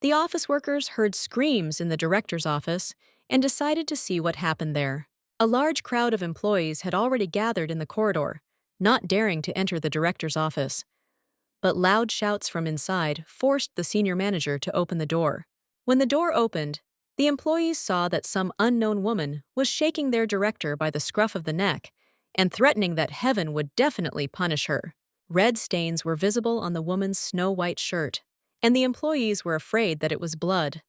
The office workers heard screams in the director's office and decided to see what happened there. A large crowd of employees had already gathered in the corridor, not daring to enter the director's office. But loud shouts from inside forced the senior manager to open the door. When the door opened, the employees saw that some unknown woman was shaking their director by the scruff of the neck and threatening that heaven would definitely punish her. Red stains were visible on the woman's snow-white shirt, and the employees were afraid that it was blood.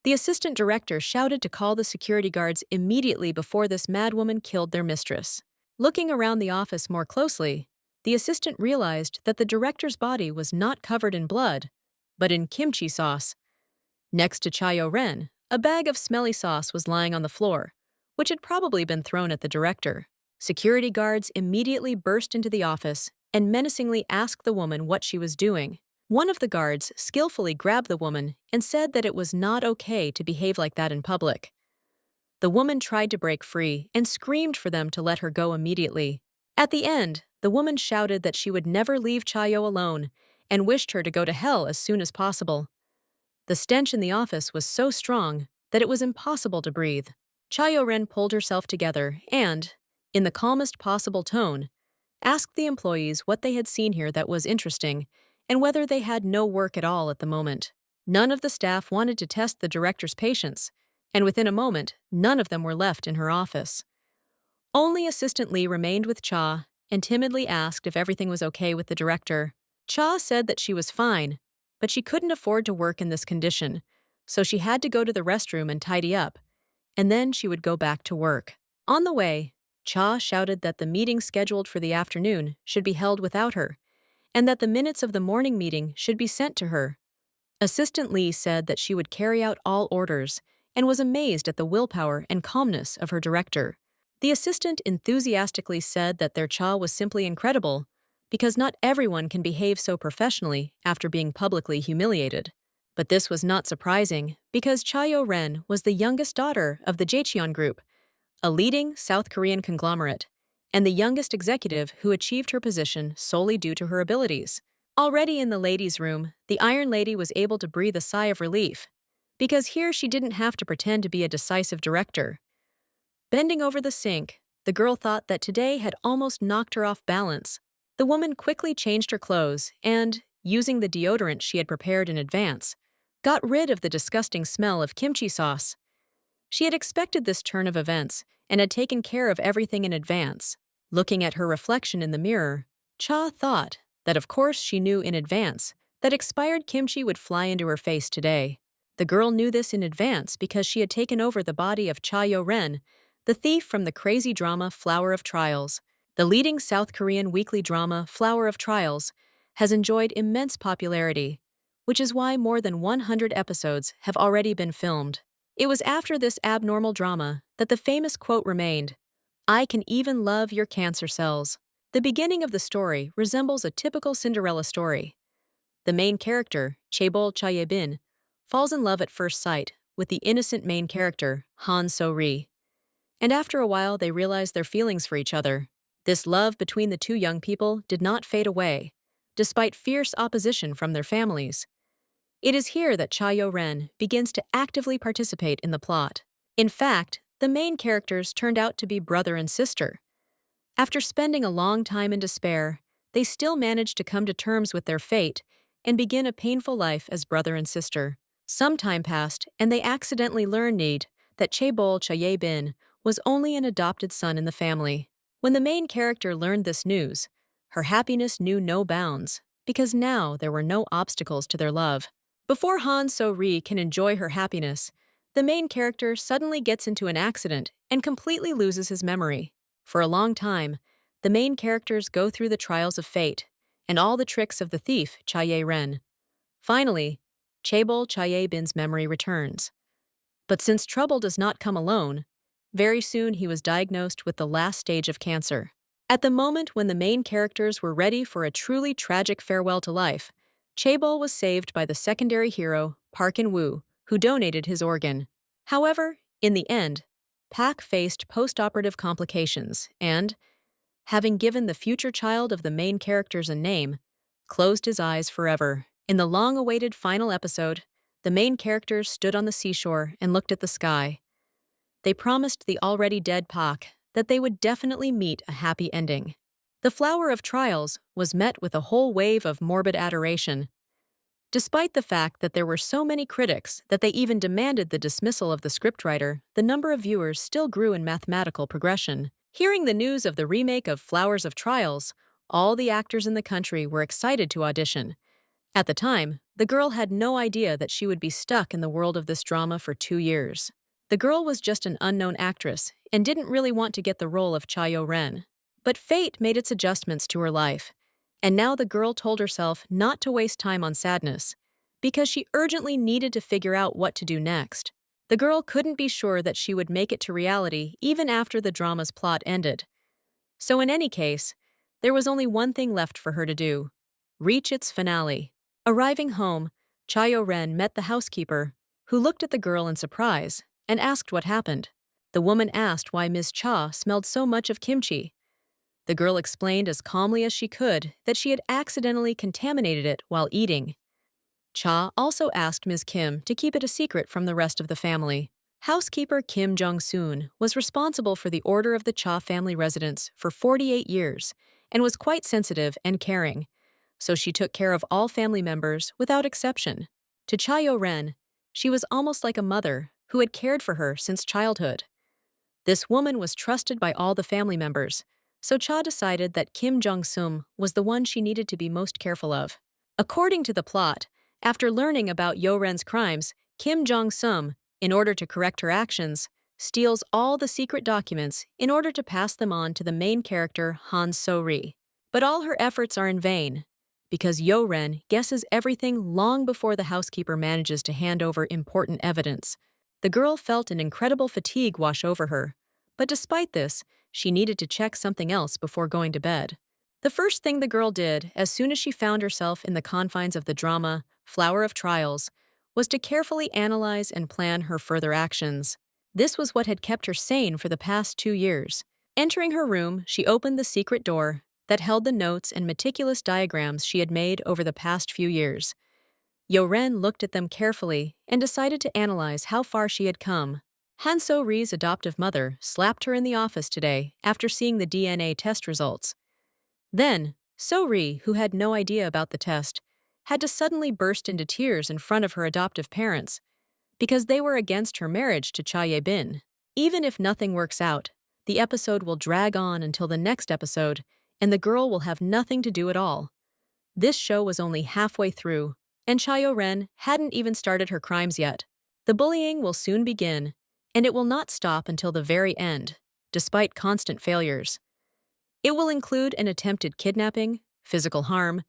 The assistant director shouted to call the security guards immediately before this madwoman killed their mistress. Looking around the office more closely, the assistant realized that the director's body was not covered in blood, but in kimchi sauce. Next to Chayo-ren, a bag of smelly sauce was lying on the floor, which had probably been thrown at the director. Security guards immediately burst into the office and menacingly asked the woman what she was doing. One of the guards skillfully grabbed the woman and said that it was not okay to behave like that in public. The woman tried to break free and screamed for them to let her go immediately. At the end, the woman shouted that she would never leave Chayo alone and wished her to go to hell as soon as possible. The stench in the office was so strong that it was impossible to breathe. Chayo-ren pulled herself together and, in the calmest possible tone, asked the employees what they had seen here that was interesting and whether they had no work at all at the moment. None of the staff wanted to test the director's patience, and within a moment, none of them were left in her office. Only Assistant Lee remained with Cha and timidly asked if everything was okay with the director. Cha said that she was fine, but she couldn't afford to work in this condition, so she had to go to the restroom and tidy up, and then she would go back to work. On the way, Cha shouted that the meeting scheduled for the afternoon should be held without her, and that the minutes of the morning meeting should be sent to her. Assistant Lee said that she would carry out all orders and was amazed at the willpower and calmness of her director. The assistant enthusiastically said that their Cha was simply incredible because not everyone can behave so professionally after being publicly humiliated. But this was not surprising because Chayo-ren was the youngest daughter of the Jacheon Group, a leading South Korean conglomerate, and the youngest executive who achieved her position solely due to her abilities. Already in the ladies' room, the Iron Lady was able to breathe a sigh of relief, because here she didn't have to pretend to be a decisive director. Bending over the sink, the girl thought that today had almost knocked her off balance. The woman quickly changed her clothes and, using the deodorant she had prepared in advance, got rid of the disgusting smell of kimchi sauce. She had expected this turn of events and had taken care of everything in advance. Looking at her reflection in the mirror, Cha thought that of course she knew in advance that expired kimchi would fly into her face today. The girl knew this in advance because she had taken over the body of Chayo-ren, the thief from the crazy drama Flower of Trials. The leading South Korean weekly drama Flower of Trials has enjoyed immense popularity, which is why more than 100 episodes have already been filmed. It was after this abnormal drama that the famous quote remained, "I can even love your cancer cells." The beginning of the story resembles a typical Cinderella story. The main character, Chaebol Chae-bin, falls in love at first sight with the innocent main character, Han So-ri. And after a while they realize their feelings for each other. This love between the two young people did not fade away, despite fierce opposition from their families. It is here that Chayo-ren begins to actively participate in the plot. In fact, the main characters turned out to be brother and sister. After spending a long time in despair, they still managed to come to terms with their fate and begin a painful life as brother and sister. Some time passed, and they accidentally learned that Chaebol Chae-bin was only an adopted son in the family. When the main character learned this news, her happiness knew no bounds, because now there were no obstacles to their love. Before Han So-ri can enjoy her happiness, the main character suddenly gets into an accident and completely loses his memory. For a long time, the main characters go through the trials of fate and all the tricks of the thief Chae-ren. Finally, Chaebol Chae-bin's memory returns. But since trouble does not come alone, very soon he was diagnosed with the last stage of cancer. At the moment when the main characters were ready for a truly tragic farewell to life, Chaebol was saved by the secondary hero, Park In-woo, who donated his organ. However, in the end, Pak faced post-operative complications and, having given the future child of the main characters a name, closed his eyes forever. In the long-awaited final episode, the main characters stood on the seashore and looked at the sky. They promised the already dead Pak that they would definitely meet a happy ending. The Flower of Trials was met with a whole wave of morbid adoration. Despite the fact that there were so many critics that they even demanded the dismissal of the scriptwriter, the number of viewers still grew in mathematical progression. Hearing the news of the remake of Flowers of Trials, all the actors in the country were excited to audition. At the time, the girl had no idea that she would be stuck in the world of this drama for 2 years. The girl was just an unknown actress and didn't really want to get the role of Cha Yo-ren. But fate made its adjustments to her life, and now the girl told herself not to waste time on sadness, because she urgently needed to figure out what to do next. The girl couldn't be sure that she would make it to reality even after the drama's plot ended. So in any case, there was only one thing left for her to do: reach its finale. Arriving home, Cha Yo-ren met the housekeeper, who looked at the girl in surprise and asked what happened. The woman asked why Ms. Cha smelled so much of kimchi. The girl explained as calmly as she could that she had accidentally contaminated it while eating. Cha also asked Ms. Kim to keep it a secret from the rest of the family. Housekeeper Kim Jong-soon was responsible for the order of the Cha family residence for 48 years and was quite sensitive and caring, so she took care of all family members without exception. To Cha Yo-ren, she was almost like a mother who had cared for her since childhood. This woman was trusted by all the family members, so Cha decided that Kim Jong-sum was the one she needed to be most careful of. According to the plot, after learning about Yo-ren's crimes, Kim Jong-sum, in order to correct her actions, steals all the secret documents in order to pass them on to the main character Han So-ri. But all her efforts are in vain, because Yo-ren guesses everything long before the housekeeper manages to hand over important evidence. The girl felt an incredible fatigue wash over her, but despite this, she needed to check something else before going to bed. The first thing the girl did as soon as she found herself in the confines of the drama Flower of Trials was to carefully analyze and plan her further actions. This was what had kept her sane for the past 2 years. Entering her room, she opened the secret door that held the notes and meticulous diagrams she had made over the past few years. Yo-ren looked at them carefully and decided to analyze how far she had come. Han So-ri's adoptive mother slapped her in the office today after seeing the DNA test results. Then, So-ri, who had no idea about the test, had to suddenly burst into tears in front of her adoptive parents because they were against her marriage to Cha Ye-bin. Even if nothing works out, the episode will drag on until the next episode, and the girl will have nothing to do at all. This show was only halfway through, and Cha Yo-ren hadn't even started her crimes yet. The bullying will soon begin, and it will not stop until the very end, despite constant failures. It will include an attempted kidnapping, physical harm,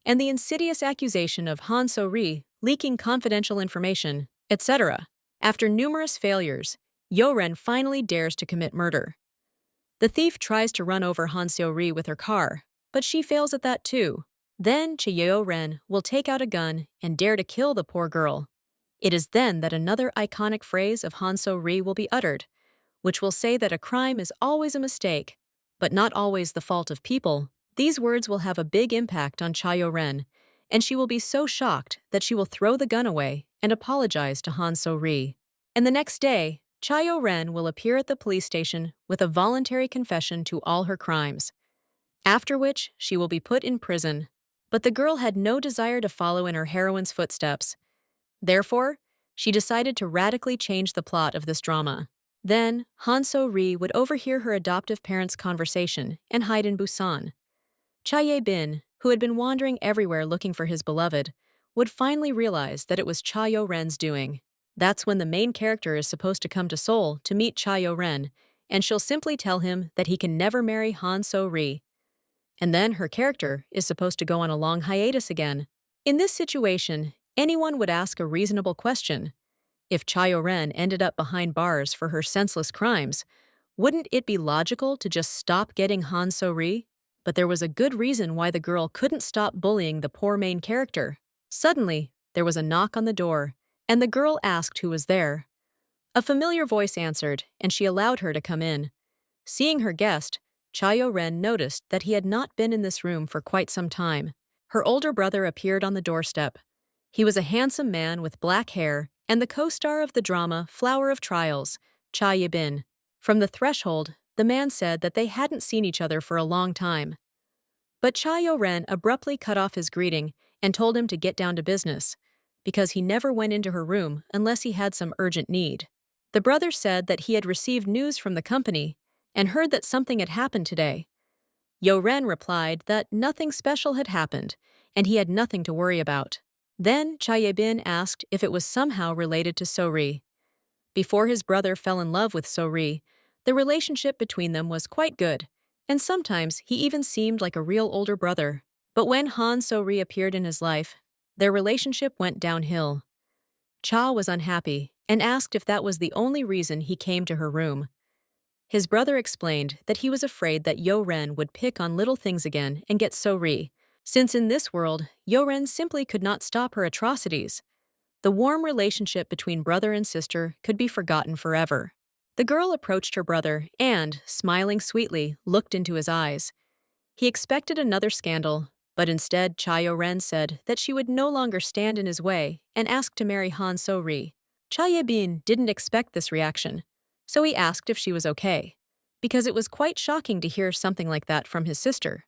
and the insidious accusation of Han So-ri leaking confidential information, etc. After numerous failures, Yo-ren finally dares to commit murder. The thief tries to run over Han So-ri with her car, but she fails at that too. Then Cha Yo-ren will take out a gun and dare to kill the poor girl. It is then that another iconic phrase of Han So-ri will be uttered, which will say that a crime is always a mistake, but not always the fault of people. These words will have a big impact on Cha Yo-ren, and she will be so shocked that she will throw the gun away and apologize to Han So-ri. And the next day, Cha Yo-ren will appear at the police station with a voluntary confession to all her crimes, after which she will be put in prison. But the girl had no desire to follow in her heroine's footsteps. Therefore, she decided to radically change the plot of this drama. Then, Han So-ri would overhear her adoptive parents' conversation and hide in Busan. Cha Ye-bin, who had been wandering everywhere looking for his beloved, would finally realize that it was Cha Yo-ren's doing. That's when the main character is supposed to come to Seoul to meet Cha Yo-ren, and she'll simply tell him that he can never marry Han So-ri. And then her character is supposed to go on a long hiatus again. In this situation, anyone would ask a reasonable question. If Cha Yo-ren ended up behind bars for her senseless crimes, wouldn't it be logical to just stop getting Han So-ri? But there was a good reason why the girl couldn't stop bullying the poor main character. Suddenly, there was a knock on the door, and the girl asked who was there. A familiar voice answered, and she allowed her to come in. Seeing her guest, Cha Yo-ren noticed that he had not been in this room for quite some time. Her older brother appeared on the doorstep. He was a handsome man with black hair and the co-star of the drama Flower of Trials, Cha Ye-bin. From the threshold, the man said that they hadn't seen each other for a long time. But Cha Yo-ren abruptly cut off his greeting and told him to get down to business, because he never went into her room unless he had some urgent need. The brother said that he had received news from the company and heard that something had happened today. Yo-ren replied that nothing special had happened and he had nothing to worry about. Then Cha Ye-bin asked if it was somehow related to So-ri. Before his brother fell in love with So-ri, the relationship between them was quite good, and sometimes he even seemed like a real older brother. But when Han So-ri appeared in his life, their relationship went downhill. Cha was unhappy and asked if that was the only reason he came to her room. His brother explained that he was afraid that Yo-ren would pick on little things again and get So-ri, since in this world, Yo-ren simply could not stop her atrocities. The warm relationship between brother and sister could be forgotten forever. The girl approached her brother and, smiling sweetly, looked into his eyes. He expected another scandal, but instead Cha Yo-ren said that she would no longer stand in his way and asked to marry Han So-ri. Cha Ye-bin didn't expect this reaction, so he asked if she was okay, because it was quite shocking to hear something like that from his sister.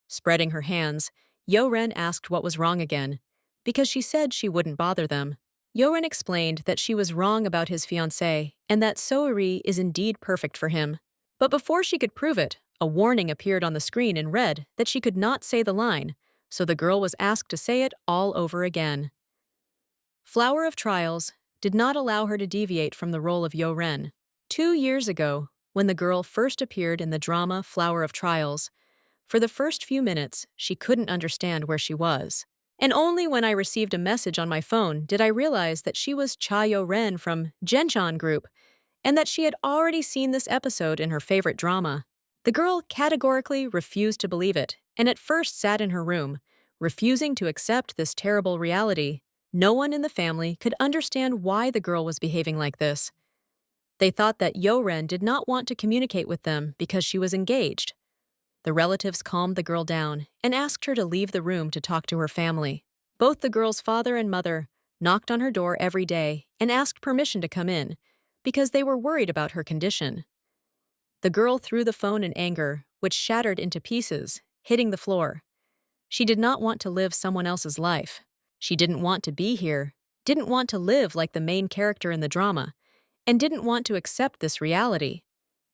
Spreading her hands, Yo-ren asked what was wrong again, because she said she wouldn't bother them. Yo-ren explained that she was wrong about his fiancé and that So-ri is indeed perfect for him. But before she could prove it, a warning appeared on the screen in red that she could not say the line, so the girl was asked to say it all over again. Flower of Trials did not allow her to deviate from the role of Yo-ren. 2 years ago, when the girl first appeared in the drama Flower of Trials, for the first few minutes, she couldn't understand where she was. And only when I received a message on my phone did I realize that she was Cha Yo-ren from Jenchan Group, and that she had already seen this episode in her favorite drama. The girl categorically refused to believe it, and at first sat in her room, refusing to accept this terrible reality. No one in the family could understand why the girl was behaving like this. They thought that Yo-ren did not want to communicate with them because she was engaged. The relatives calmed the girl down and asked her to leave the room to talk to her family. Both the girl's father and mother knocked on her door every day and asked permission to come in, because they were worried about her condition. The girl threw the phone in anger, which shattered into pieces, hitting the floor. She did not want to live someone else's life. She didn't want to be here, didn't want to live like the main character in the drama, and didn't want to accept this reality.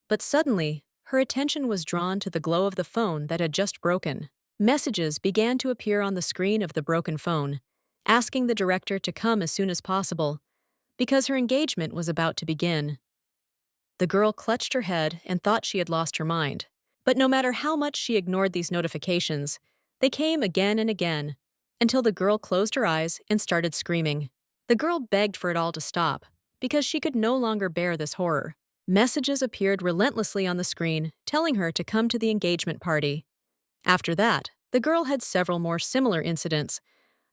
But suddenly, her attention was drawn to the glow of the phone that had just broken. Messages began to appear on the screen of the broken phone, asking the director to come as soon as possible, because her engagement was about to begin. The girl clutched her head and thought she had lost her mind. But no matter how much she ignored these notifications, they came again and again, until the girl closed her eyes and started screaming. The girl begged for it all to stop, because she could no longer bear this horror. Messages appeared relentlessly on the screen, telling her to come to the engagement party. After that, the girl had several more similar incidents,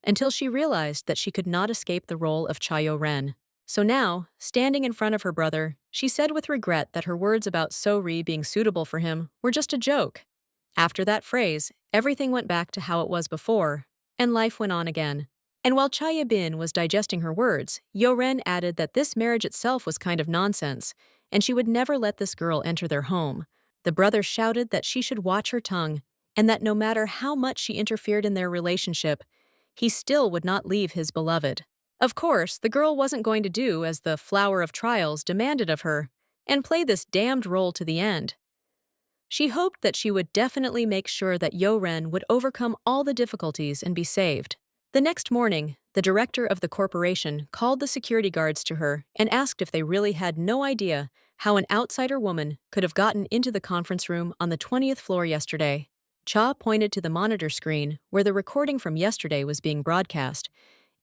until she realized that she could not escape the role of Cha Yo-ren. So now, standing in front of her brother, she said with regret that her words about So-ri being suitable for him were just a joke. After that phrase, everything went back to how it was before, and life went on again. And while Cha Ye-bin was digesting her words, Yo-ren added that this marriage itself was kind of nonsense, and she would never let this girl enter their home. The brother shouted that she should watch her tongue, and that no matter how much she interfered in their relationship, he still would not leave his beloved. Of course, the girl wasn't going to do as the Flower of Trials demanded of her, and play this damned role to the end. She hoped that she would definitely make sure that Yo-ren would overcome all the difficulties and be saved. The next morning, the director of the corporation called the security guards to her and asked if they really had no idea how an outsider woman could have gotten into the conference room on the 20th floor yesterday. Cha pointed to the monitor screen where the recording from yesterday was being broadcast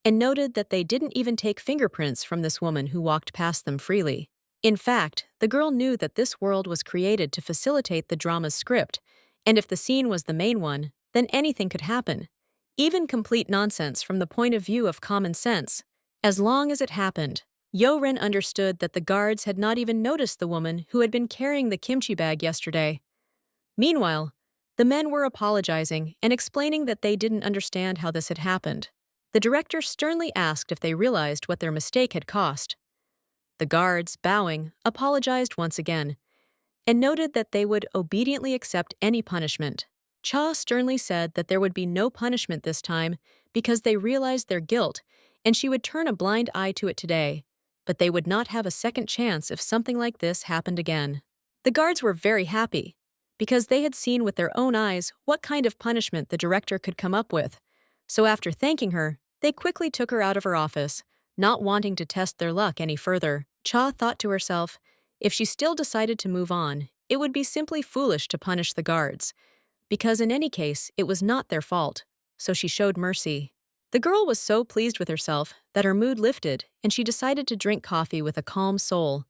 and noted that they didn't even take fingerprints from this woman who walked past them freely. In fact, the girl knew that this world was created to facilitate the drama's script, and if the scene was the main one, then anything could happen. Even complete nonsense from the point of view of common sense, as long as it happened. Yo-ren understood that the guards had not even noticed the woman who had been carrying the kimchi bag yesterday. Meanwhile, the men were apologizing and explaining that they didn't understand how this had happened. The director sternly asked if they realized what their mistake had cost. The guards, bowing, apologized once again and noted that they would obediently accept any punishment. Cha sternly said that there would be no punishment this time because they realized their guilt and she would turn a blind eye to it today, but they would not have a second chance if something like this happened again. The guards were very happy because they had seen with their own eyes what kind of punishment the director could come up with. So after thanking her, they quickly took her out of her office, not wanting to test their luck any further. Cha thought to herself, if she still decided to move on, it would be simply foolish to punish the guards, because in any case, it was not their fault, so she showed mercy. The girl was so pleased with herself that her mood lifted and she decided to drink coffee with a calm soul.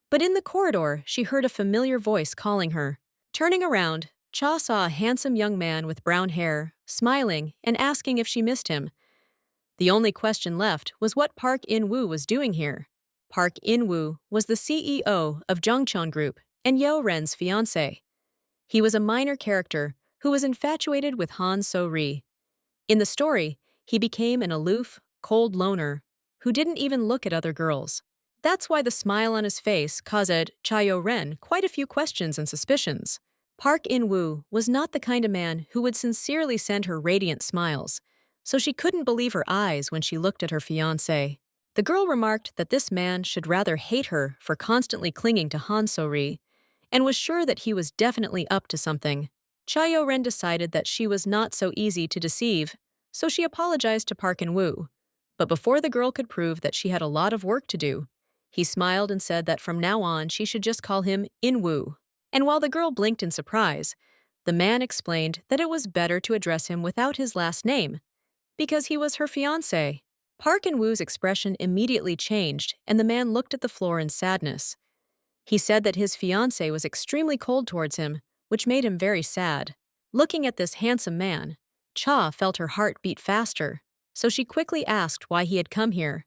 But in the corridor, she heard a familiar voice calling her. Turning around, Cha saw a handsome young man with brown hair, smiling and asking if she missed him. The only question left was what Park In-woo was doing here. Park In-woo was the CEO of Jungcheon Group and Yo Ren's fiancé. He was a minor character who was infatuated with Han So-ri. In the story, he became an aloof, cold loner who didn't even look at other girls. That's why the smile on his face caused Cha Yo-ren quite a few questions and suspicions. Park In-woo was not the kind of man who would sincerely send her radiant smiles, so she couldn't believe her eyes when she looked at her fiancé. The girl remarked that this man should rather hate her for constantly clinging to Han So-ri, and was sure that he was definitely up to something. Cha Yo-ren decided that she was not so easy to deceive, so she apologized to Park In-woo. But before the girl could prove that she had a lot of work to do, he smiled and said that from now on she should just call him In-woo. And while the girl blinked in surprise, the man explained that it was better to address him without his last name, because he was her fiancé. Park In-woo's expression immediately changed, and the man looked at the floor in sadness. He said that his fiancée was extremely cold towards him, which made him very sad. Looking at this handsome man, Cha felt her heart beat faster, so she quickly asked why he had come here.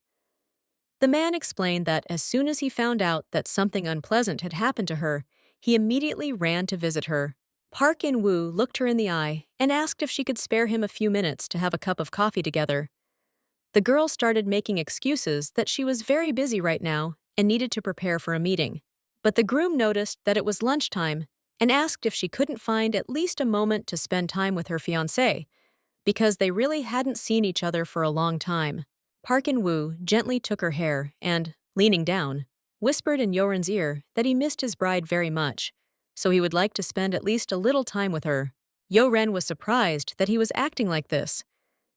The man explained that as soon as he found out that something unpleasant had happened to her, he immediately ran to visit her. Park In-woo looked her in the eye and asked if she could spare him a few minutes to have a cup of coffee together. The girl started making excuses that she was very busy right now and needed to prepare for a meeting. But the groom noticed that it was lunchtime and asked if she couldn't find at least a moment to spend time with her fiancé, because they really hadn't seen each other for a long time. Park In-woo gently took her hair and, leaning down, whispered in Yoren's ear that he missed his bride very much, so he would like to spend at least a little time with her. Yo-ren was surprised that he was acting like this,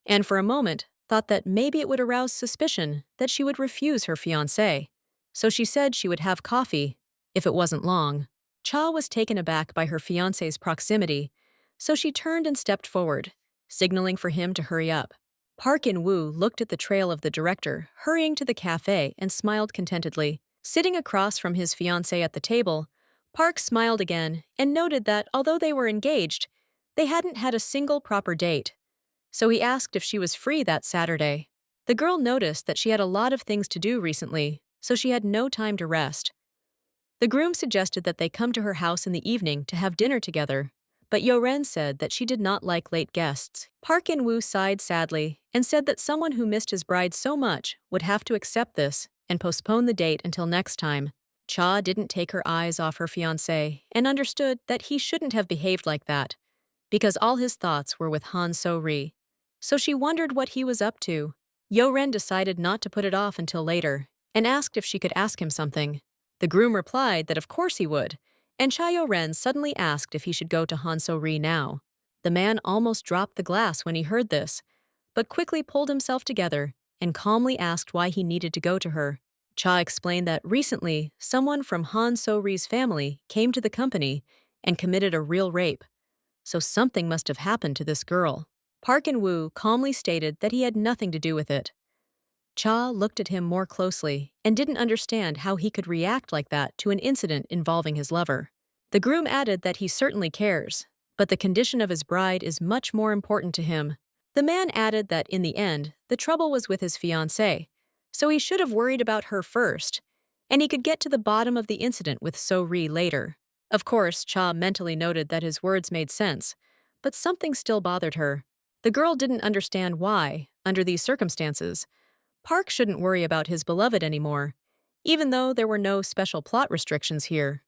and for a moment thought that maybe it would arouse suspicion that she would refuse her fiancé. So she said she would have coffee, if it wasn't long. Cha was taken aback by her fiancé's proximity, so she turned and stepped forward, signaling for him to hurry up. Park In-woo looked at the trail of the director hurrying to the cafe and smiled contentedly. Sitting across from his fiancé at the table, Park smiled again and noted that although they were engaged, they hadn't had a single proper date. So he asked if she was free that Saturday. The girl noticed that she had a lot of things to do recently, so she had no time to rest. The groom suggested that they come to her house in the evening to have dinner together, but Yo-ren said that she did not like late guests. Park In-woo sighed sadly and said that someone who missed his bride so much would have to accept this and postpone the date until next time. Cha didn't take her eyes off her fiancé and understood that he shouldn't have behaved like that, because all his thoughts were with Han So-ri. So she wondered what he was up to. Yo-ren decided not to put it off until later and asked if she could ask him something. The groom replied that of course he would, and Cha Yo-ren suddenly asked if he should go to Han So-ri now. The man almost dropped the glass when he heard this, but quickly pulled himself together and calmly asked why he needed to go to her. Cha explained that recently someone from Han So-ri's family came to the company and committed a real rape, so something must have happened to this girl. Park In-woo calmly stated that he had nothing to do with it. Cha looked at him more closely and didn't understand how he could react like that to an incident involving his lover. The groom added that he certainly cares, but the condition of his bride is much more important to him. The man added that in the end, the trouble was with his fiancée, so he should have worried about her first, and he could get to the bottom of the incident with So-ri later. Of course, Cha mentally noted that his words made sense, but something still bothered her. The girl didn't understand why, under these circumstances, Park shouldn't worry about his beloved anymore, even though there were no special plot restrictions here.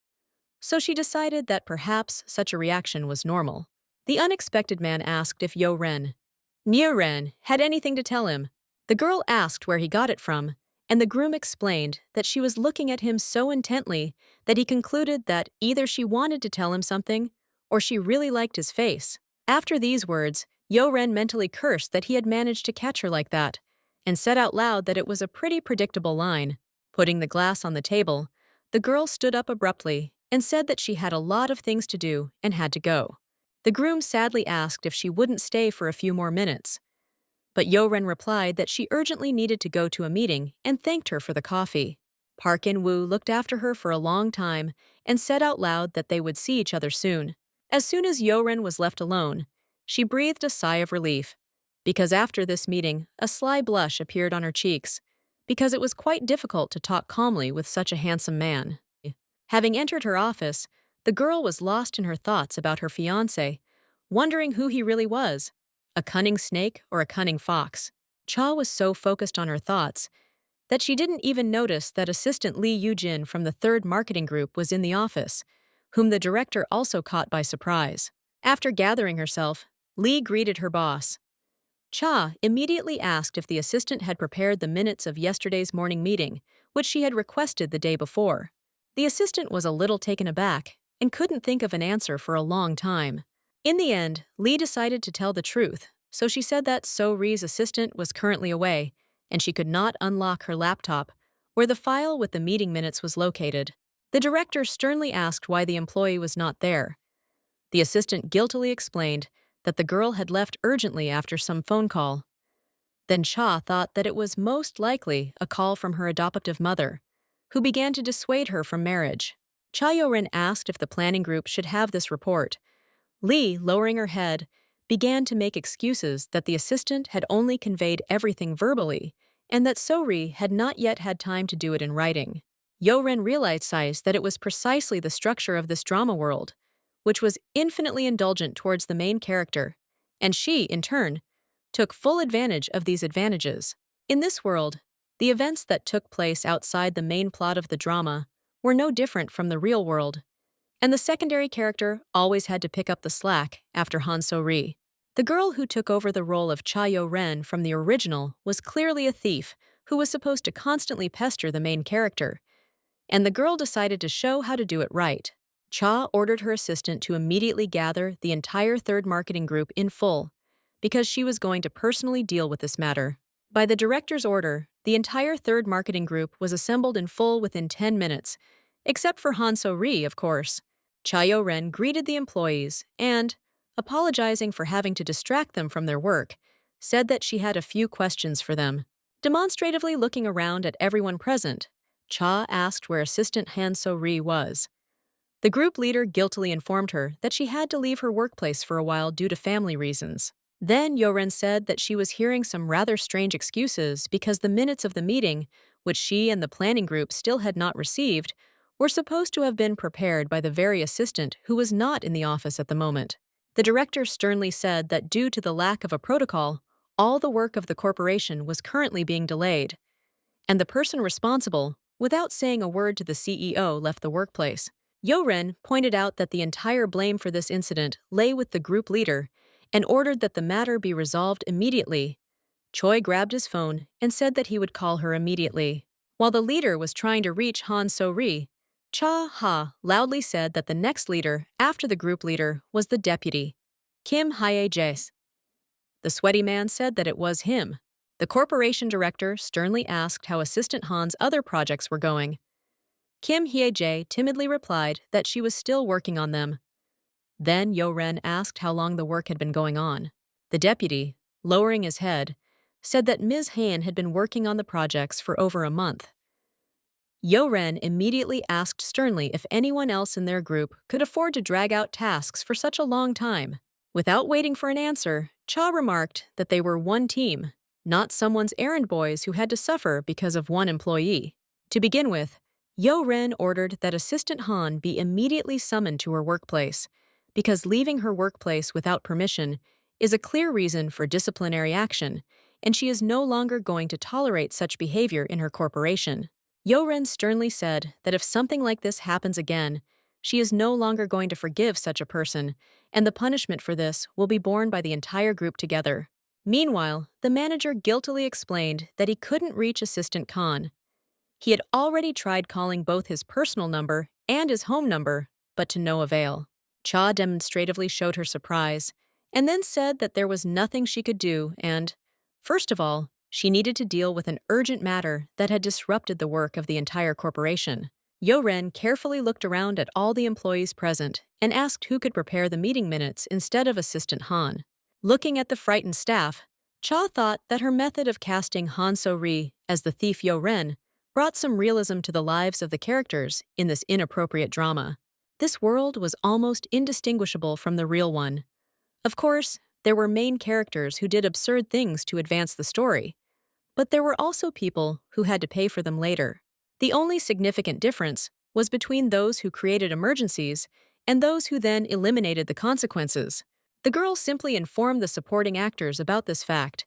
So she decided that perhaps such a reaction was normal. The unexpected man asked if Neo Ren had anything to tell him. The girl asked where he got it from, and the groom explained that she was looking at him so intently that he concluded that either she wanted to tell him something or she really liked his face. After these words, Yo Ren mentally cursed that he had managed to catch her like that, and said out loud that it was a pretty predictable line. Putting the glass on the table, the girl stood up abruptly and said that she had a lot of things to do and had to go. The groom sadly asked if she wouldn't stay for a few more minutes, but Yo-ren replied that she urgently needed to go to a meeting and thanked her for the coffee. Park In-woo looked after her for a long time and said out loud that they would see each other soon. As soon as Yo-ren was left alone, she breathed a sigh of relief, because after this meeting, a sly blush appeared on her cheeks, because it was quite difficult to talk calmly with such a handsome man. Having entered her office, the girl was lost in her thoughts about her fiancé, wondering who he really was, a cunning snake or a cunning fox. Cha was so focused on her thoughts that she didn't even notice that assistant Lee Yoo-jin from the third marketing group was in the office, whom the director also caught by surprise. After gathering herself, Lee greeted her boss. Cha immediately asked if the assistant had prepared the minutes of yesterday's morning meeting, which she had requested the day before. The assistant was a little taken aback and couldn't think of an answer for a long time. In the end, Lee decided to tell the truth, so she said that So-ri's assistant was currently away, and she could not unlock her laptop, where the file with the meeting minutes was located. The director sternly asked why the employee was not there. The assistant guiltily explained that the girl had left urgently after some phone call. Then Cha thought that it was most likely a call from her adoptive mother, who began to dissuade her from marriage. Cha Yo-rin asked if the planning group should have this report. Lee, lowering her head, began to make excuses that the assistant had only conveyed everything verbally and that So-ri had not yet had time to do it in writing. Yo-rin realized that it was precisely the structure of this drama world, which was infinitely indulgent towards the main character, and she, in turn, took full advantage of these advantages. In this world, the events that took place outside the main plot of the drama were no different from the real world, and the secondary character always had to pick up the slack after Han So-ri. The girl who took over the role of Cha Yo-ren from the original was clearly a thief who was supposed to constantly pester the main character, and the girl decided to show how to do it right. Cha ordered her assistant to immediately gather the entire third marketing group in full, because she was going to personally deal with this matter. By the director's order, the entire third marketing group was assembled in full within 10 minutes, except for Han So-ri, of course. Cha Yo-ren greeted the employees and, apologizing for having to distract them from their work, said that she had a few questions for them. Demonstratively looking around at everyone present, Cha asked where assistant Han So-ri was. The group leader guiltily informed her that she had to leave her workplace for a while due to family reasons. Then Yo-ren said that she was hearing some rather strange excuses because the minutes of the meeting, which she and the planning group still had not received, were supposed to have been prepared by the very assistant who was not in the office at the moment. The director sternly said that due to the lack of a protocol, all the work of the corporation was currently being delayed, and the person responsible, without saying a word to the CEO, left the workplace. Yo-ren pointed out that the entire blame for this incident lay with the group leader and ordered that the matter be resolved immediately. Choi grabbed his phone and said that he would call her immediately. While the leader was trying to reach Han So-ri, Cha Ha loudly said that the next leader after the group leader was the deputy, Kim Hye-jae. The sweaty man said that it was him. The corporation director sternly asked how Assistant Han's other projects were going. Kim Hye-jae timidly replied that she was still working on them. Then Yo-ren asked how long the work had been going on. The deputy, lowering his head, said that Ms. Han had been working on the projects for over a month. Yo-ren immediately asked sternly if anyone else in their group could afford to drag out tasks for such a long time. Without waiting for an answer, Cha remarked that they were one team, not someone's errand boys who had to suffer because of one employee. To begin with, Yo-ren ordered that Assistant Han be immediately summoned to her workplace, because leaving her workplace without permission is a clear reason for disciplinary action, and she is no longer going to tolerate such behavior in her corporation. Yo-ren sternly said that if something like this happens again, she is no longer going to forgive such a person, and the punishment for this will be borne by the entire group together. Meanwhile, the manager guiltily explained that he couldn't reach Assistant Khan. He had already tried calling both his personal number and his home number, but to no avail. Cha demonstratively showed her surprise, and then said that there was nothing she could do and, first of all, she needed to deal with an urgent matter that had disrupted the work of the entire corporation. Yo-ren carefully looked around at all the employees present and asked who could prepare the meeting minutes instead of Assistant Han. Looking at the frightened staff, Cha thought that her method of casting Han So-ri as the thief Yo-ren brought some realism to the lives of the characters in this inappropriate drama. This world was almost indistinguishable from the real one. Of course, there were main characters who did absurd things to advance the story, but there were also people who had to pay for them later. The only significant difference was between those who created emergencies and those who then eliminated the consequences. The girl simply informed the supporting actors about this fact,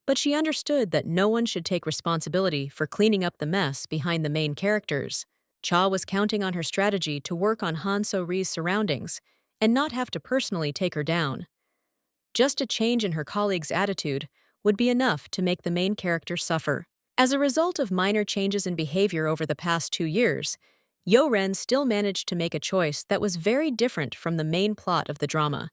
but she understood that no one should take responsibility for cleaning up the mess behind the main characters. Cha was counting on her strategy to work on Han So-ri's surroundings and not have to personally take her down. Just a change in her colleague's attitude would be enough to make the main character suffer. As a result of minor changes in behavior over the past 2 years, Yo-ren still managed to make a choice that was very different from the main plot of the drama,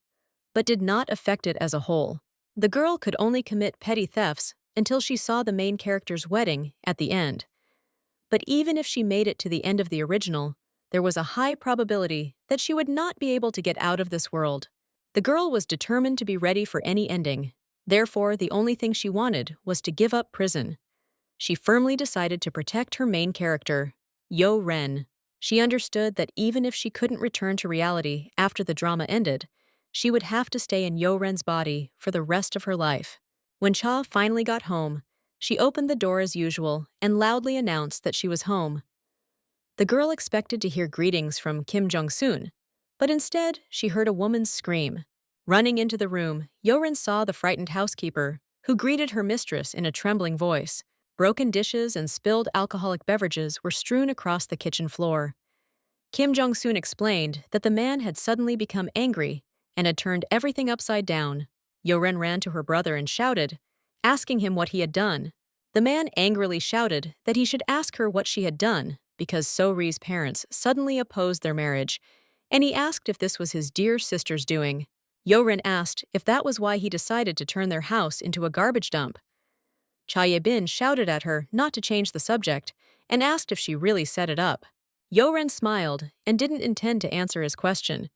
but did not affect it as a whole. The girl could only commit petty thefts until she saw the main character's wedding at the end. But even if she made it to the end of the original, there was a high probability that she would not be able to get out of this world. The girl was determined to be ready for any ending. Therefore, the only thing she wanted was to give up prison. She firmly decided to protect her main character, Yo-ren. She understood that even if she couldn't return to reality after the drama ended, she would have to stay in Yo-ren's body for the rest of her life. When Cha finally got home, she opened the door as usual and loudly announced that she was home. The girl expected to hear greetings from Kim Jong-soon, but instead she heard a woman's scream. Running into the room, Yo-ren saw the frightened housekeeper, who greeted her mistress in a trembling voice. Broken dishes and spilled alcoholic beverages were strewn across the kitchen floor. Kim Jong-soon explained that the man had suddenly become angry and had turned everything upside down. Yo-ren ran to her brother and shouted, asking him what he had done. The man angrily shouted that he should ask her what she had done because So-ri's parents suddenly opposed their marriage, and he asked if this was his dear sister's doing. Yo-ren asked if that was why he decided to turn their house into a garbage dump. Cha Ye-bin shouted at her not to change the subject and asked if she really set it up. Yo-ren smiled and didn't intend to answer his question.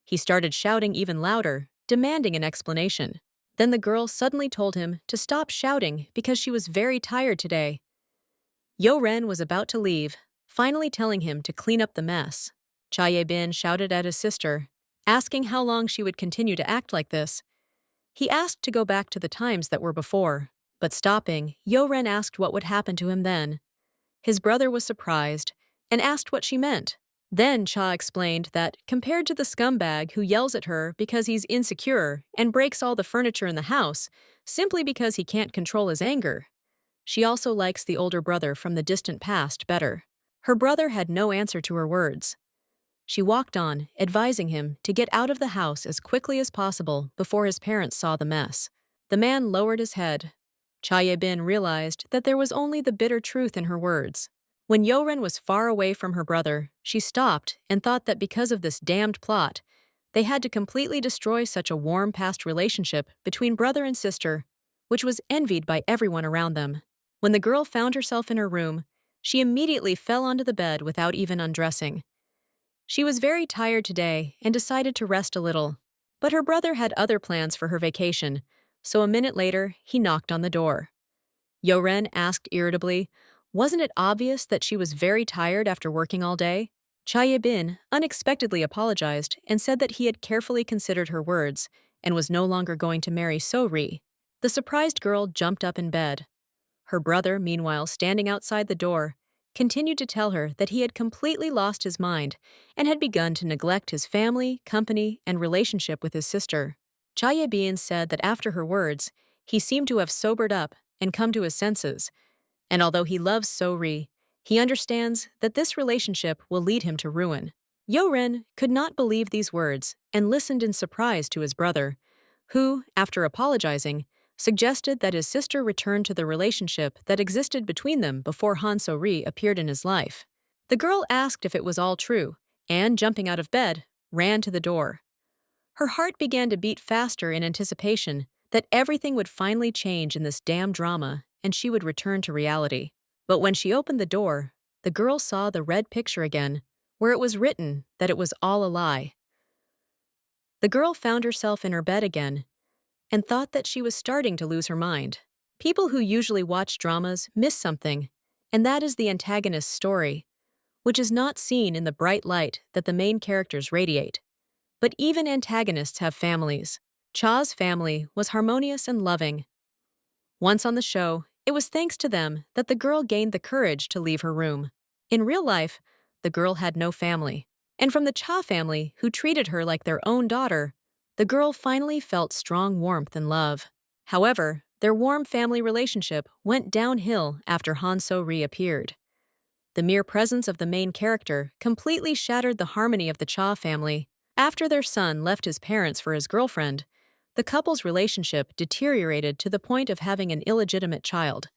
He started shouting even louder, demanding an explanation. Then the girl suddenly told him to stop shouting because she was very tired today. Yo-ren was about to leave, finally telling him to clean up the mess. Cha Ye-bin shouted at his sister, asking how long she would continue to act like this. He asked to go back to the times that were before, but stopping, Yo-ren asked what would happen to him then. His brother was surprised and asked what she meant. Then Cha explained that, compared to the scumbag who yells at her because he's insecure and breaks all the furniture in the house simply because he can't control his anger, she also likes the older brother from the distant past better. Her brother had no answer to her words. She walked on, advising him to get out of the house as quickly as possible before his parents saw the mess. The man lowered his head. Cha Ye-bin realized that there was only the bitter truth in her words. When Yo-ren was far away from her brother, she stopped and thought that because of this damned plot, they had to completely destroy such a warm past relationship between brother and sister, which was envied by everyone around them. When the girl found herself in her room, she immediately fell onto the bed without even undressing. She was very tired today and decided to rest a little, but her brother had other plans for her vacation, so a minute later, he knocked on the door. Yo-ren asked irritably, wasn't it obvious that she was very tired after working all day? Cha Ye-bin unexpectedly apologized and said that he had carefully considered her words and was no longer going to marry So-ri. The surprised girl jumped up in bed. Her brother, meanwhile standing outside the door, continued to tell her that he had completely lost his mind and had begun to neglect his family, company, and relationship with his sister. Cha Ye-bin said that after her words, he seemed to have sobered up and come to his senses, and although he loves So-ri, he understands that this relationship will lead him to ruin. Yo-ren could not believe these words and listened in surprise to his brother, who, after apologizing, suggested that his sister return to the relationship that existed between them before Han So-ri appeared in his life. The girl asked if it was all true, and, jumping out of bed, ran to the door. Her heart began to beat faster in anticipation that everything would finally change in this damn drama and she would return to reality. But when she opened the door, the girl saw the red picture again, where it was written that it was all a lie. The girl found herself in her bed again and thought that she was starting to lose her mind. People who usually watch dramas miss something, and that is the antagonist's story, which is not seen in the bright light that the main characters radiate. But even antagonists have families. Cha's family was harmonious and loving. Once on the show, it was thanks to them that the girl gained the courage to leave her room. In real life, the girl had no family. And from the Cha family, who treated her like their own daughter, the girl finally felt strong warmth and love. However, their warm family relationship went downhill after Han So-ri appeared. The mere presence of the main character completely shattered the harmony of the Cha family. After their son left his parents for his girlfriend, the couple's relationship deteriorated to the point of having an illegitimate child.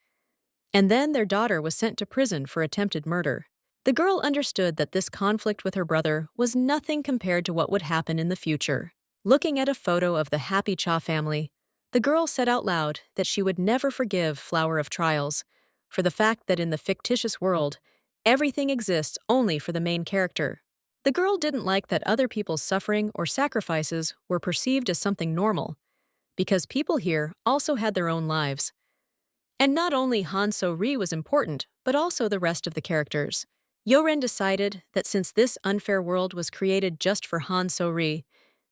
And then their daughter was sent to prison for attempted murder. The girl understood that this conflict with her brother was nothing compared to what would happen in the future. Looking at a photo of the happy Cha family, the girl said out loud that she would never forgive Flower of Trials for the fact that in the fictitious world, everything exists only for the main character. The girl didn't like that other people's suffering or sacrifices were perceived as something normal, because people here also had their own lives. And not only Han So-ri was important, but also the rest of the characters. Yo-ren decided that since this unfair world was created just for Han So-ri,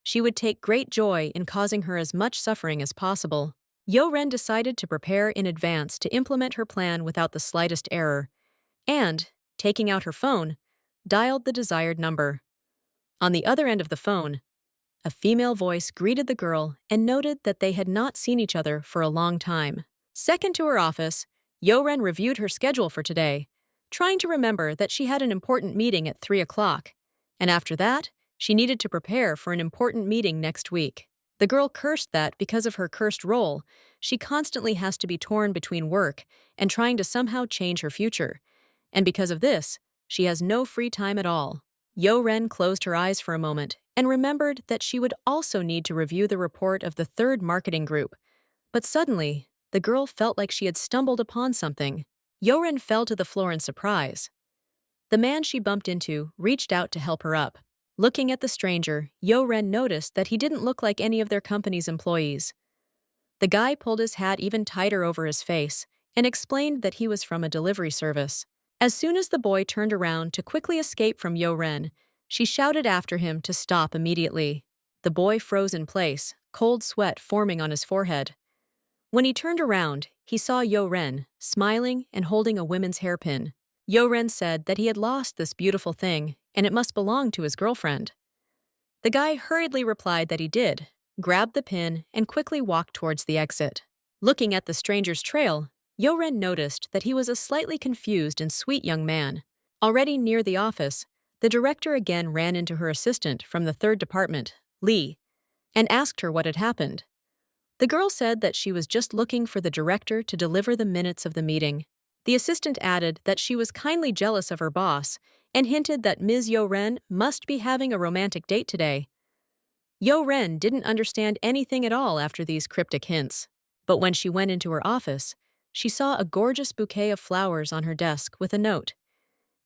she would take great joy in causing her as much suffering as possible. Yo-ren decided to prepare in advance to implement her plan without the slightest error, and, taking out her phone, dialed the desired number. On the other end of the phone, a female voice greeted the girl and noted that they had not seen each other for a long time. Second to her office, Yo-ren reviewed her schedule for today, trying to remember that she had an important meeting at 3 o'clock, and after that, she needed to prepare for an important meeting next week. The girl cursed that because of her cursed role, she constantly has to be torn between work and trying to somehow change her future, and because of this, she has no free time at all. Yo-ren closed her eyes for a moment and remembered that she would also need to review the report of the third marketing group. But suddenly, the girl felt like she had stumbled upon something. Yo-ren fell to the floor in surprise. The man she bumped into reached out to help her up. Looking at the stranger, Yo-ren noticed that he didn't look like any of their company's employees. The guy pulled his hat even tighter over his face and explained that he was from a delivery service. As soon as the boy turned around to quickly escape from Yo-ren, she shouted after him to stop immediately. The boy froze in place, cold sweat forming on his forehead. When he turned around, he saw Yo-ren, smiling and holding a women's hairpin. Yo-ren said that he had lost this beautiful thing and it must belong to his girlfriend. The guy hurriedly replied that he did, grabbed the pin, and quickly walked towards the exit. Looking at the stranger's trail, Yo-ren noticed that he was a slightly confused and sweet young man. Already near the office, the director again ran into her assistant from the third department, Lee, and asked her what had happened. The girl said that she was just looking for the director to deliver the minutes of the meeting. The assistant added that she was kindly jealous of her boss and hinted that Ms. Yo-ren must be having a romantic date today. Yo-ren didn't understand anything at all after these cryptic hints, but when she went into her office, she saw a gorgeous bouquet of flowers on her desk with a note.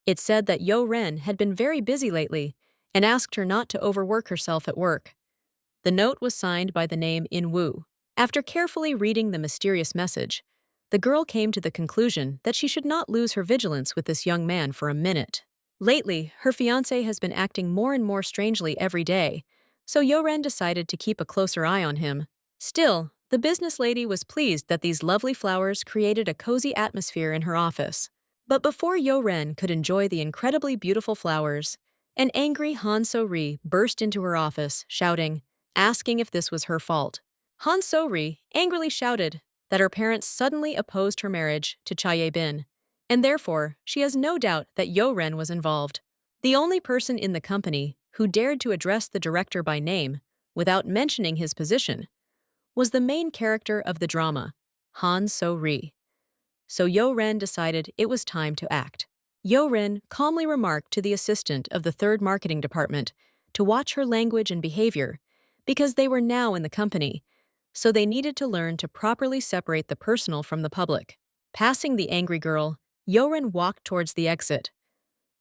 It said that Yo-ren had been very busy lately and asked her not to overwork herself at work. The note was signed by the name In-woo. After carefully reading the mysterious message, the girl came to the conclusion that she should not lose her vigilance with this young man for a minute. Lately, her fiancé has been acting more and more strangely every day, so Yo-ren decided to keep a closer eye on him. Still, the business lady was pleased that these lovely flowers created a cozy atmosphere in her office. But before Yo-ren could enjoy the incredibly beautiful flowers, an angry Han So-ri burst into her office, shouting, asking if this was her fault. Han So-ri angrily shouted that her parents suddenly opposed her marriage to Cha Ye-bin, and therefore she has no doubt that Yo-ren was involved. The only person in the company who dared to address the director by name without mentioning his position was the main character of the drama, Han So-ri. So Yo-ren decided it was time to act. Yo-ren calmly remarked to the assistant of the third marketing department to watch her language and behavior because they were now in the company, so they needed to learn to properly separate the personal from the public. Passing the angry girl, Yo-ren walked towards the exit.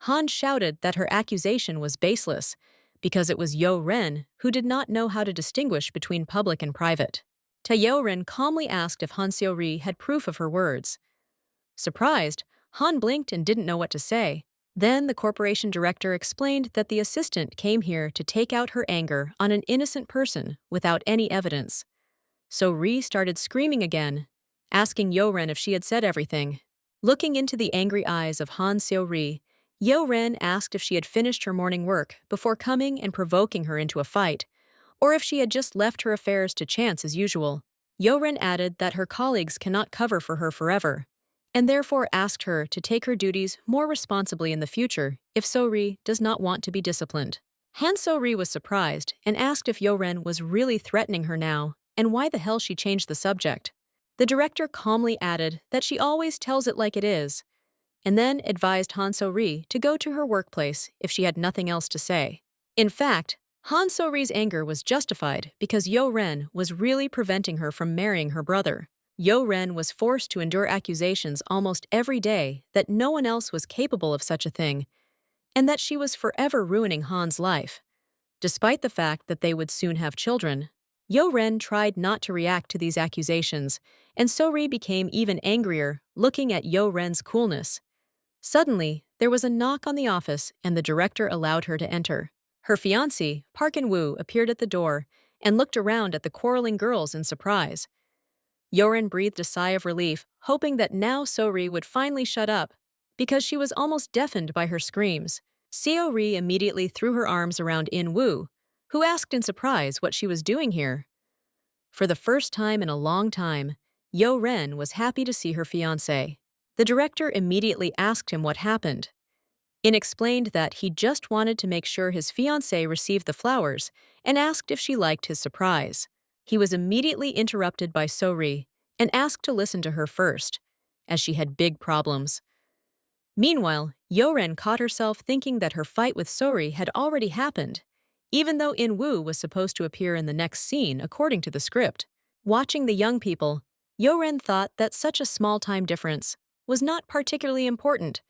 Han shouted that her accusation was baseless because it was Yo-ren who did not know how to distinguish between public and private. Yo-ren calmly asked if Han Seo-ri had proof of her words. Surprised, Han blinked and didn't know what to say. Then the corporation director explained that the assistant came here to take out her anger on an innocent person without any evidence. So Ri started screaming again, asking Yo-ren if she had said everything. Looking into the angry eyes of Han Seo-ri, Yo-ren asked if she had finished her morning work before coming and provoking her into a fight, or if she had just left her affairs to chance as usual. Yo-ren added that her colleagues cannot cover for her forever, and therefore asked her to take her duties more responsibly in the future if So-ri does not want to be disciplined. Han So-ri was surprised and asked if Yo-ren was really threatening her now and why the hell she changed the subject. The director calmly added that she always tells it like it is, and then advised Han So-ri to go to her workplace if she had nothing else to say. In fact, Han So-ri's anger was justified because Yo-ren was really preventing her from marrying her brother. Yo-ren was forced to endure accusations almost every day that no one else was capable of such a thing, and that she was forever ruining Han's life. Despite the fact that they would soon have children, Yo-ren tried not to react to these accusations, and So-ri became even angrier looking at Yo-ren's coolness. Suddenly, there was a knock on the office and the director allowed her to enter. Her fiancé, Park In-woo, appeared at the door and looked around at the quarreling girls in surprise. Yo-ren breathed a sigh of relief, hoping that now So-ri would finally shut up, because she was almost deafened by her screams. Seo-ri immediately threw her arms around In-woo, who asked in surprise what she was doing here. For the first time in a long time, Yo-ren was happy to see her fiancé. The director immediately asked him what happened. In explained that he just wanted to make sure his fiancée received the flowers and asked if she liked his surprise. He was immediately interrupted by So-ri and asked to listen to her first, as she had big problems. Meanwhile, Yo-ren caught herself thinking that her fight with So-ri had already happened, even though In-woo was supposed to appear in the next scene according to the script. Watching the young people, Yo-ren thought that such a small time difference was not particularly important,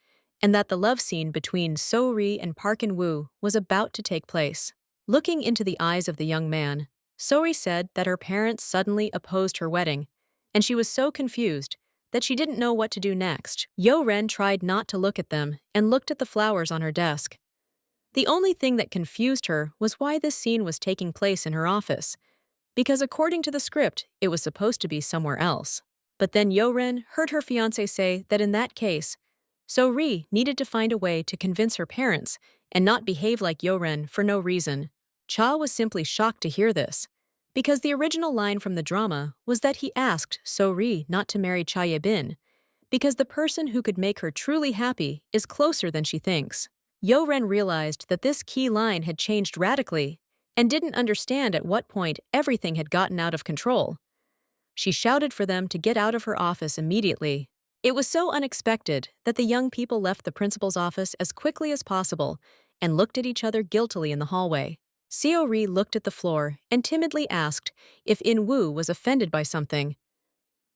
and that the love scene between So-ri and Park In-woo was about to take place. Looking into the eyes of the young man, So-ri said that her parents suddenly opposed her wedding, and she was so confused that she didn't know what to do next. Yo-ren tried not to look at them and looked at the flowers on her desk. The only thing that confused her was why this scene was taking place in her office, because according to the script, it was supposed to be somewhere else. But then Yo-ren heard her fiancé say that in that case, So-ri needed to find a way to convince her parents and not behave like Yo-ren for no reason. Cha was simply shocked to hear this, because the original line from the drama was that he asked So-ri not to marry Cha Ye-bin, because the person who could make her truly happy is closer than she thinks. Yo-ren realized that this key line had changed radically and didn't understand at what point everything had gotten out of control. She shouted for them to get out of her office immediately. It was so unexpected that the young people left the principal's office as quickly as possible and looked at each other guiltily in the hallway. Seo-ri looked at the floor and timidly asked if In-woo was offended by something.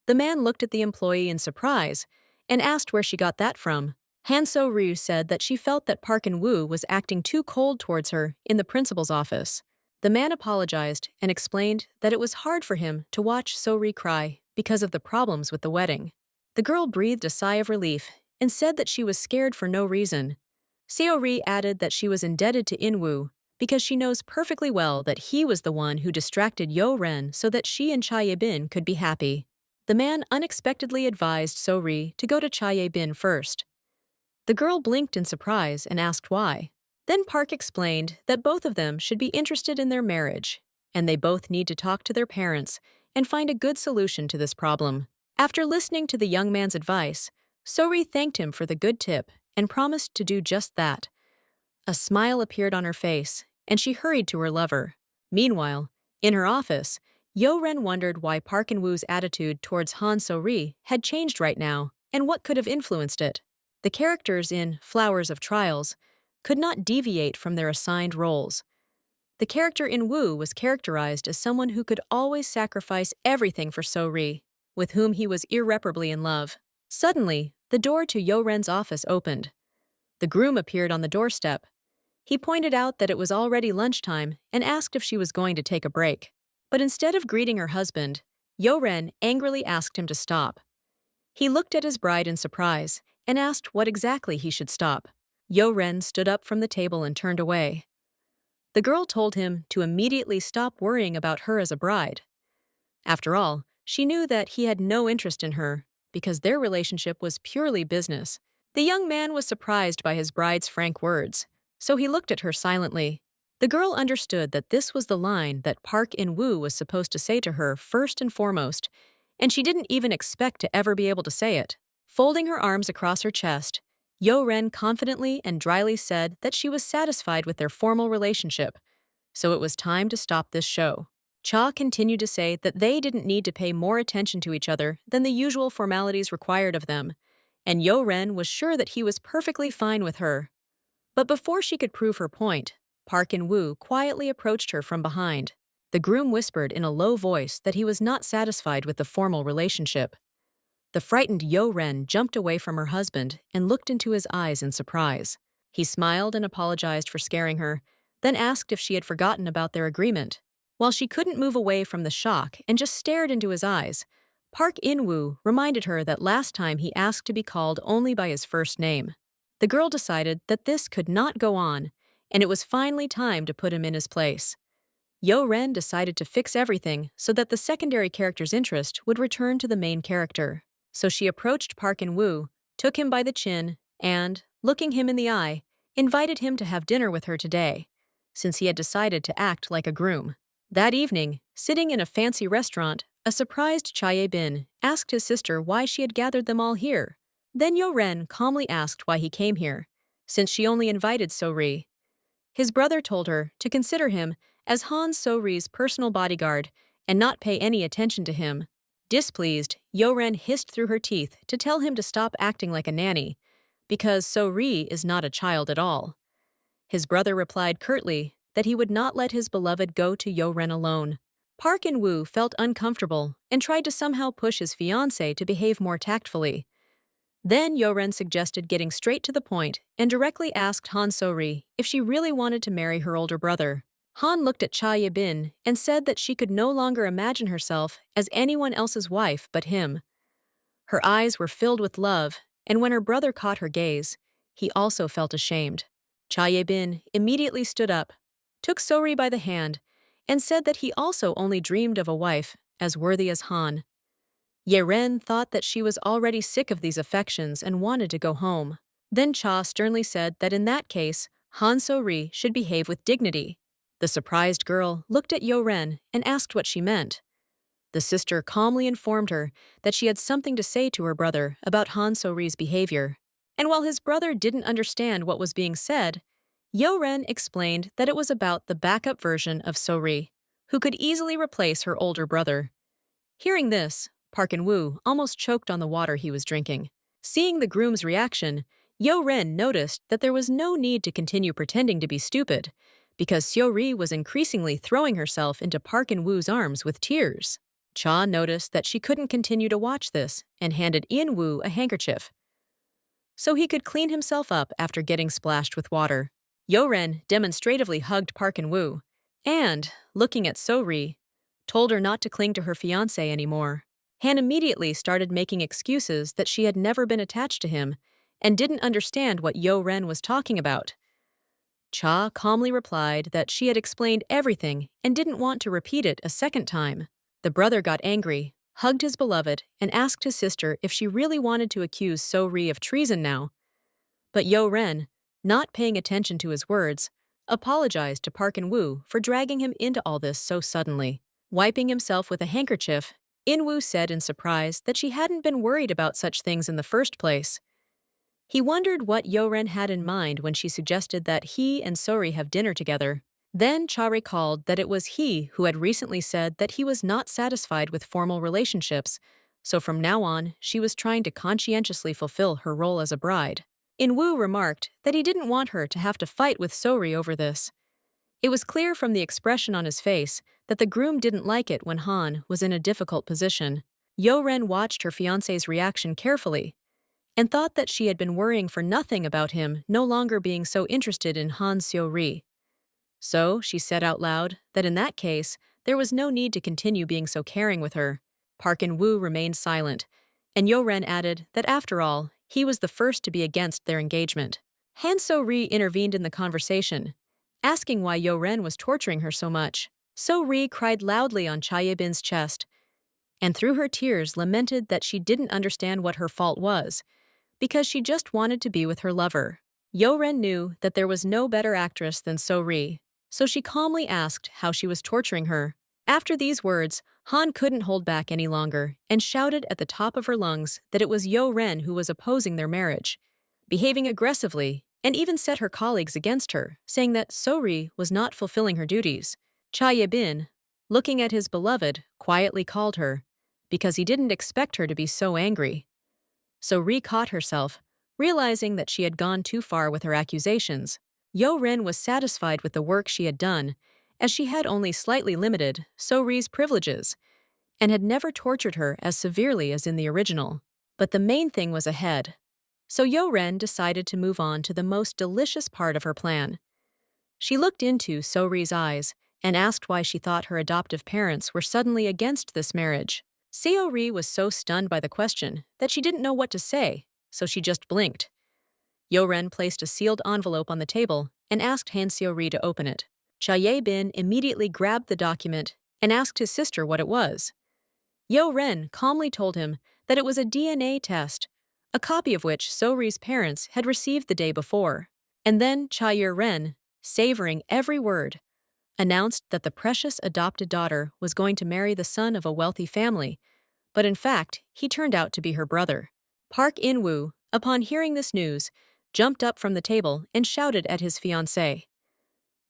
The man looked at the employee in surprise and asked where she got that from. Han So-ri said that she felt that Park In-woo was acting too cold towards her in the principal's office. The man apologized and explained that it was hard for him to watch So-ri cry because of the problems with the wedding. The girl breathed a sigh of relief and said that she was scared for no reason. Seo-ri added that she was indebted to In-woo because she knows perfectly well that he was the one who distracted Yo-ren so that she and Cha Ye-bin could be happy. The man unexpectedly advised So-ri to go to Cha Ye-bin first. The girl blinked in surprise and asked why. Then Park explained that both of them should be interested in their marriage, and they both need to talk to their parents and find a good solution to this problem. After listening to the young man's advice, So-ri thanked him for the good tip and promised to do just that. A smile appeared on her face, and she hurried to her lover. Meanwhile, in her office, Yo-ren wondered why Park In-woo's attitude towards Han So-ri had changed right now and what could have influenced it. The characters in Flowers of Trials could not deviate from their assigned roles. The character In-woo was characterized as someone who could always sacrifice everything for So-ri, with whom he was irreparably in love. Suddenly, the door to Yo-ren's office opened. The groom appeared on the doorstep. He pointed out that it was already lunchtime and asked if she was going to take a break. But instead of greeting her husband, Yo-ren angrily asked him to stop. He looked at his bride in surprise and asked what exactly he should stop. Yo-ren stood up from the table and turned away. The girl told him to immediately stop worrying about her as a bride. After all, she knew that he had no interest in her because their relationship was purely business. The young man was surprised by his bride's frank words, so he looked at her silently. The girl understood that this was the line that Park In-woo was supposed to say to her first and foremost, and she didn't even expect to ever be able to say it. Folding her arms across her chest, Yo-ren confidently and dryly said that she was satisfied with their formal relationship, so it was time to stop this show. Cha continued to say that they didn't need to pay more attention to each other than the usual formalities required of them, and Yo-ren was sure that he was perfectly fine with her. But before she could prove her point, Park In-woo quietly approached her from behind. The groom whispered in a low voice that he was not satisfied with the formal relationship. The frightened Yo-ren jumped away from her husband and looked into his eyes in surprise. He smiled and apologized for scaring her, then asked if she had forgotten about their agreement. While she couldn't move away from the shock and just stared into his eyes, Park In-woo reminded her that last time he asked to be called only by his first name. The girl decided that this could not go on, and it was finally time to put him in his place. Yo-ren decided to fix everything so that the secondary character's interest would return to the main character. So she approached Park In-woo, took him by the chin, and, looking him in the eye, invited him to have dinner with her today, since he had decided to act like a groom. That evening, sitting in a fancy restaurant, a surprised Chae-bin asked his sister why she had gathered them all here. Then Yo-ren calmly asked why he came here, since she only invited So-ri. His brother told her to consider him as Han So-ri's personal bodyguard and not pay any attention to him. Displeased, Yo-ren hissed through her teeth to tell him to stop acting like a nanny, because So-ri is not a child at all. His brother replied curtly that he would not let his beloved go to Yo-ren alone. Park In-woo felt uncomfortable and tried to somehow push his fiancée to behave more tactfully. Then Yo-ren suggested getting straight to the point and directly asked Han So-ri if she really wanted to marry her older brother. Han looked at Cha Ye-bin and said that she could no longer imagine herself as anyone else's wife but him. Her eyes were filled with love, and when her brother caught her gaze, he also felt ashamed. Cha Ye-bin immediately stood up, took So-ri by the hand, and said that he also only dreamed of a wife as worthy as Han. Ye-ren thought that she was already sick of these affections and wanted to go home. Then Cha sternly said that in that case, Han So-ri should behave with dignity. The surprised girl looked at Yo-ren and asked what she meant. The sister calmly informed her that she had something to say to her brother about Han So-ri's behavior. And while his brother didn't understand what was being said, Yo-ren explained that it was about the backup version of So-ri, who could easily replace her older brother. Hearing this, Park In-woo almost choked on the water he was drinking. Seeing the groom's reaction, Yo-ren noticed that there was no need to continue pretending to be stupid, because So-ri was increasingly throwing herself into Park In-woo's arms with tears. Cha noticed that she couldn't continue to watch this and handed In-woo a handkerchief, so he could clean himself up after getting splashed with water. Yo-ren demonstratively hugged Park In-woo and, looking at So-ri, told her not to cling to her fiancé anymore. Han immediately started making excuses that she had never been attached to him and didn't understand what Yo-ren was talking about. Cha calmly replied that she had explained everything and didn't want to repeat it a second time. The brother got angry, hugged his beloved, and asked his sister if she really wanted to accuse So-ri of treason now. But Yo-ren, not paying attention to his words, apologized to Park In-woo for dragging him into all this so suddenly. Wiping himself with a handkerchief, Inwoo said in surprise that she hadn't been worried about such things in the first place. He wondered what Yoren had in mind when she suggested that he and Sori have dinner together. Then Cha recalled that it was he who had recently said that he was not satisfied with formal relationships, so from now on, she was trying to conscientiously fulfill her role as a bride. Inwoo remarked that he didn't want her to have to fight with Sori over this. It was clear from the expression on his face that the groom didn't like it when Han was in a difficult position. Yo-Ren watched her fiancé's reaction carefully and thought that she had been worrying for nothing about him no longer being so interested in Han Seo-ri. So she said out loud that in that case, there was no need to continue being so caring with her. Park In-woo remained silent, and Yo-Ren added that after all, he was the first to be against their engagement. Han So-ri intervened in the conversation, asking why Yo-Ren was torturing her so much. So-ri cried loudly on Cha Ye-bin's chest, and through her tears lamented that she didn't understand what her fault was, because she just wanted to be with her lover. Yo-Ren knew that there was no better actress than So-ri, so she calmly asked how she was torturing her. After these words, Han couldn't hold back any longer and shouted at the top of her lungs that it was Yo-Ren who was opposing their marriage, behaving aggressively, and even set her colleagues against her, saying that So-ri was not fulfilling her duties. Cha Ye-bin, looking at his beloved, quietly called her, because he didn't expect her to be so angry. So-ri caught herself, realizing that she had gone too far with her accusations. Yo-Ren was satisfied with the work she had done, as she had only slightly limited So-ri's privileges, and had never tortured her as severely as in the original. But the main thing was ahead. So Yo-Ren decided to move on to the most delicious part of her plan. She looked into So-ri's eyes and asked why she thought her adoptive parents were suddenly against this marriage. Seo-ri was so stunned by the question that she didn't know what to say, so she just blinked. Yo-Ren placed a sealed envelope on the table and asked Han Seo-ri to open it. Cha Ye-bin immediately grabbed the document and asked his sister what it was. Yo-Ren calmly told him that it was a DNA test, a copy of which So-ri's parents had received the day before. And then Cha Ye-ren, savoring every word, announced that the precious adopted daughter was going to marry the son of a wealthy family, but in fact, he turned out to be her brother. Park In-woo, upon hearing this news, jumped up from the table and shouted at his fiancée.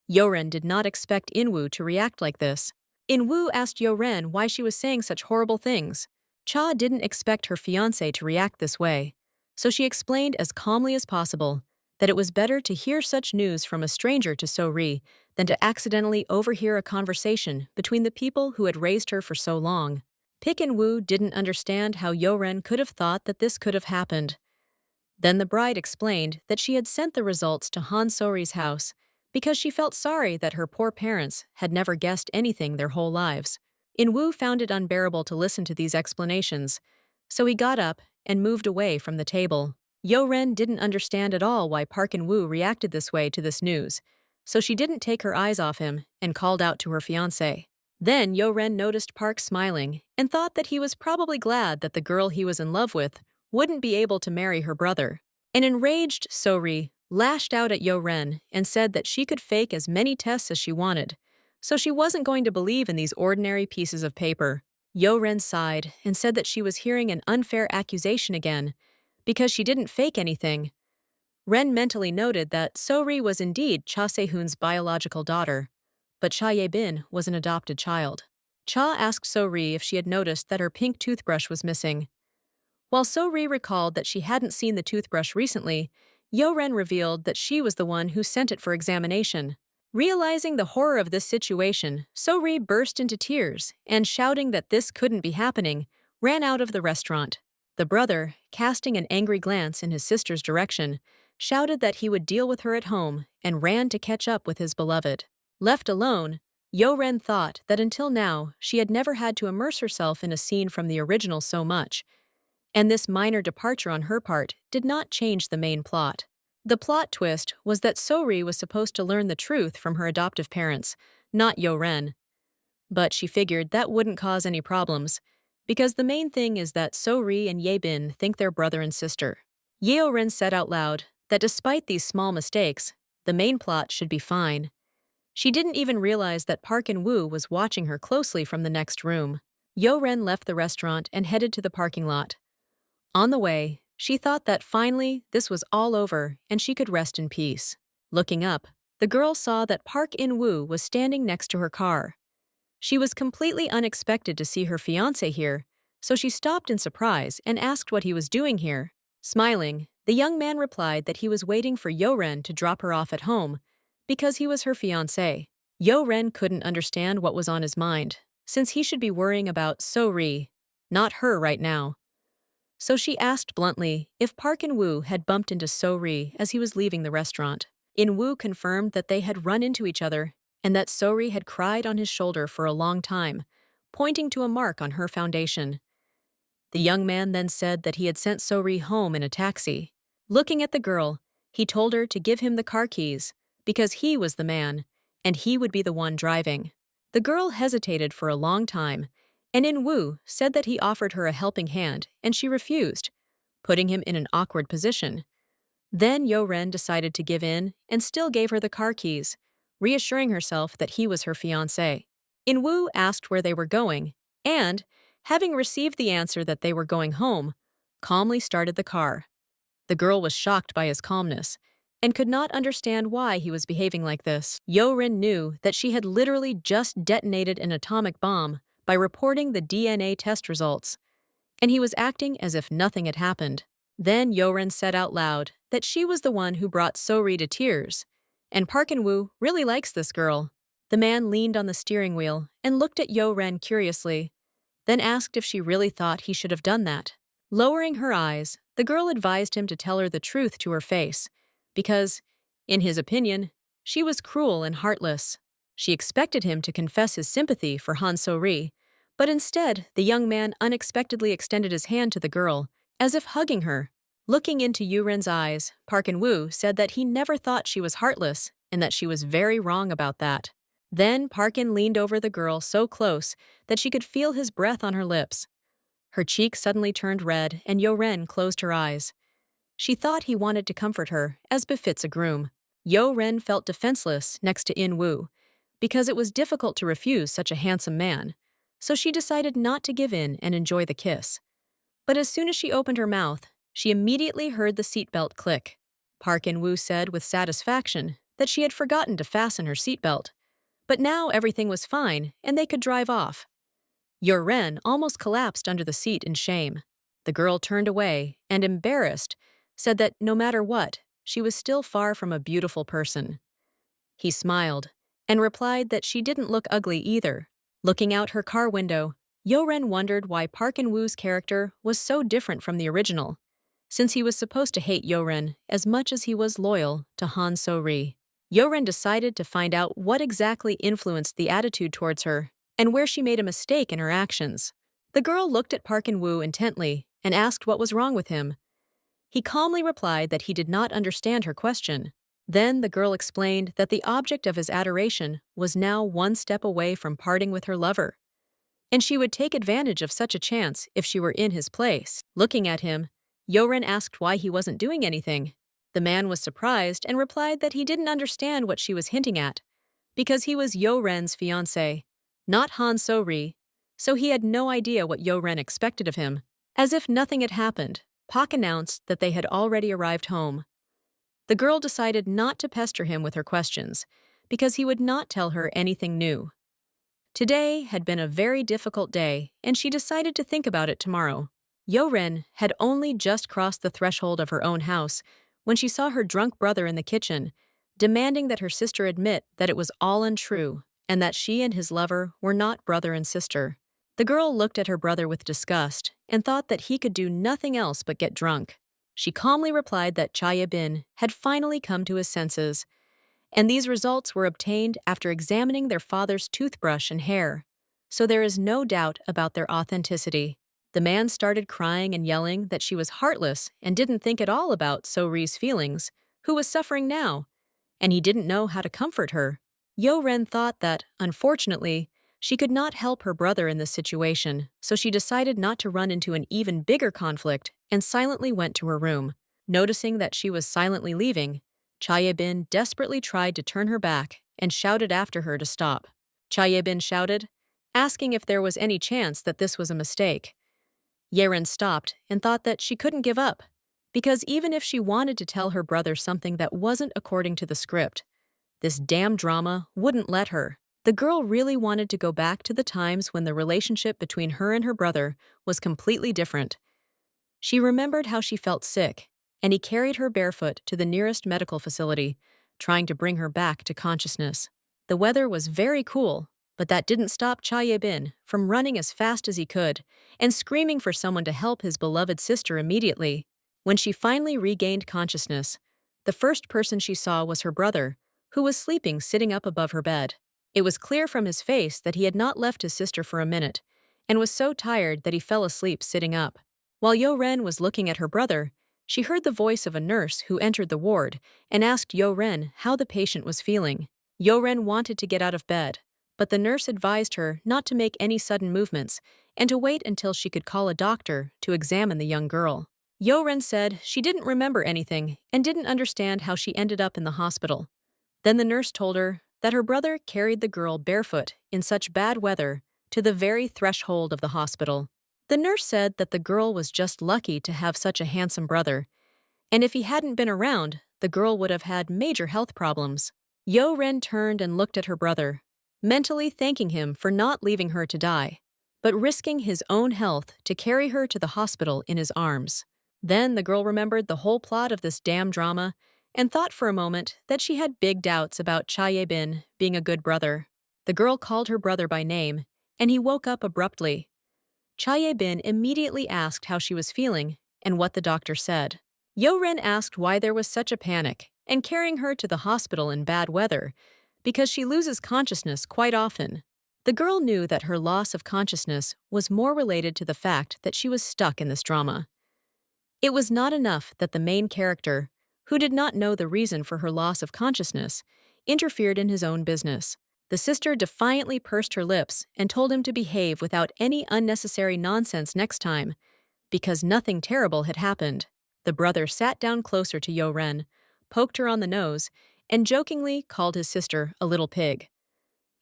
Yo-Ren did not expect In-woo to react like this. In-woo asked Yo-Ren why she was saying such horrible things. Cha didn't expect her fiancé to react this way, so she explained as calmly as possible that it was better to hear such news from a stranger to So-ri than to accidentally overhear a conversation between the people who had raised her for so long. Pick and Woo didn't understand how Yo-Ren could have thought that this could have happened. Then the bride explained that she had sent the results to Han So-ri's house because she felt sorry that her poor parents had never guessed anything their whole lives. In-woo found it unbearable to listen to these explanations, so he got up and moved away from the table. Yo-Ren didn't understand at all why Park In-woo reacted this way to this news, so she didn't take her eyes off him and called out to her fiancé. Then Yo-Ren noticed Park smiling and thought that he was probably glad that the girl he was in love with wouldn't be able to marry her brother. An enraged So-ri lashed out at Yo-Ren and said that she could fake as many tests as she wanted, so she wasn't going to believe in these ordinary pieces of paper. Yo-Ren sighed and said that she was hearing an unfair accusation again, because she didn't fake anything. Ren mentally noted that So-ri was indeed Cha Se-hoon's biological daughter, but Cha Ye-bin was an adopted child. Cha asked So-ri if she had noticed that her pink toothbrush was missing. While So-ri recalled that she hadn't seen the toothbrush recently, Yo-Ren revealed that she was the one who sent it for examination. Realizing the horror of this situation, So-ri burst into tears and, shouting that this couldn't be happening, ran out of the restaurant. The brother, casting an angry glance in his sister's direction, shouted that he would deal with her at home and ran to catch up with his beloved. Left alone, Yo-Ren thought that until now she had never had to immerse herself in a scene from the original so much, and this minor departure on her part did not change the main plot. The plot twist was that So-ri was supposed to learn the truth from her adoptive parents, not Yo-Ren. But she figured that wouldn't cause any problems, because the main thing is that So-ri and Ye-bin think they're brother and sister. Yo-Ren said out loud that despite these small mistakes, the main plot should be fine. She didn't even realize that Park In-woo was watching her closely from the next room. Yo-ren left the restaurant and headed to the parking lot. On the way, she thought that finally this was all over and she could rest in peace. Looking up, the girl saw that Park In-woo was standing next to her car. She was completely unexpected to see her fiancé here, so she stopped in surprise and asked what he was doing here. Smiling, the young man replied that he was waiting for Yo-ren to drop her off at home because he was her fiancé. Yo-ren couldn't understand what was on his mind, since he should be worrying about So-ri, not her right now. So she asked bluntly if Park In-woo had bumped into So-ri as he was leaving the restaurant. In-woo confirmed that they had run into each other and that So-ri had cried on his shoulder for a long time, pointing to a mark on her foundation. The young man then said that he had sent So-ri home in a taxi. Looking at the girl, he told her to give him the car keys because he was the man and he would be the one driving. The girl hesitated for a long time, and In-woo said that he offered her a helping hand and she refused, putting him in an awkward position. Then Yo-ren decided to give in and still gave her the car keys, reassuring herself that he was her fiancé. In-woo asked where they were going, and, having received the answer that they were going home, calmly started the car. The girl was shocked by his calmness and could not understand why he was behaving like this. Yo-ren knew that she had literally just detonated an atomic bomb by reporting the DNA test results, and he was acting as if nothing had happened. Then Yo-ren said out loud that she was the one who brought So-ri to tears, and Park In-woo really likes this girl. The man leaned on the steering wheel and looked at Yo-ren curiously, then asked if she really thought he should have done that. Lowering her eyes, the girl advised him to tell her the truth to her face, because, in his opinion, she was cruel and heartless. She expected him to confess his sympathy for Han So-ri, but instead the young man unexpectedly extended his hand to the girl, as if hugging her. Looking into Yo-ren's eyes, Park In-woo said that he never thought she was heartless and that she was very wrong about that. Then Park In leaned over the girl so close that she could feel his breath on her lips. Her cheek suddenly turned red and Yo-ren closed her eyes. She thought he wanted to comfort her, as befits a groom. Yo-ren felt defenseless next to In-woo, because it was difficult to refuse such a handsome man, so she decided not to give in and enjoy the kiss. But as soon as she opened her mouth, she immediately heard the seatbelt click. Park In-woo said with satisfaction that she had forgotten to fasten her seatbelt, but now everything was fine and they could drive off. Yo-ren almost collapsed under the seat in shame. The girl turned away and, embarrassed, said that no matter what, she was still far from a beautiful person. He smiled and replied that she didn't look ugly either. Looking out her car window, Yo-ren wondered why Park In-woo's character was so different from the original, since he was supposed to hate Yo-ren as much as he was loyal to Han So-ri. Yo-ren decided to find out what exactly influenced the attitude towards her and where she made a mistake in her actions. The girl looked at Park In-woo intently and asked what was wrong with him. He calmly replied that he did not understand her question. Then the girl explained that the object of his adoration was now one step away from parting with her lover, and she would take advantage of such a chance if she were in his place. Looking at him, Yo-ren asked why he wasn't doing anything. The man was surprised and replied that he didn't understand what she was hinting at, because he was Yo-ren's fiancé, not Han So-ri, so he had no idea what Yo-ren expected of him. As if nothing had happened, Pak announced that they had already arrived home. The girl decided not to pester him with her questions, because he would not tell her anything new. Today had been a very difficult day, and she decided to think about it tomorrow. Yo-ren had only just crossed the threshold of her own house when she saw her drunk brother in the kitchen, demanding that her sister admit that it was all untrue and that she and his lover were not brother and sister. The girl looked at her brother with disgust and thought that he could do nothing else but get drunk. She calmly replied that Chae-bin had finally come to his senses, and these results were obtained after examining their father's toothbrush and hair, so there is no doubt about their authenticity. The man started crying and yelling that she was heartless and didn't think at all about So-ri's feelings, who was suffering now, and he didn't know how to comfort her. Yo-ren thought that, unfortunately, she could not help her brother in this situation, so she decided not to run into an even bigger conflict and silently went to her room. Noticing that she was silently leaving, Chae-bin desperately tried to turn her back and shouted after her to stop. Cha Ye-bin shouted, asking if there was any chance that this was a mistake. Yeren stopped and thought that she couldn't give up, because even if she wanted to tell her brother something that wasn't according to the script, this damn drama wouldn't let her. The girl really wanted to go back to the times when the relationship between her and her brother was completely different. She remembered how she felt sick, and he carried her barefoot to the nearest medical facility, trying to bring her back to consciousness. The weather was very cool, but that didn't stop Cha Ye-bin from running as fast as he could and screaming for someone to help his beloved sister immediately. When she finally regained consciousness, the first person she saw was her brother, who was sleeping sitting up above her bed. It was clear from his face that he had not left his sister for a minute, and was so tired that he fell asleep sitting up. While Yo Ren was looking at her brother, she heard the voice of a nurse who entered the ward and asked Yo Ren how the patient was feeling. Yo Ren wanted to get out of bed, but the nurse advised her not to make any sudden movements and to wait until she could call a doctor to examine the young girl. Yo Ren said she didn't remember anything and didn't understand how she ended up in the hospital. Then the nurse told her that her brother carried the girl barefoot in such bad weather to the very threshold of the hospital. The nurse said that the girl was just lucky to have such a handsome brother, and if he hadn't been around, the girl would have had major health problems. Yo Ren turned and looked at her brother, mentally thanking him for not leaving her to die, but risking his own health to carry her to the hospital in his arms. Then the girl remembered the whole plot of this damn drama and thought for a moment that she had big doubts about Cha Ye-bin being a good brother. The girl called her brother by name, and he woke up abruptly. Cha Ye-bin immediately asked how she was feeling and what the doctor said. Yo Ren asked why there was such a panic and carrying her to the hospital in bad weather, because she loses consciousness quite often. The girl knew that her loss of consciousness was more related to the fact that she was stuck in this drama. It was not enough that the main character, who did not know the reason for her loss of consciousness, interfered in his own business. The sister defiantly pursed her lips and told him to behave without any unnecessary nonsense next time, because nothing terrible had happened. The brother sat down closer to Yo Ren, poked her on the nose, and jokingly called his sister a little pig.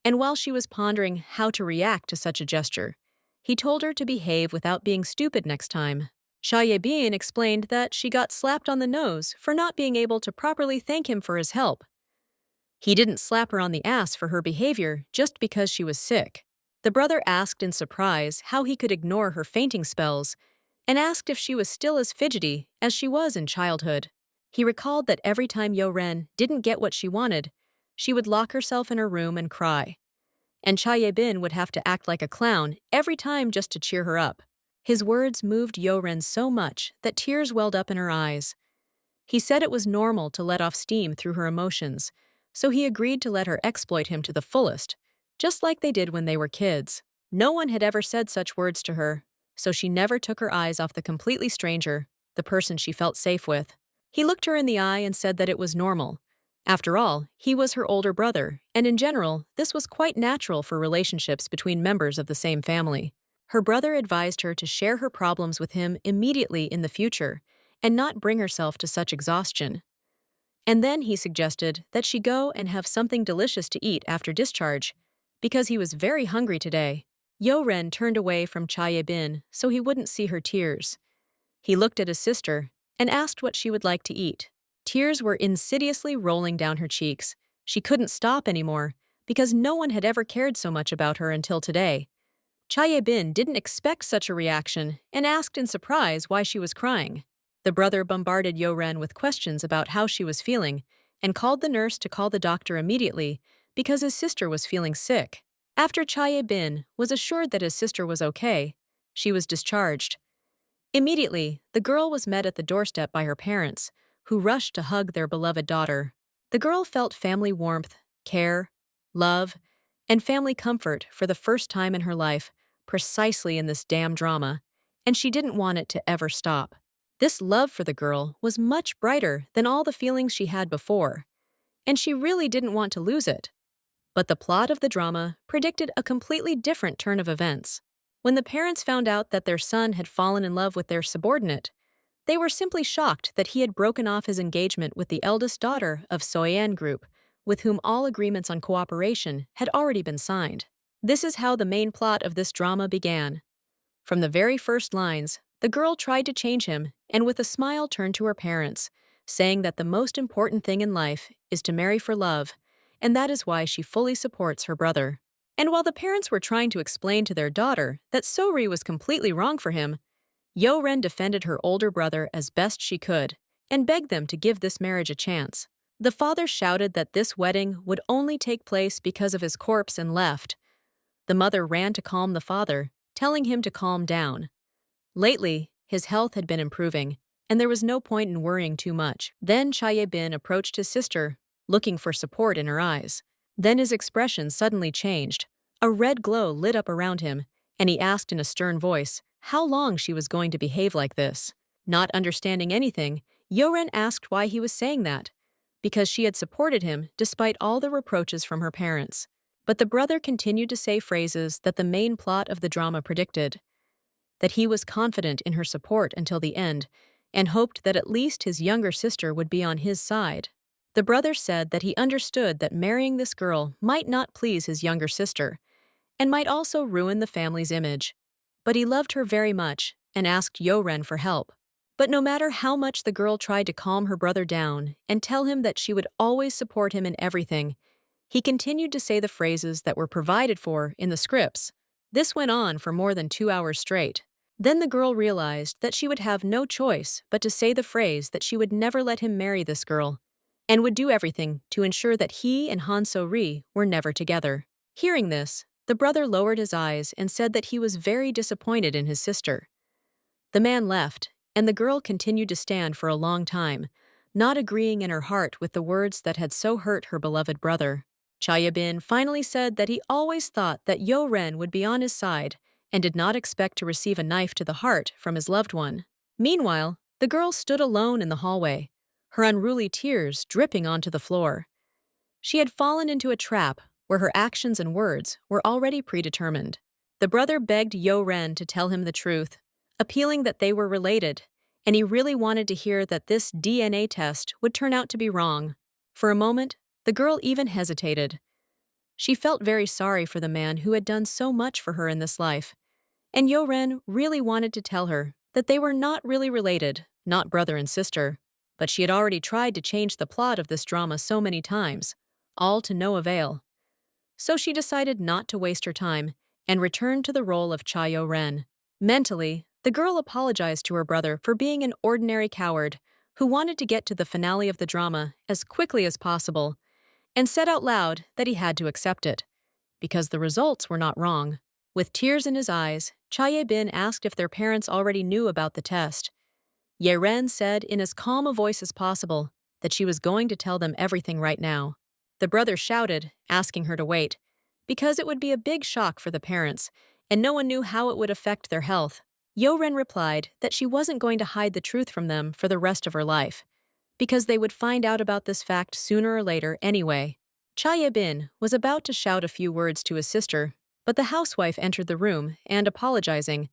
And while she was pondering how to react to such a gesture, he told her to behave without being stupid next time. Cha Ye-bin explained that she got slapped on the nose for not being able to properly thank him for his help. He didn't slap her on the ass for her behavior just because she was sick. The brother asked in surprise how he could ignore her fainting spells and asked if she was still as fidgety as she was in childhood. He recalled that every time Yo Ren didn't get what she wanted, she would lock herself in her room and cry. And Cha Ye-bin would have to act like a clown every time just to cheer her up. His words moved Yo Ren so much that tears welled up in her eyes. He said it was normal to let off steam through her emotions, so he agreed to let her exploit him to the fullest, just like they did when they were kids. No one had ever said such words to her, so she never took her eyes off the completely stranger, the person she felt safe with. He looked her in the eye and said that it was normal. After all, he was her older brother, and in general, this was quite natural for relationships between members of the same family. Her brother advised her to share her problems with him immediately in the future and not bring herself to such exhaustion. And then he suggested that she go and have something delicious to eat after discharge, because he was very hungry today. Yo Ren turned away from Cha Ye-bin so he wouldn't see her tears. He looked at his sister and asked what she would like to eat. Tears were insidiously rolling down her cheeks. She couldn't stop anymore, because no one had ever cared so much about her until today. Cha Ye-bin didn't expect such a reaction and asked in surprise why she was crying. The brother bombarded Yo Ren with questions about how she was feeling and called the nurse to call the doctor immediately because his sister was feeling sick. After Cha Ye-bin was assured that his sister was okay, she was discharged. Immediately, the girl was met at the doorstep by her parents, who rushed to hug their beloved daughter. The girl felt family warmth, care, love, and family comfort for the first time in her life, precisely in this damn drama, and she didn't want it to ever stop. This love for the girl was much brighter than all the feelings she had before, and she really didn't want to lose it. But the plot of the drama predicted a completely different turn of events. When the parents found out that their son had fallen in love with their subordinate, they were simply shocked that he had broken off his engagement with the eldest daughter of Soyan Group with whom all agreements on cooperation had already been signed. This is how the main plot of this drama began. From the very first lines, the girl tried to change him and with a smile turned to her parents, saying that the most important thing in life is to marry for love, and that is why she fully supports her brother. And while the parents were trying to explain to their daughter that So-ri was completely wrong for him, Yo-ren defended her older brother as best she could and begged them to give this marriage a chance. The father shouted that this wedding would only take place because of his corpse and left. The mother ran to calm the father, telling him to calm down. Lately, his health had been improving, and there was no point in worrying too much. Then Chae-bin approached his sister, looking for support in her eyes. Then his expression suddenly changed. A red glow lit up around him, and he asked in a stern voice how long she was going to behave like this. Not understanding anything, Yo-ren asked why he was saying that. Because she had supported him despite all the reproaches from her parents. But the brother continued to say phrases that the main plot of the drama predicted. That he was confident in her support until the end, and hoped that at least his younger sister would be on his side. The brother said that he understood that marrying this girl might not please his younger sister, and might also ruin the family's image. But he loved her very much and asked Yo-ren for help. But no matter how much the girl tried to calm her brother down and tell him that she would always support him in everything, he continued to say the phrases that were provided for in the scripts. This went on for more than 2 hours straight. Then the girl realized that she would have no choice but to say the phrase that she would never let him marry this girl, and would do everything to ensure that he and Han So-ri were never together. Hearing this, the brother lowered his eyes and said that he was very disappointed in his sister. The man left, and the girl continued to stand for a long time, not agreeing in her heart with the words that had so hurt her beloved brother. Chae-bin finally said that he always thought that Yo-ren would be on his side and did not expect to receive a knife to the heart from his loved one. Meanwhile, the girl stood alone in the hallway, her unruly tears dripping onto the floor. She had fallen into a trap where her actions and words were already predetermined. The brother begged Yo-ren to tell him the truth, appealing that they were related, and he really wanted to hear that this DNA test would turn out to be wrong. For a moment, the girl even hesitated. She felt very sorry for the man who had done so much for her in this life, and Yo-ren really wanted to tell her that they were not really related, not brother and sister. But she had already tried to change the plot of this drama so many times, all to no avail. So she decided not to waste her time and returned to the role of Cha Yo-ren. Mentally, the girl apologized to her brother for being an ordinary coward who wanted to get to the finale of the drama as quickly as possible, and said out loud that he had to accept it, because the results were not wrong. With tears in his eyes, Chae-bin asked if their parents already knew about the test. Ye-ren said in as calm a voice as possible that she was going to tell them everything right now. The brother shouted, asking her to wait, because it would be a big shock for the parents, and no one knew how it would affect their health. Yo-ren replied that she wasn't going to hide the truth from them for the rest of her life, because they would find out about this fact sooner or later anyway. Chae-bin was about to shout a few words to his sister, but the housewife entered the room and, apologizing,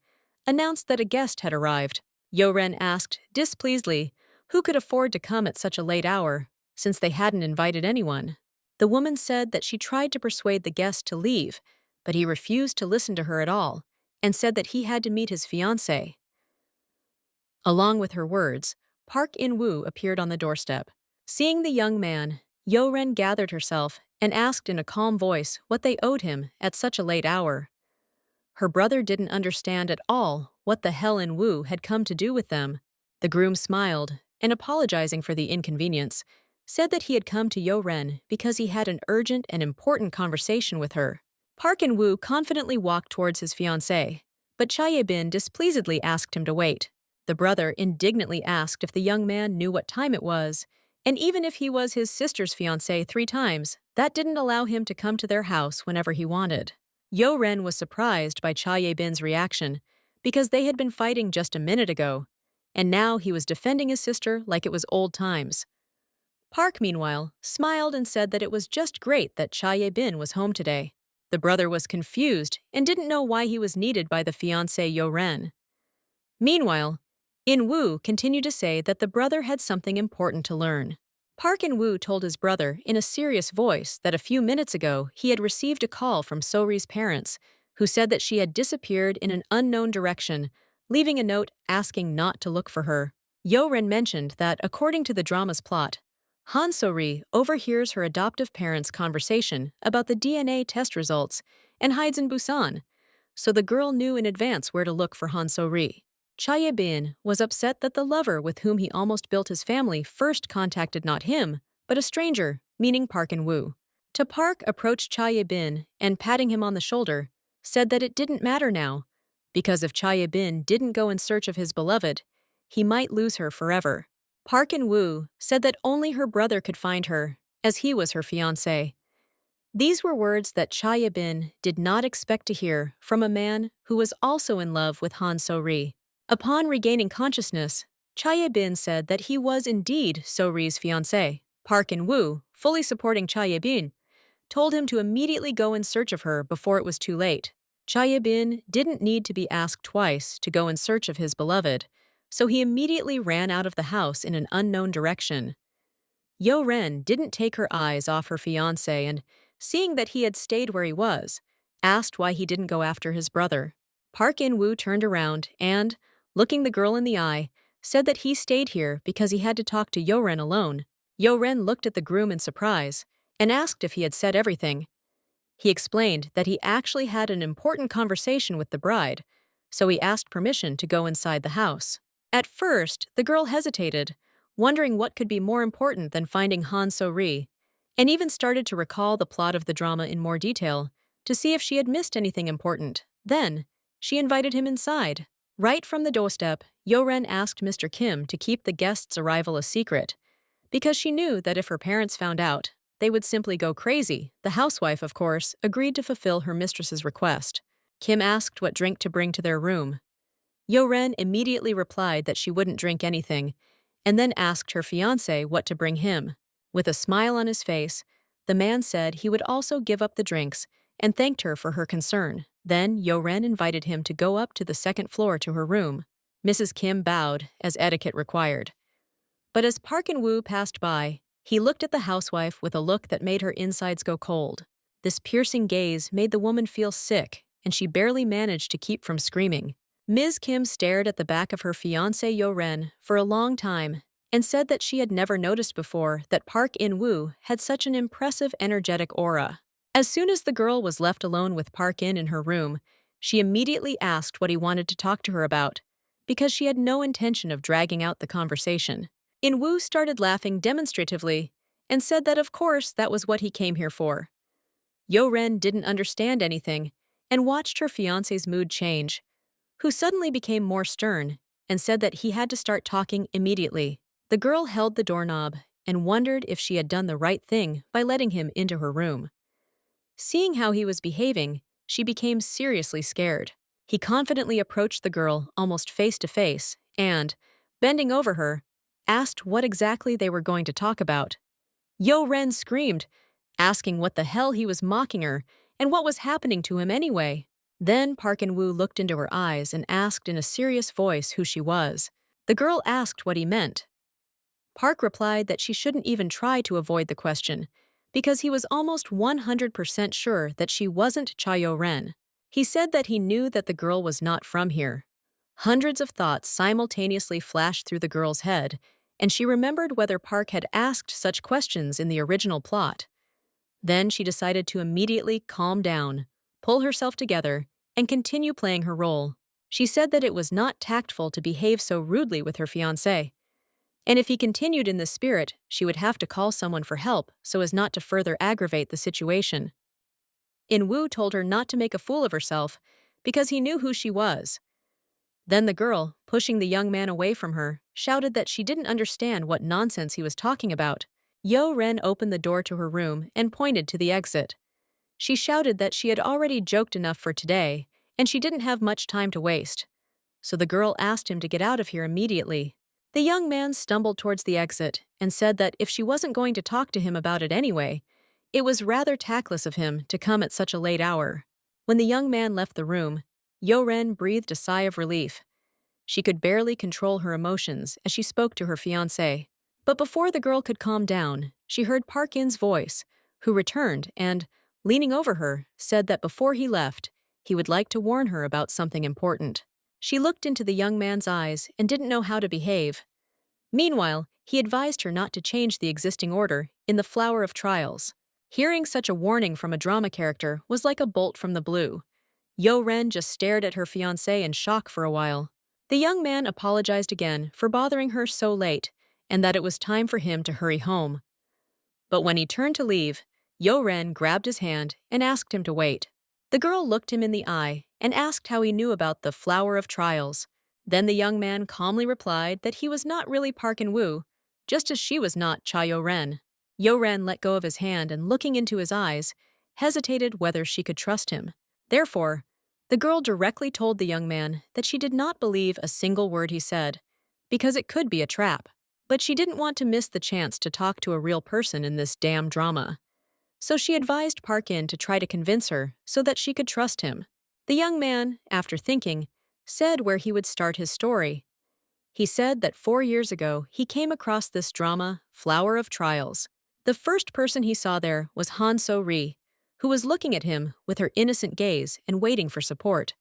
announced that a guest had arrived. Yo-ren asked, displeasedly, who could afford to come at such a late hour, since they hadn't invited anyone. The woman said that she tried to persuade the guest to leave, but he refused to listen to her at all, and said that he had to meet his fiancée. Along with her words, Park In-woo appeared on the doorstep. Seeing the young man, Yo-ren gathered herself and asked in a calm voice what they owed him at such a late hour. Her brother didn't understand at all what the hell In-woo had come to do with them. The groom smiled, and apologizing for the inconvenience, said that he had come to Yo-ren because he had an urgent and important conversation with her. Park In-woo confidently walked towards his fiancée, but Chae-bin displeasedly asked him to wait. The brother indignantly asked if the young man knew what time it was, and even if he was his sister's fiancé 3 times, that didn't allow him to come to their house whenever he wanted. Yo-ren was surprised by Chae-bin's reaction, because they had been fighting just a minute ago, and now he was defending his sister like it was old times. Park, meanwhile, smiled and said that it was just great that Chae-bin was home today. The brother was confused and didn't know why he was needed by the fiancé Yo-ren. Meanwhile, In-woo continued to say that the brother had something important to learn. Park In-woo told his brother in a serious voice that a few minutes ago he had received a call from So-ri's parents, who said that she had disappeared in an unknown direction, leaving a note asking not to look for her. Yo-ren mentioned that, according to the drama's plot, Han So-ri overhears her adoptive parents' conversation about the DNA test results and hides in Busan, so the girl knew in advance where to look for Han So-ri. Cha Ye-bin was upset that the lover with whom he almost built his family first contacted not him, but a stranger, meaning Park In-woo. Park approached Cha Ye-bin and, patting him on the shoulder, said that it didn't matter now, because if Cha Ye-bin didn't go in search of his beloved, he might lose her forever. Park In-woo said that only her brother could find her, as he was her fiancé. These were words that Cha Ye-bin did not expect to hear from a man who was also in love with Han So-ri. Upon regaining consciousness, Cha Ye-bin said that he was indeed So-ri's fiancé. Park In-woo, fully supporting Cha Ye-bin, told him to immediately go in search of her before it was too late. Cha Ye-bin didn't need to be asked twice to go in search of his beloved, so he immediately ran out of the house in an unknown direction. Yo-ren didn't take her eyes off her fiancé and, seeing that he had stayed where he was, asked why he didn't go after his brother. Park In-woo turned around and, looking the girl in the eye, said that he stayed here because he had to talk to Yo-ren alone. Yo-ren looked at the groom in surprise and asked if he had said everything. He explained that he actually had an important conversation with the bride, so he asked permission to go inside the house. At first, the girl hesitated, wondering what could be more important than finding Han So-ri, and even started to recall the plot of the drama in more detail to see if she had missed anything important. Then, she invited him inside. Right from the doorstep, Yo-ren asked Mr. Kim to keep the guest's arrival a secret, because she knew that if her parents found out, they would simply go crazy. The housewife, of course, agreed to fulfill her mistress's request. Kim asked what drink to bring to their room. Yo-ren immediately replied that she wouldn't drink anything, and then asked her fiancé what to bring him. With a smile on his face, the man said he would also give up the drinks and thanked her for her concern. Then Yo-ren invited him to go up to the second floor to her room. Mrs. Kim bowed, as etiquette required. But as Park In-woo passed by, he looked at the housewife with a look that made her insides go cold. This piercing gaze made the woman feel sick, and she barely managed to keep from screaming. Ms. Kim stared at the back of her fiancé Yo-ren for a long time and said that she had never noticed before that Park In-woo had such an impressive energetic aura. As soon as the girl was left alone with Park In her room, she immediately asked what he wanted to talk to her about, because she had no intention of dragging out the conversation. In-woo started laughing demonstratively and said that of course that was what he came here for. Yo-ren didn't understand anything and watched her fiancé's mood change, who suddenly became more stern and said that he had to start talking immediately. The girl held the doorknob and wondered if she had done the right thing by letting him into her room. Seeing how he was behaving, she became seriously scared. He confidently approached the girl almost face to face and, bending over her, asked what exactly they were going to talk about. Yo-ren screamed, asking what the hell he was mocking her and what was happening to him anyway. Then Park In-woo looked into her eyes and asked in a serious voice who she was. The girl asked what he meant. Park replied that she shouldn't even try to avoid the question, because he was almost 100% sure that she wasn't Cha Yo-ren. He said that he knew that the girl was not from here. Hundreds of thoughts simultaneously flashed through the girl's head, and she remembered whether Park had asked such questions in the original plot. Then she decided to immediately calm down, pull herself together, and continue playing her role. She said that it was not tactful to behave so rudely with her fiancé, and if he continued in this spirit, she would have to call someone for help so as not to further aggravate the situation. In-woo told her not to make a fool of herself because he knew who she was. Then the girl, pushing the young man away from her, shouted that she didn't understand what nonsense he was talking about. Yo-ren opened the door to her room and pointed to the exit. She shouted that she had already joked enough for today, and she didn't have much time to waste. So the girl asked him to get out of here immediately. The young man stumbled towards the exit and said that if she wasn't going to talk to him about it anyway, it was rather tactless of him to come at such a late hour. When the young man left the room, Yo-ren breathed a sigh of relief. She could barely control her emotions as she spoke to her fiancé. But before the girl could calm down, she heard Park In's voice, who returned and, leaning over her, said that before he left, he would like to warn her about something important. She looked into the young man's eyes and didn't know how to behave. Meanwhile, he advised her not to change the existing order in the Flower of Trials. Hearing such a warning from a drama character was like a bolt from the blue. Yo Ren just stared at her fiancé in shock for a while. The young man apologized again for bothering her so late, and that it was time for him to hurry home. But when he turned to leave, Yo Ren grabbed his hand and asked him to wait. The girl looked him in the eye and asked how he knew about the Flower of Trials. Then the young man calmly replied that he was not really Park In-woo, just as she was not Cha Yo-ren. Yo-ren let go of his hand and, looking into his eyes, hesitated whether she could trust him. Therefore, the girl directly told the young man that she did not believe a single word he said, because it could be a trap. But she didn't want to miss the chance to talk to a real person in this damn drama. So she advised Park In to try to convince her so that she could trust him. The young man, after thinking, said where he would start his story. He said that 4 years ago he came across this drama, Flower of Trials. The first person he saw there was Han So-ri, who was looking at him with her innocent gaze and waiting for support.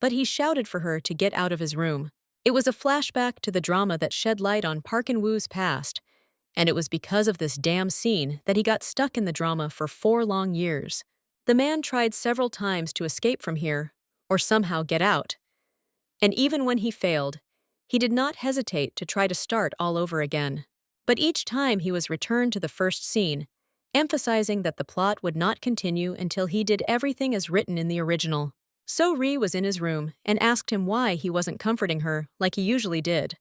But he shouted for her to get out of his room. It was a flashback to the drama that shed light on Park In-woo's past, and it was because of this damn scene that he got stuck in the drama for 4 long years. The man tried several times to escape from here, or somehow get out. And even when he failed, he did not hesitate to try to start all over again. But each time he was returned to the first scene, emphasizing that the plot would not continue until he did everything as written in the original. So-ri was in his room and asked him why he wasn't comforting her like he usually did.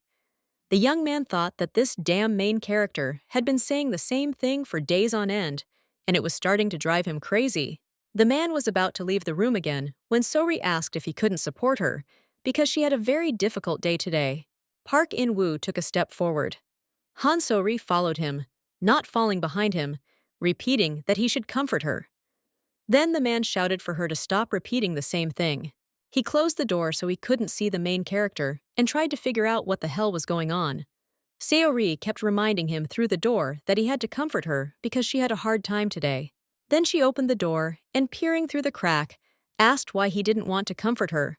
The young man thought that this damn main character had been saying the same thing for days on end, and it was starting to drive him crazy. The man was about to leave the room again when So-ri asked if he couldn't support her, because she had a very difficult day today. Park In-woo took a step forward. Han So-ri followed him, not falling behind him, repeating that he should comfort her. Then the man shouted for her to stop repeating the same thing. He closed the door so he couldn't see the main character and tried to figure out what the hell was going on. Seo-ri kept reminding him through the door that he had to comfort her because she had a hard time today. Then she opened the door and, peering through the crack, asked why he didn't want to comfort her.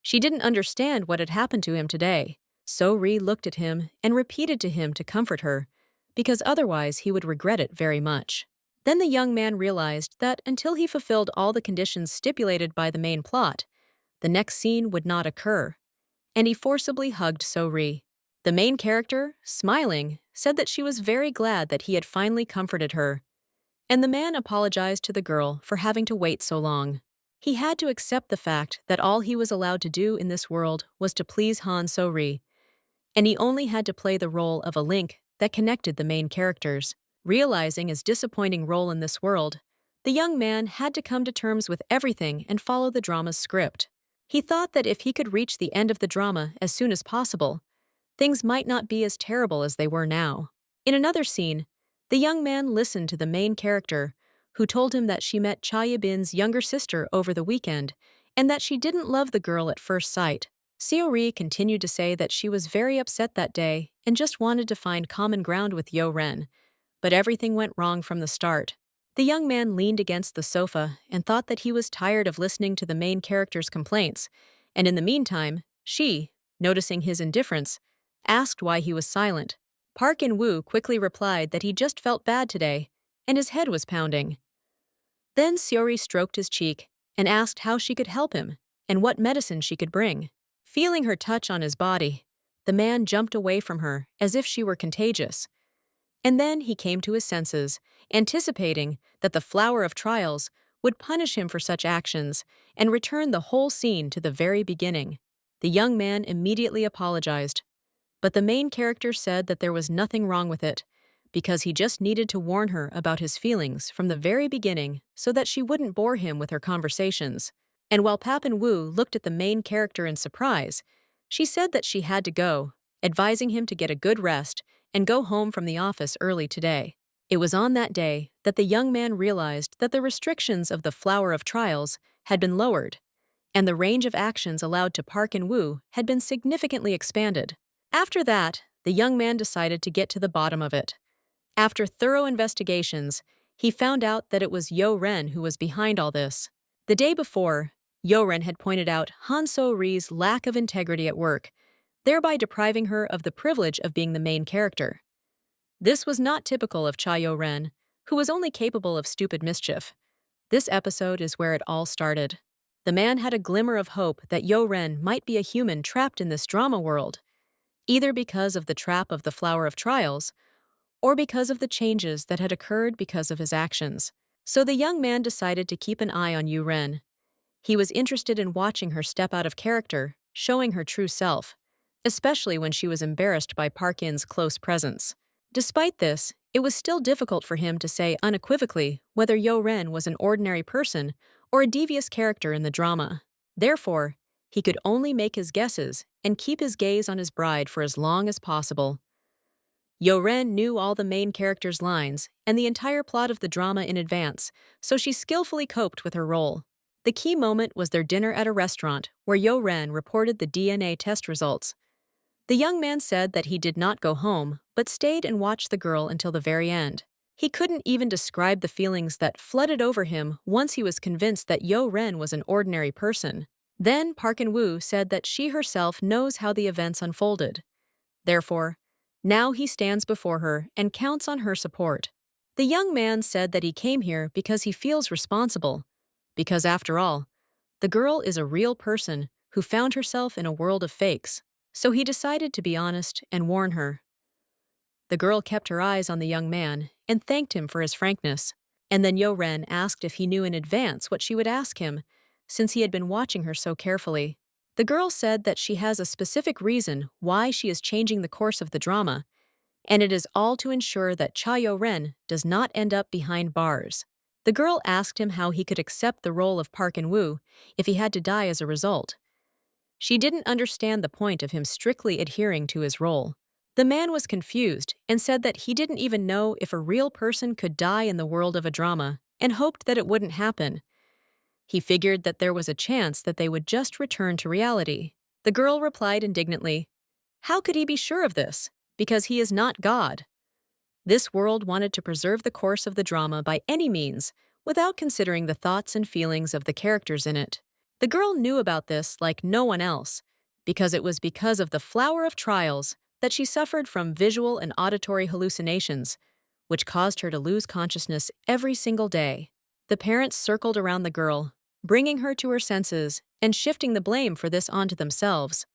She didn't understand what had happened to him today. So-ri looked at him and repeated to him to comfort her, because otherwise he would regret it very much. Then the young man realized that until he fulfilled all the conditions stipulated by the main plot, the next scene would not occur, and he forcibly hugged So-ri. The main character, smiling, said that she was very glad that he had finally comforted her, and the man apologized to the girl for having to wait so long. He had to accept the fact that all he was allowed to do in this world was to please Han So-ri, and he only had to play the role of a link that connected the main characters. Realizing his disappointing role in this world, the young man had to come to terms with everything and follow the drama's script. He thought that if he could reach the end of the drama as soon as possible, things might not be as terrible as they were now. In another scene, the young man listened to the main character, who told him that she met Cha Yibin's younger sister over the weekend and that she didn't love the girl at first sight. Seo-ri continued to say that she was very upset that day and just wanted to find common ground with Yo-ren, but everything went wrong from the start. The young man leaned against the sofa and thought that he was tired of listening to the main character's complaints, and in the meantime, she, noticing his indifference, asked why he was silent. Park In-woo quickly replied that he just felt bad today, and his head was pounding. Then Seo-ri stroked his cheek and asked how she could help him and what medicine she could bring. Feeling her touch on his body, the man jumped away from her as if she were contagious. And then he came to his senses, anticipating that the Flower of Trials would punish him for such actions and return the whole scene to the very beginning. The young man immediately apologized, but the main character said that there was nothing wrong with it, because he just needed to warn her about his feelings from the very beginning so that she wouldn't bore him with her conversations. And while Pap In-woo looked at the main character in surprise, she said that she had to go, advising him to get a good rest and go home from the office early today. It was on that day that the young man realized that the restrictions of the Flower of Trials had been lowered, and the range of actions allowed to Park In-woo had been significantly expanded. After that, the young man decided to get to the bottom of it. After thorough investigations, he found out that it was Yo Ren who was behind all this. The day before, Yo Ren had pointed out Han So-ri's lack of integrity at work, thereby depriving her of the privilege of being the main character. This was not typical of Cha Yo-ren, who was only capable of stupid mischief. This episode is where it all started. The man had a glimmer of hope that Yo-ren might be a human trapped in this drama world, either because of the trap of the Flower of Trials, or because of the changes that had occurred because of his actions. So the young man decided to keep an eye on Yu-ren. He was interested in watching her step out of character, showing her true self, especially when she was embarrassed by Park In's close presence. Despite this, it was still difficult for him to say unequivocally whether Yo-ren was an ordinary person or a devious character in the drama. Therefore, he could only make his guesses and keep his gaze on his bride for as long as possible. Yo-ren knew all the main characters' lines and the entire plot of the drama in advance, so she skillfully coped with her role. The key moment was their dinner at a restaurant where Yo-ren reported the DNA test results. The young man said that he did not go home, but stayed and watched the girl until the very end. He couldn't even describe the feelings that flooded over him once he was convinced that Yo-ren was an ordinary person. Then Park In-woo said that she herself knows how the events unfolded. Therefore, now he stands before her and counts on her support. The young man said that he came here because he feels responsible. Because after all, the girl is a real person who found herself in a world of fakes. So he decided to be honest and warn her. The girl kept her eyes on the young man and thanked him for his frankness. And then Yo-ren asked if he knew in advance what she would ask him, since he had been watching her so carefully. The girl said that she has a specific reason why she is changing the course of the drama, and it is all to ensure that Cha Yo-ren does not end up behind bars. The girl asked him how he could accept the role of Park In-woo if he had to die as a result. She didn't understand the point of him strictly adhering to his role. The man was confused and said that he didn't even know if a real person could die in the world of a drama and hoped that it wouldn't happen. He figured that there was a chance that they would just return to reality. The girl replied indignantly, "How could he be sure of this? Because he is not God." This world wanted to preserve the course of the drama by any means, without considering the thoughts and feelings of the characters in it. The girl knew about this like no one else, because it was because of the Flower of Trials that she suffered from visual and auditory hallucinations, which caused her to lose consciousness every single day. The parents circled around the girl, bringing her to her senses and shifting the blame for this onto themselves.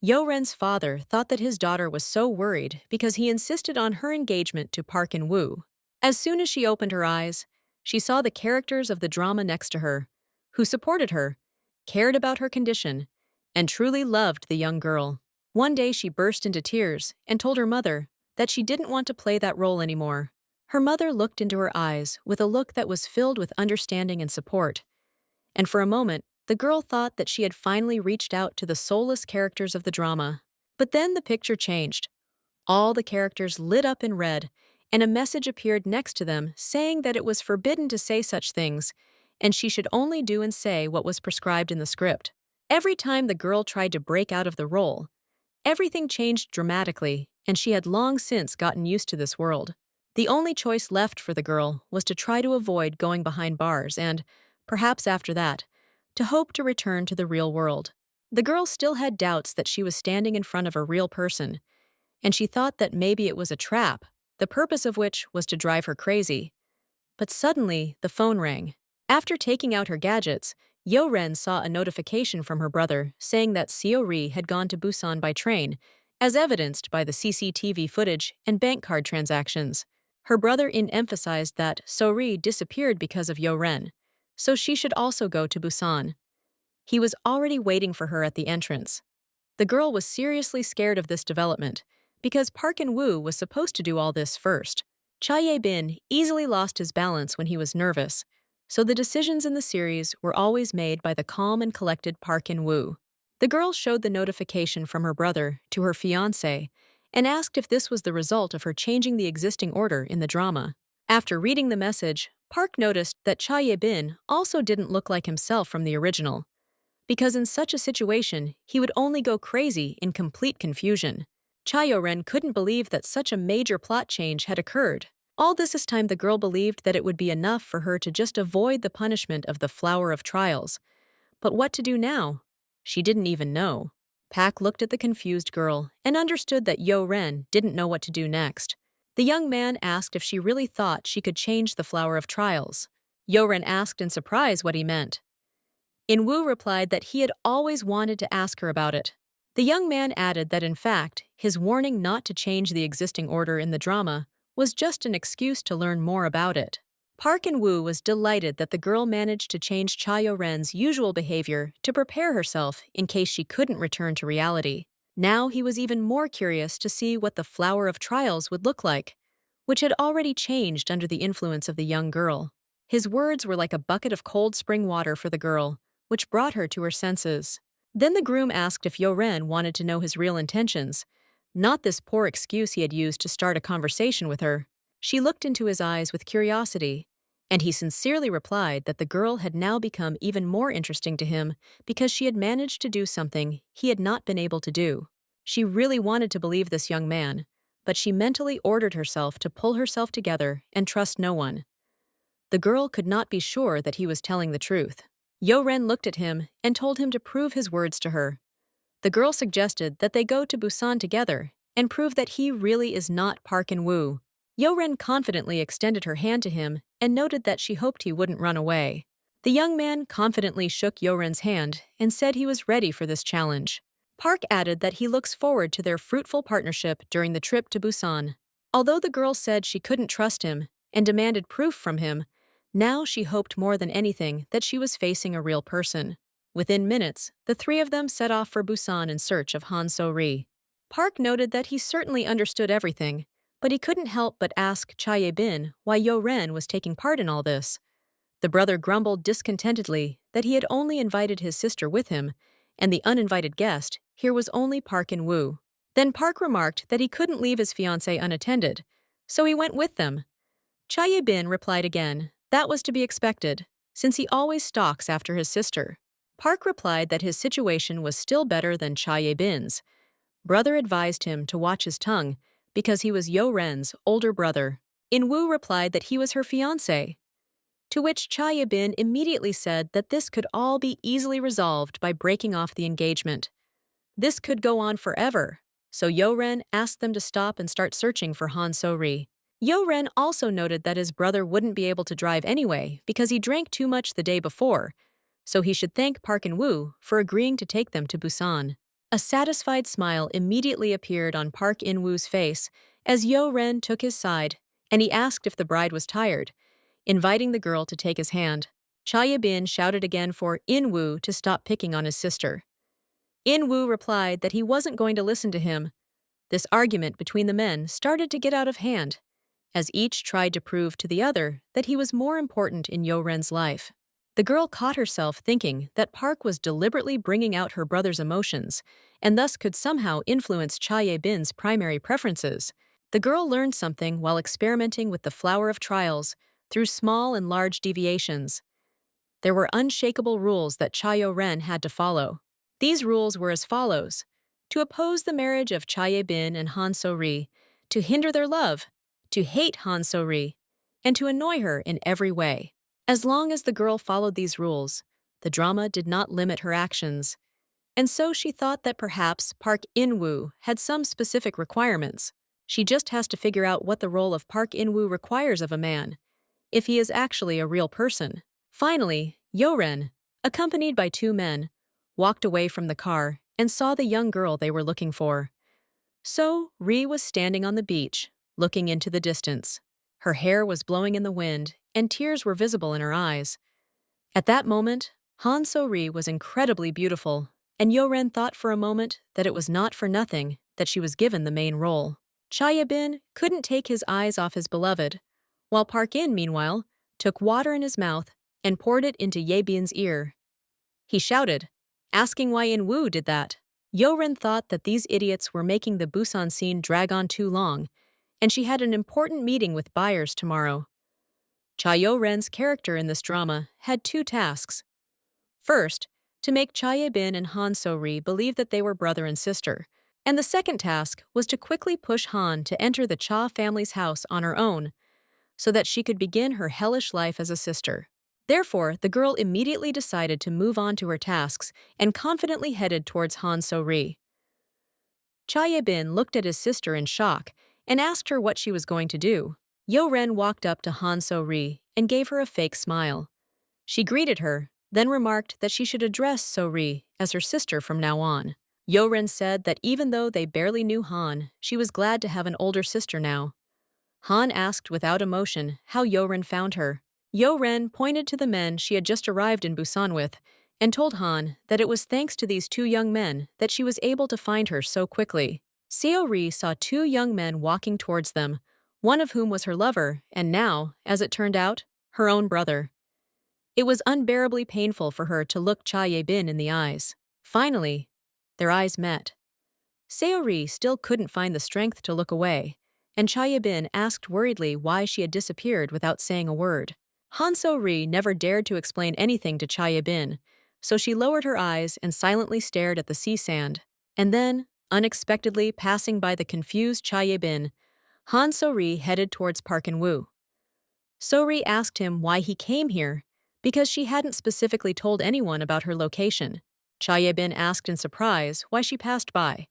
Yo-ren's father thought that his daughter was so worried because he insisted on her engagement to Park In-woo. As soon as she opened her eyes, she saw the characters of the drama next to her, who supported her, cared about her condition, and truly loved the young girl. One day she burst into tears and told her mother that she didn't want to play that role anymore. Her mother looked into her eyes with a look that was filled with understanding and support. And for a moment, the girl thought that she had finally reached out to the soulless characters of the drama. But then the picture changed. All the characters lit up in red, and a message appeared next to them saying that it was forbidden to say such things, and she should only do and say what was prescribed in the script. Every time the girl tried to break out of the role, everything changed dramatically, and she had long since gotten used to this world. The only choice left for the girl was to try to avoid going behind bars and, perhaps after that, to hope to return to the real world. The girl still had doubts that she was standing in front of a real person, and she thought that maybe it was a trap, the purpose of which was to drive her crazy. But suddenly, the phone rang. After taking out her gadgets, Yo-ren saw a notification from her brother saying that Seo-ri had gone to Busan by train, as evidenced by the CCTV footage and bank card transactions. Her brother emphasized that Seo-ri disappeared because of Yo-ren, so she should also go to Busan. He was already waiting for her at the entrance. The girl was seriously scared of this development, because Park In-woo was supposed to do all this first. Cha Ye-bin easily lost his balance when he was nervous, so the decisions in the series were always made by the calm and collected Park In-woo. The girl showed the notification from her brother to her fiancé and asked if this was the result of her changing the existing order in the drama. After reading the message, Park noticed that Cha Ye-bin also didn't look like himself from the original, because in such a situation, he would only go crazy in complete confusion. Cha Yo-ren couldn't believe that such a major plot change had occurred. All this time the girl believed that it would be enough for her to just avoid the punishment of the flower of trials. But what to do now? She didn't even know. Pak looked at the confused girl and understood that Yo-ren didn't know what to do next. The young man asked if she really thought she could change the flower of trials. Yo-ren asked in surprise what he meant. In-woo replied that he had always wanted to ask her about it. The young man added that in fact, his warning not to change the existing order in the drama was just an excuse to learn more about it. Park In-woo was delighted that the girl managed to change Cha Yo-ren's usual behavior to prepare herself in case she couldn't return to reality. Now he was even more curious to see what the flower of trials would look like, which had already changed under the influence of the young girl. His words were like a bucket of cold spring water for the girl, which brought her to her senses. Then the groom asked if Yo-ren wanted to know his real intentions, not this poor excuse he had used to start a conversation with her. She looked into his eyes with curiosity, and he sincerely replied that the girl had now become even more interesting to him because she had managed to do something he had not been able to do. She really wanted to believe this young man, but she mentally ordered herself to pull herself together and trust no one. The girl could not be sure that he was telling the truth. Yo-ren looked at him and told him to prove his words to her. The girl suggested that they go to Busan together and prove that he really is not Park In-woo. Yo-ren confidently extended her hand to him and noted that she hoped he wouldn't run away. The young man confidently shook Yo-ren's hand and said he was ready for this challenge. Park added that he looks forward to their fruitful partnership during the trip to Busan. Although the girl said she couldn't trust him and demanded proof from him, now she hoped more than anything that she was facing a real person. Within minutes, the three of them set off for Busan in search of Han So-ri. Park noted that he certainly understood everything, but he couldn't help but ask Cha Ye-bin why Yo-ren was taking part in all this. The brother grumbled discontentedly that he had only invited his sister with him, and the uninvited guest here was only Park In-woo. Then Park remarked that he couldn't leave his fiancée unattended, so he went with them. Cha Ye-bin replied again that was to be expected, since he always stalks after his sister. Park replied that his situation was still better than Cha Ye-bin's. Brother advised him to watch his tongue because he was Yo-ren's older brother. In-woo replied that he was her fiancé, to which Cha Ye-bin immediately said that this could all be easily resolved by breaking off the engagement. This could go on forever, so Yo-ren asked them to stop and start searching for Han So-ri. Yo-ren also noted that his brother wouldn't be able to drive anyway because he drank too much the day before, so he should thank Park In-woo for agreeing to take them to Busan. A satisfied smile immediately appeared on Park In-woo's face as Yo-ren took his side, and he asked if the bride was tired, inviting the girl to take his hand. Cha Ye-bin shouted again for In-woo to stop picking on his sister. In-woo replied that he wasn't going to listen to him. This argument between the men started to get out of hand, as each tried to prove to the other that he was more important in Yo-ren's life. The girl caught herself thinking that Park was deliberately bringing out her brother's emotions and thus could somehow influence Cha Ye-bin's primary preferences. The girl learned something while experimenting with the flower of trials through small and large deviations. There were unshakable rules that Cha Yo-ren had to follow. These rules were as follows: to oppose the marriage of Cha Ye-bin and Han So-ri, to hinder their love, to hate Han So-ri, and to annoy her in every way. As long as the girl followed these rules, the drama did not limit her actions, and so she thought that perhaps Park In-woo had some specific requirements. She just has to figure out what the role of Park In-woo requires of a man, if he is actually a real person. Finally, Yo-ren, accompanied by two men, walked away from the car and saw the young girl they were looking for. So-ri was standing on the beach, looking into the distance. Her hair was blowing in the wind, and tears were visible in her eyes. At that moment, Han So-ri was incredibly beautiful, and Yo-ren thought for a moment that it was not for nothing that she was given the main role. Cha Ye-bin couldn't take his eyes off his beloved, while Park In, meanwhile, took water in his mouth and poured it into Ye-bin's ear. He shouted, asking why In-woo did that. Yo-ren thought that these idiots were making the Busan scene drag on too long, and she had an important meeting with buyers tomorrow. Cha Yo-ren's character in this drama had two tasks. First, to make Cha Ye-bin and Han So-ri believe that they were brother and sister, And the second task was to quickly push Han to enter the Cha family's house on her own so that she could begin her hellish life as a sister. Therefore, the girl immediately decided to move on to her tasks and confidently headed towards Han So-ri. Cha Ye-bin looked at his sister in shock and asked her what she was going to do. Yo-ren walked up to Han So-ri and gave her a fake smile. She greeted her, then remarked that she should address So-ri as her sister from now on. Yo-ren said that even though they barely knew Han, she was glad to have an older sister now. Han asked without emotion how Yo-ren found her. Yo-ren pointed to the men she had just arrived in Busan with and told Han that it was thanks to these two young men that she was able to find her so quickly. Seo-ri saw two young men walking towards them, one of whom was her lover and now, as it turned out, her own brother. It was unbearably painful for her to look Cha Ye-bin in the eyes. Finally, their eyes met. Seo-ri still couldn't find the strength to look away, and Cha Ye-bin asked worriedly why she had disappeared without saying a word. Han So-ri never dared to explain anything to Cha Ye-bin, so she lowered her eyes and silently stared at the sea sand. And then, unexpectedly passing by the confused Cha Ye-bin, Han So-ri headed towards Park In-woo. So-ri asked him why he came here, because she hadn't specifically told anyone about her location. Cha Ye-bin asked in surprise why she passed by.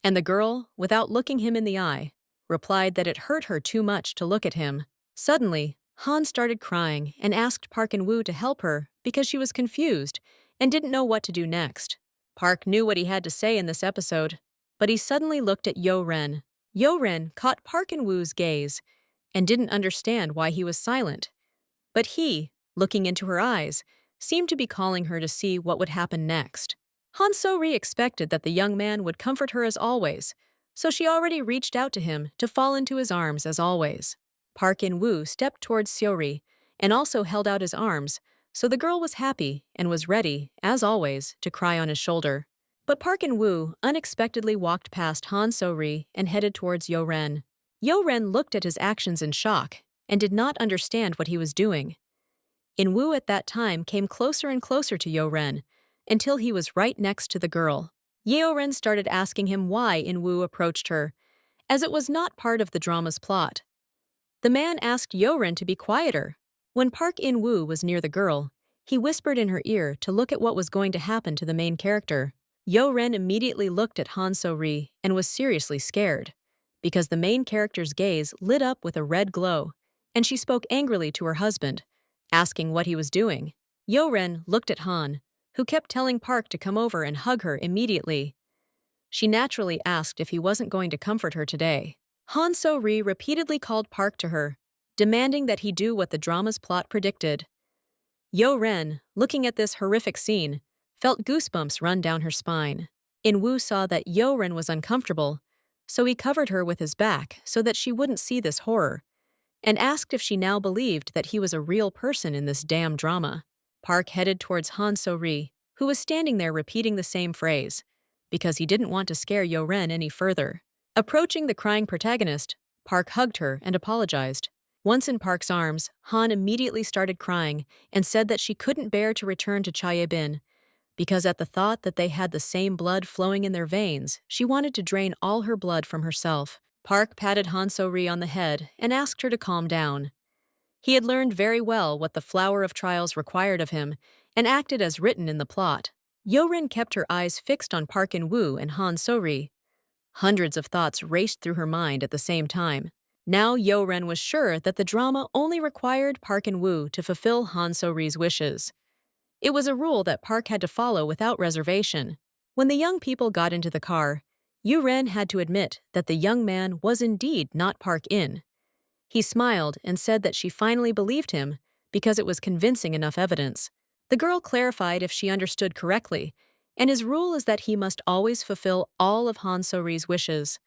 And the girl, without looking him in the eye, replied that it hurt her too much to look at him. Suddenly, Han started crying and asked Park In-woo to help her because she was confused and didn't know what to do next. Park knew what he had to say in this episode, but he suddenly looked at Yo-ren. Yo-ren caught Park In-woo's gaze and didn't understand why he was silent. But he, looking into her eyes, seemed to be calling her to see what would happen next. Han So-ri expected that the young man would comfort her as always, so she already reached out to him to fall into his arms as always. Park In-woo stepped towards Seo-ri and also held out his arms, so the girl was happy and was ready, as always, to cry on his shoulder. But Park In-woo unexpectedly walked past Han So-ri and headed towards Yo-ren. Yo-ren looked at his actions in shock and did not understand what he was doing. In-woo at that time came closer and closer to Yo-ren, until he was right next to the girl. Yo-ren started asking him why In-woo approached her, as it was not part of the drama's plot. The man asked Yo-ren to be quieter. When Park In-woo was near the girl, he whispered in her ear to look at what was going to happen to the main character. Yo-ren immediately looked at Han So-ri and was seriously scared, because the main character's gaze lit up with a red glow, and she spoke angrily to her husband, asking what he was doing. Yo-ren looked at Han, who kept telling Park to come over and hug her immediately. She naturally asked if he wasn't going to comfort her today. Han So-ri repeatedly called Park to her, demanding that he do what the drama's plot predicted. Yo-ren, looking at this horrific scene, felt goosebumps run down her spine. In-woo saw that Yo-ren was uncomfortable, so he covered her with his back so that she wouldn't see this horror, and asked if she now believed that he was a real person in this damn drama. Park headed towards Han So-ri, who was standing there repeating the same phrase, because he didn't want to scare Yo-ren any further. Approaching the crying protagonist, Park hugged her and apologized. Once in Park's arms, Han immediately started crying and said that she couldn't bear to return to Cha Ye-bin, because at the thought that they had the same blood flowing in their veins, she wanted to drain all her blood from herself. Park patted Han So-ri on the head and asked her to calm down. He had learned very well what the flower of trials required of him and acted as written in the plot. Yo-ren kept her eyes fixed on Park In-woo and Han So-ri. Hundreds of thoughts raced through her mind at the same time. Now Yo-ren was sure that the drama only required Park In-woo to fulfill Han So-ri's wishes. It was a rule that Park had to follow without reservation. When the young people got into the car, Yo-ren had to admit that the young man was indeed not Park In. He smiled and said that she finally believed him because it was convincing enough evidence. The girl clarified if she understood correctly, and his rule is that he must always fulfill all of Han So-ri's wishes.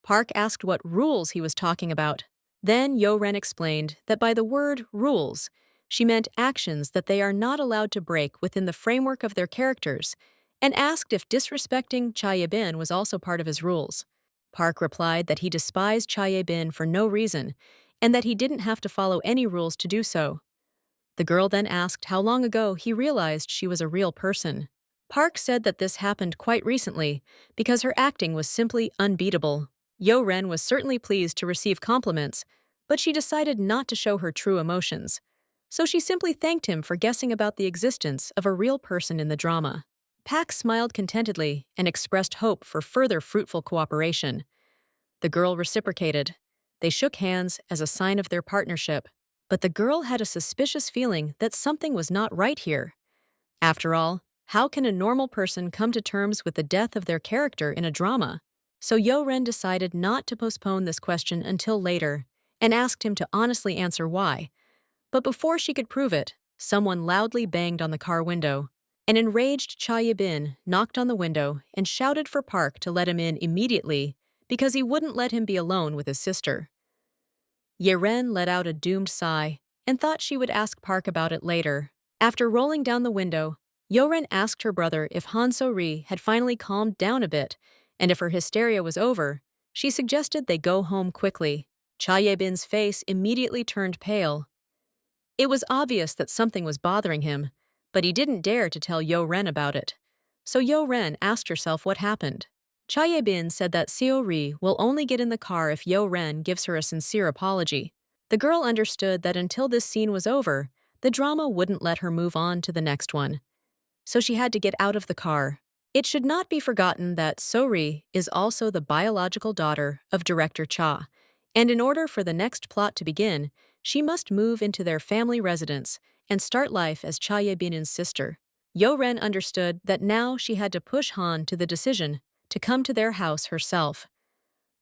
Park asked what rules he was talking about. Then Yo-ren explained that by the word rules, she meant actions that they are not allowed to break within the framework of their characters, and asked if disrespecting Cha Ye-bin was also part of his rules. Park replied that he despised Cha Ye-bin for no reason, and that he didn't have to follow any rules to do so. The girl then asked how long ago he realized she was a real person. Park said that this happened quite recently because her acting was simply unbeatable. Yo Ren was certainly pleased to receive compliments, but she decided not to show her true emotions. So she simply thanked him for guessing about the existence of a real person in the drama. Park smiled contentedly and expressed hope for further fruitful cooperation. The girl reciprocated. They shook hands as a sign of their partnership. But the girl had a suspicious feeling that something was not right here. After all, how can a normal person come to terms with the death of their character in a drama? So Yo Ren decided not to postpone this question until later and asked him to honestly answer why. But before she could prove it, someone loudly banged on the car window. An enraged Cha Ye-bin knocked on the window and shouted for Park to let him in immediately because he wouldn't let him be alone with his sister. Ye-ren let out a doomed sigh and thought she would ask Park about it later. After rolling down the window, Yo-ren asked her brother if Han So-ri had finally calmed down a bit, and if her hysteria was over, she suggested they go home quickly. Cha Ye-bin's face immediately turned pale. It was obvious that something was bothering him, but he didn't dare to tell Yo-ren about it. So Yo-ren asked herself what happened. Cha Ye-bin said that Seo-ri will only get in the car if Yo-ren gives her a sincere apology. The girl understood that until this scene was over, the drama wouldn't let her move on to the next one. So she had to get out of the car. It should not be forgotten that So-ri is also the biological daughter of director Cha, and in order for the next plot to begin, she must move into their family residence and start life as Cha Ye-bin's sister. Yo-ren understood that now she had to push Han to the decision to come to their house herself.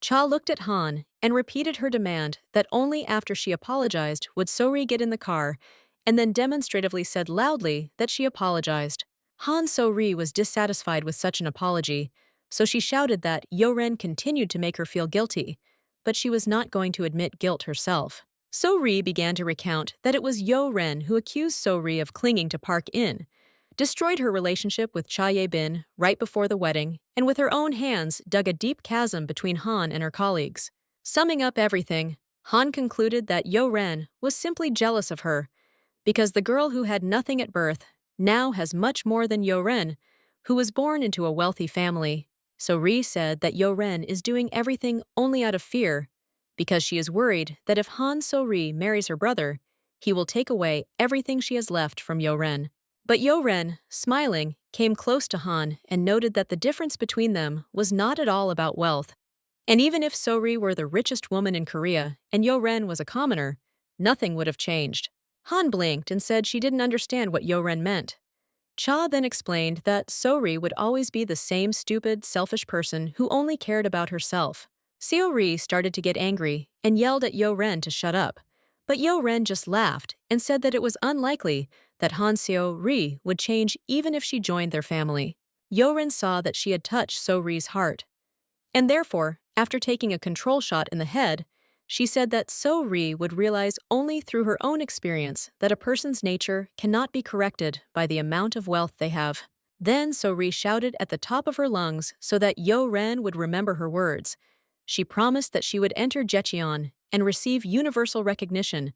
Cha looked at Han and repeated her demand that only after she apologized would So-ri get in the car, and then demonstratively said loudly that she apologized. Han So-ri was dissatisfied with such an apology, so she shouted that Yo-ren continued to make her feel guilty, but she was not going to admit guilt herself. So-ri began to recount that it was Yo-ren who accused So-ri of clinging to Park In, destroyed her relationship with Cha Ye-bin right before the wedding, and with her own hands dug a deep chasm between Han and her colleagues. Summing up everything, Han concluded that Yo-ren was simply jealous of her, because the girl who had nothing at birth now has much more than Yo-ren, who was born into a wealthy family. So Ri said that Yo-ren is doing everything only out of fear, because she is worried that if Han So-ri marries her brother, he will take away everything she has left from Yo-ren. But Yo-ren, smiling, came close to Han and noted that the difference between them was not at all about wealth. And even if So-ri were the richest woman in Korea and Yo-ren was a commoner, nothing would have changed. Han blinked and said she didn't understand what Yo-ren meant. Cha then explained that So-ri would always be the same stupid, selfish person who only cared about herself. Seo-ri started to get angry and yelled at Yo-ren to shut up, but Yo-ren just laughed and said that it was unlikely that Han Seo-ri would change even if she joined their family. Yo-ren saw that she had touched So-ri's heart, and therefore, after taking a control shot in the head, she said that So-ri would realize only through her own experience that a person's nature cannot be corrected by the amount of wealth they have. Then So-ri shouted at the top of her lungs so that Yo-ren would remember her words. She promised that she would enter Jecheon and receive universal recognition,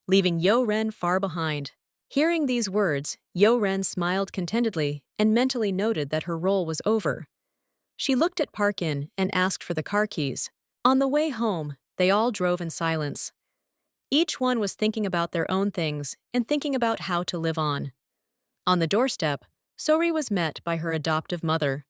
leaving Yo-ren far behind. Hearing these words, Yo-ren smiled contentedly and mentally noted that her role was over. She looked at Park In and asked for the car keys. On the way home, they all drove in silence. Each one was thinking about their own things and thinking about how to live on. On the doorstep, So-ri was met by her adoptive mother.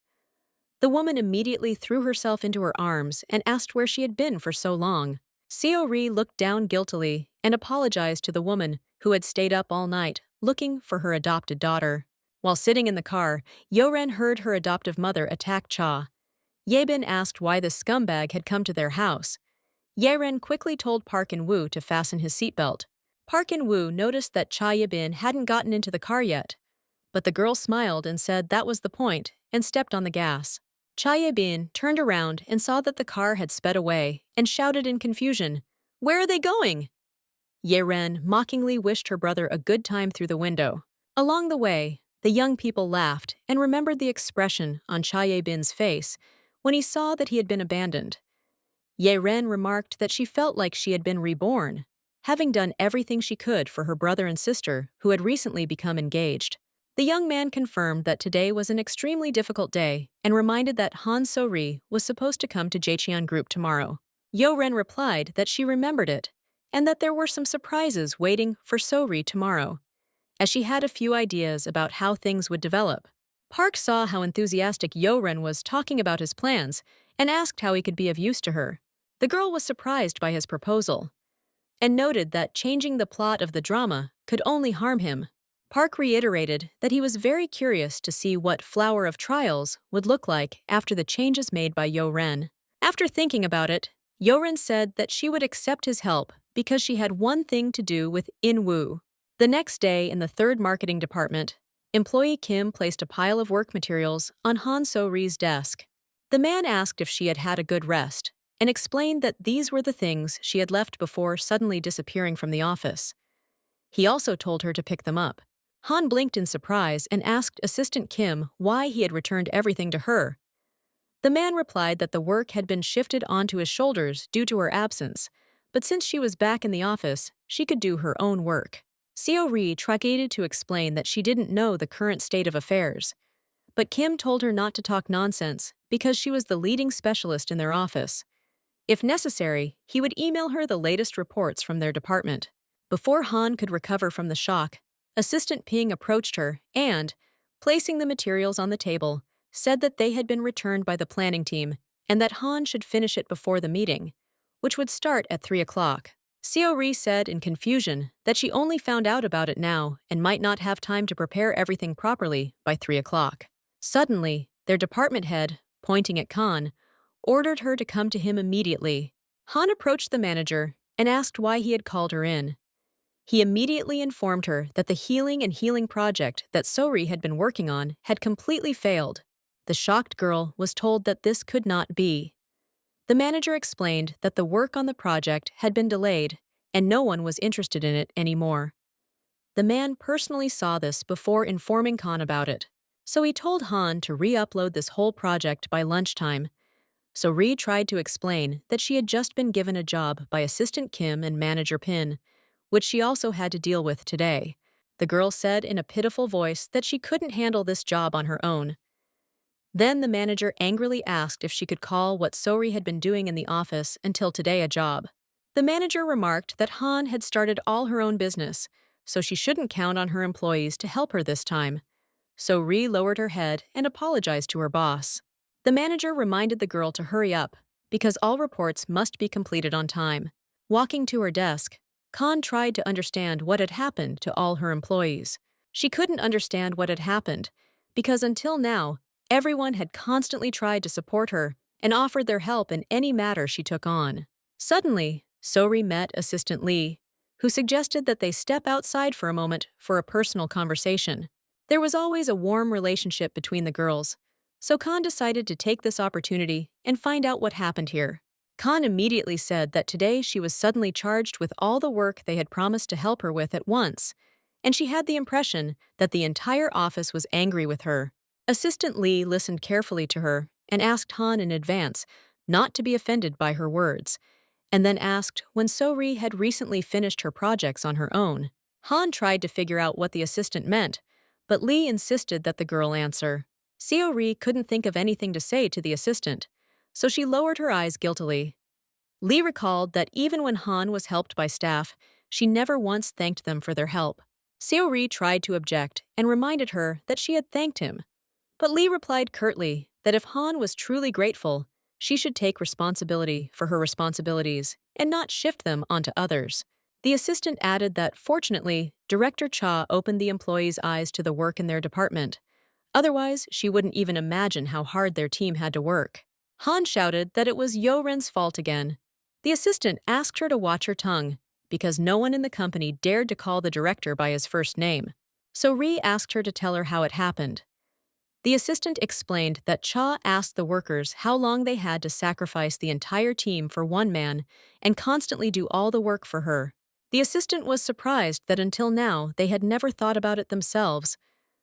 The woman immediately threw herself into her arms and asked where she had been for so long. Seo-ri looked down guiltily and apologized to the woman who had stayed up all night looking for her adopted daughter. While sitting in the car, Yo-ren heard her adoptive mother attack Cha. Ye-bin asked why this scumbag had come to their house. Ye-ren quickly told Park In-woo to fasten his seatbelt. Park In-woo noticed that Cha Ye-bin hadn't gotten into the car yet, but the girl smiled and said that was the point and stepped on the gas. Cha Ye-bin turned around and saw that the car had sped away and shouted in confusion, "Where are they going?" Ye-ren mockingly wished her brother a good time through the window. Along the way, the young people laughed and remembered the expression on Cha Ye-bin's face when he saw that he had been abandoned. Ye-ren remarked that she felt like she had been reborn, having done everything she could for her brother and sister who had recently become engaged. The young man confirmed that today was an extremely difficult day and reminded that Han So-ri was supposed to come to Jaecheon Group tomorrow. Yo-ren replied that she remembered it and that there were some surprises waiting for So-ri tomorrow, as she had a few ideas about how things would develop. Park saw how enthusiastic Yo-ren was talking about his plans and asked how he could be of use to her. The girl was surprised by his proposal and noted that changing the plot of the drama could only harm him. Park reiterated that he was very curious to see what Flower of Trials would look like after the changes made by Yo-ren. After thinking about it, Yo-ren said that she would accept his help because she had one thing to do with In-woo. The next day in the third marketing department, employee Kim placed a pile of work materials on Han So-ri's desk. The man asked if she had had a good rest and explained that these were the things she had left before suddenly disappearing from the office. He also told her to pick them up. Han blinked in surprise and asked Assistant Kim why he had returned everything to her. The man replied that the work had been shifted onto his shoulders due to her absence, but since she was back in the office, she could do her own work. Seo-ri tried to explain that she didn't know the current state of affairs, but Kim told her not to talk nonsense because she was the leading specialist in their office. If necessary, he would email her the latest reports from their department. Before Han could recover from the shock, Assistant Ping approached her and, placing the materials on the table, said that they had been returned by the planning team and that Han should finish it before the meeting, which would start at 3 o'clock. Seo-ri said in confusion that she only found out about it now and might not have time to prepare everything properly by 3 o'clock. Suddenly, their department head, pointing at Khan, ordered her to come to him immediately. Han approached the manager and asked why he had called her in. He immediately informed her that the healing project that So-ri had been working on had completely failed. The shocked girl was told that this could not be. The manager explained that the work on the project had been delayed and no one was interested in it anymore. The man personally saw this before informing Khan about it, so he told Han to re-upload this whole project by lunchtime. So Ri tried to explain that she had just been given a job by Assistant Kim and Manager Pin, which she also had to deal with today. The girl said in a pitiful voice that she couldn't handle this job on her own. Then the manager angrily asked if she could call what So-ri had been doing in the office until today a job. The manager remarked that Han had started all her own business, so she shouldn't count on her employees to help her this time. So Ri lowered her head and apologized to her boss. The manager reminded the girl to hurry up, because all reports must be completed on time. Walking to her desk, Khan tried to understand what had happened to all her employees. She couldn't understand what had happened, because until now, everyone had constantly tried to support her and offered their help in any matter she took on. Suddenly, So-ri met Assistant Lee, who suggested that they step outside for a moment for a personal conversation. There was always a warm relationship between the girls, so Khan decided to take this opportunity and find out what happened here. Khan immediately said that today she was suddenly charged with all the work they had promised to help her with at once, and she had the impression that the entire office was angry with her. Assistant Lee listened carefully to her and asked Han in advance not to be offended by her words, and then asked when So-ri had recently finished her projects on her own. Han tried to figure out what the assistant meant, but Lee insisted that the girl answer. Seo-ri couldn't think of anything to say to the assistant, so she lowered her eyes guiltily. Lee recalled that even when Han was helped by staff, she never once thanked them for their help. Seo-ri tried to object and reminded her that she had thanked him, but Lee replied curtly that if Han was truly grateful, she should take responsibility for her responsibilities and not shift them onto others. The assistant added that, fortunately, Director Cha opened the employees' eyes to the work in their department. Otherwise, she wouldn't even imagine how hard their team had to work. Han shouted that it was Yo-ren's fault again. The assistant asked her to watch her tongue, because no one in the company dared to call the director by his first name. So Ri asked her to tell her how it happened. The assistant explained that Cha asked the workers how long they had to sacrifice the entire team for one man and constantly do all the work for her. The assistant was surprised that until now they had never thought about it themselves.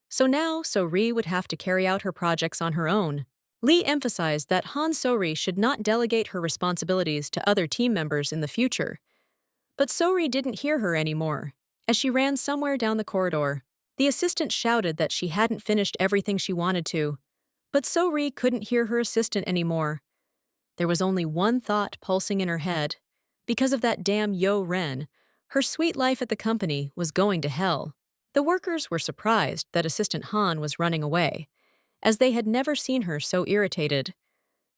So now So-ri would have to carry out her projects on her own. Lee emphasized that Han So-ri should not delegate her responsibilities to other team members in the future. But So-ri didn't hear her anymore, as she ran somewhere down the corridor. The assistant shouted that she hadn't finished everything she wanted to, but So-ri couldn't hear her assistant anymore. There was only one thought pulsing in her head. Because of that damn Yo-ren, her sweet life at the company was going to hell. The workers were surprised that Assistant Han was running away, as they had never seen her so irritated.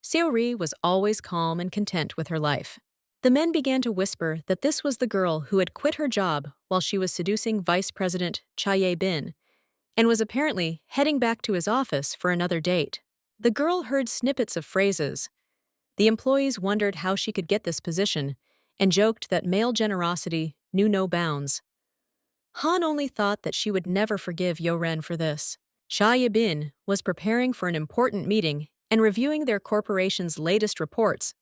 Seori was always calm and content with her life. The men began to whisper that this was the girl who had quit her job while she was seducing Vice President Cha Ye-bin and was apparently heading back to his office for another date. The girl heard snippets of phrases. The employees wondered how she could get this position and joked that male generosity knew no bounds. Han only thought that she would never forgive Yo-ren for this. Cha Ye-bin was preparing for an important meeting and reviewing their corporation's latest reports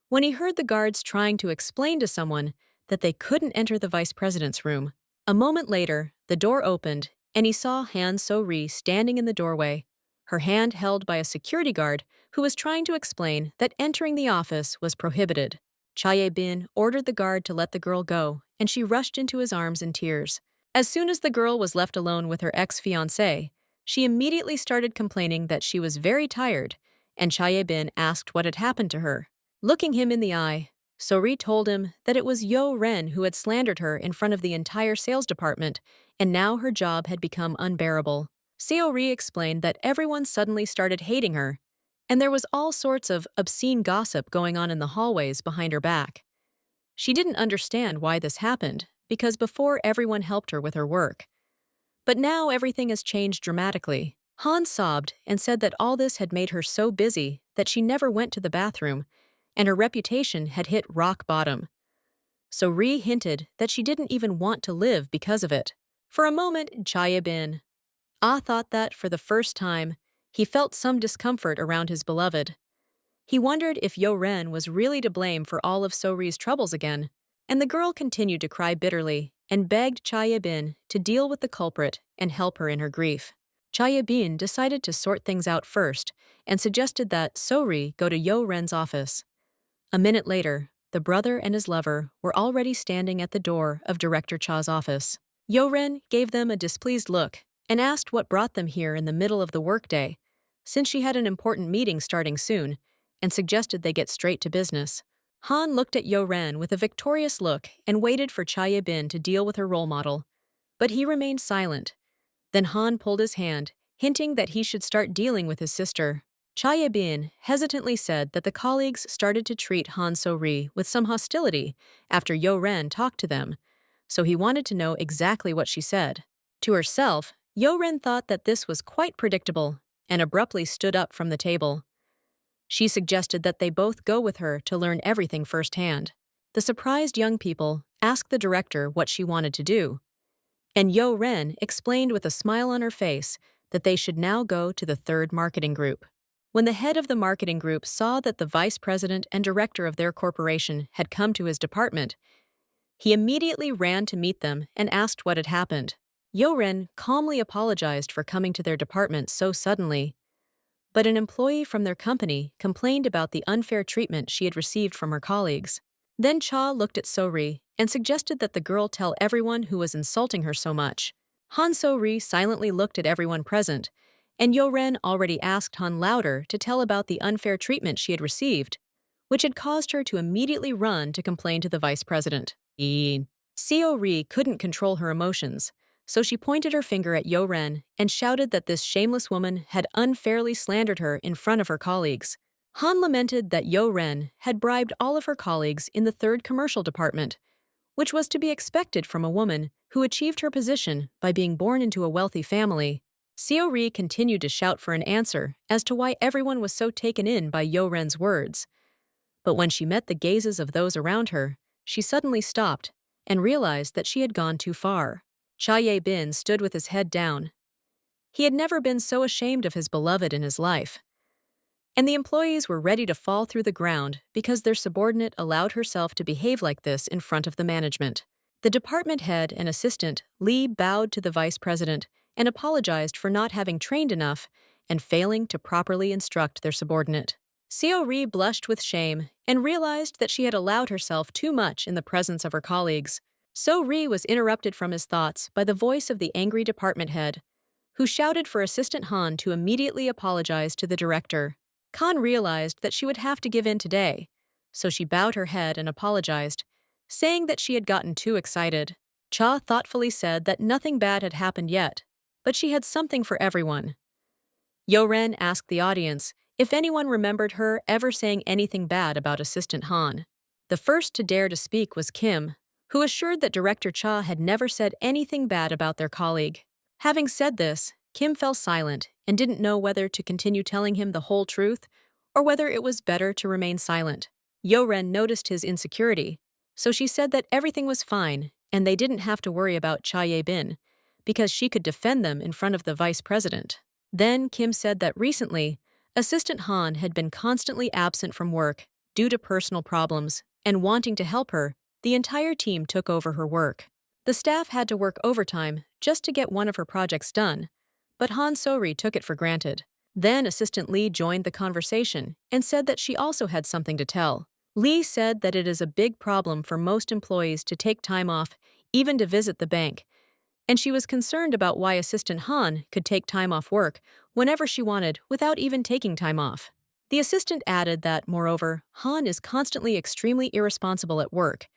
when he heard the guards trying to explain to someone that they couldn't enter the vice president's room. A moment later, the door opened and he saw Han So-ri standing in the doorway, her hand held by a security guard who was trying to explain that entering the office was prohibited. Cha Ye-bin ordered the guard to let the girl go, and she rushed into his arms in tears. As soon as the girl was left alone with her ex-fiancé, she immediately started complaining that she was very tired, and Cha Ye-bin asked what had happened to her. Looking him in the eye, So-ri told him that it was Yo-ren who had slandered her in front of the entire sales department, and now her job had become unbearable. So-ri explained that everyone suddenly started hating her, and there was all sorts of obscene gossip going on in the hallways behind her back. She didn't understand why this happened, because before everyone helped her with her work. But now everything has changed dramatically. Han sobbed and said that all this had made her so busy that she never went to the bathroom, and her reputation had hit rock bottom. So Ri hinted that she didn't even want to live because of it. For a moment, Cha Ye-bin thought that, for the first time, he felt some discomfort around his beloved. He wondered if Yo-ren was really to blame for all of So-ri's troubles again, and the girl continued to cry bitterly and begged Cha Ye-bin to deal with the culprit and help her in her grief. Cha Ye-bin decided to sort things out first and suggested that So-ri go to Yo-ren's office. A minute later, the brother and his lover were already standing at the door of Director Cha's office. Yo-ren gave them a displeased look and asked what brought them here in the middle of the workday, since she had an important meeting starting soon, and suggested they get straight to business. Han looked at Yo-ren with a victorious look and waited for Cha Ye-bin to deal with her role model, but he remained silent. Then Han pulled his hand, hinting that he should start dealing with his sister. Cha Ye-bin hesitantly said that the colleagues started to treat Han So-ri with some hostility after Yo-ren talked to them, so he wanted to know exactly what she said. To herself, Yo-ren thought that this was quite predictable and abruptly stood up from the table. She suggested that they both go with her to learn everything firsthand. The surprised young people asked the director what she wanted to do, and Yo-ren explained with a smile on her face that they should now go to the third marketing group. When the head of the marketing group saw that the vice president and director of their corporation had come to his department, he immediately ran to meet them and asked what had happened. Yo-ren calmly apologized for coming to their department so suddenly, but an employee from their company complained about the unfair treatment she had received from her colleagues. Then Cha looked at So-ri and suggested that the girl tell everyone who was insulting her so much. Han So-ri silently looked at everyone present, and Yo-ren already asked Han louder to tell about the unfair treatment she had received, which had caused her to immediately run to complain to the vice president. So-ri couldn't control her emotions, so she pointed her finger at Yo-ren and shouted that this shameless woman had unfairly slandered her in front of her colleagues. Han lamented that Yo-ren had bribed all of her colleagues in the third commercial department, which was to be expected from a woman who achieved her position by being born into a wealthy family. So-ri continued to shout for an answer as to why everyone was so taken in by Yo-ren's words. But when she met the gazes of those around her, she suddenly stopped and realized that she had gone too far. Cha Ye-bin stood with his head down. He had never been so ashamed of his beloved in his life. And the employees were ready to fall through the ground because their subordinate allowed herself to behave like this in front of the management. The department head and assistant, Lee, bowed to the vice president and apologized for not having trained enough and failing to properly instruct their subordinate. So-ri blushed with shame and realized that she had allowed herself too much in the presence of her colleagues. So-ri was interrupted from his thoughts by the voice of the angry department head, who shouted for Assistant Han to immediately apologize to the director. Khan realized that she would have to give in today, so she bowed her head and apologized, saying that she had gotten too excited. Cha thoughtfully said that nothing bad had happened yet, but she had something for everyone. Yo-ren asked the audience if anyone remembered her ever saying anything bad about Assistant Han. The first to dare to speak was Kim, who assured that Director Cha had never said anything bad about their colleague. Having said this, Kim fell silent and didn't know whether to continue telling him the whole truth or whether it was better to remain silent. Yo-ren noticed his insecurity, so she said that everything was fine and they didn't have to worry about Cha Ye-bin because she could defend them in front of the vice president. Then Kim said that recently, Assistant Han had been constantly absent from work due to personal problems, and wanting to help her, the entire team took over her work. The staff had to work overtime just to get one of her projects done, but Han So-ri took it for granted. Then Assistant Lee joined the conversation and said that she also had something to tell. Lee said that it is a big problem for most employees to take time off, even to visit the bank, and she was concerned about why Assistant Han could take time off work whenever she wanted without even taking time off. The assistant added that, moreover, Han is constantly extremely irresponsible at work,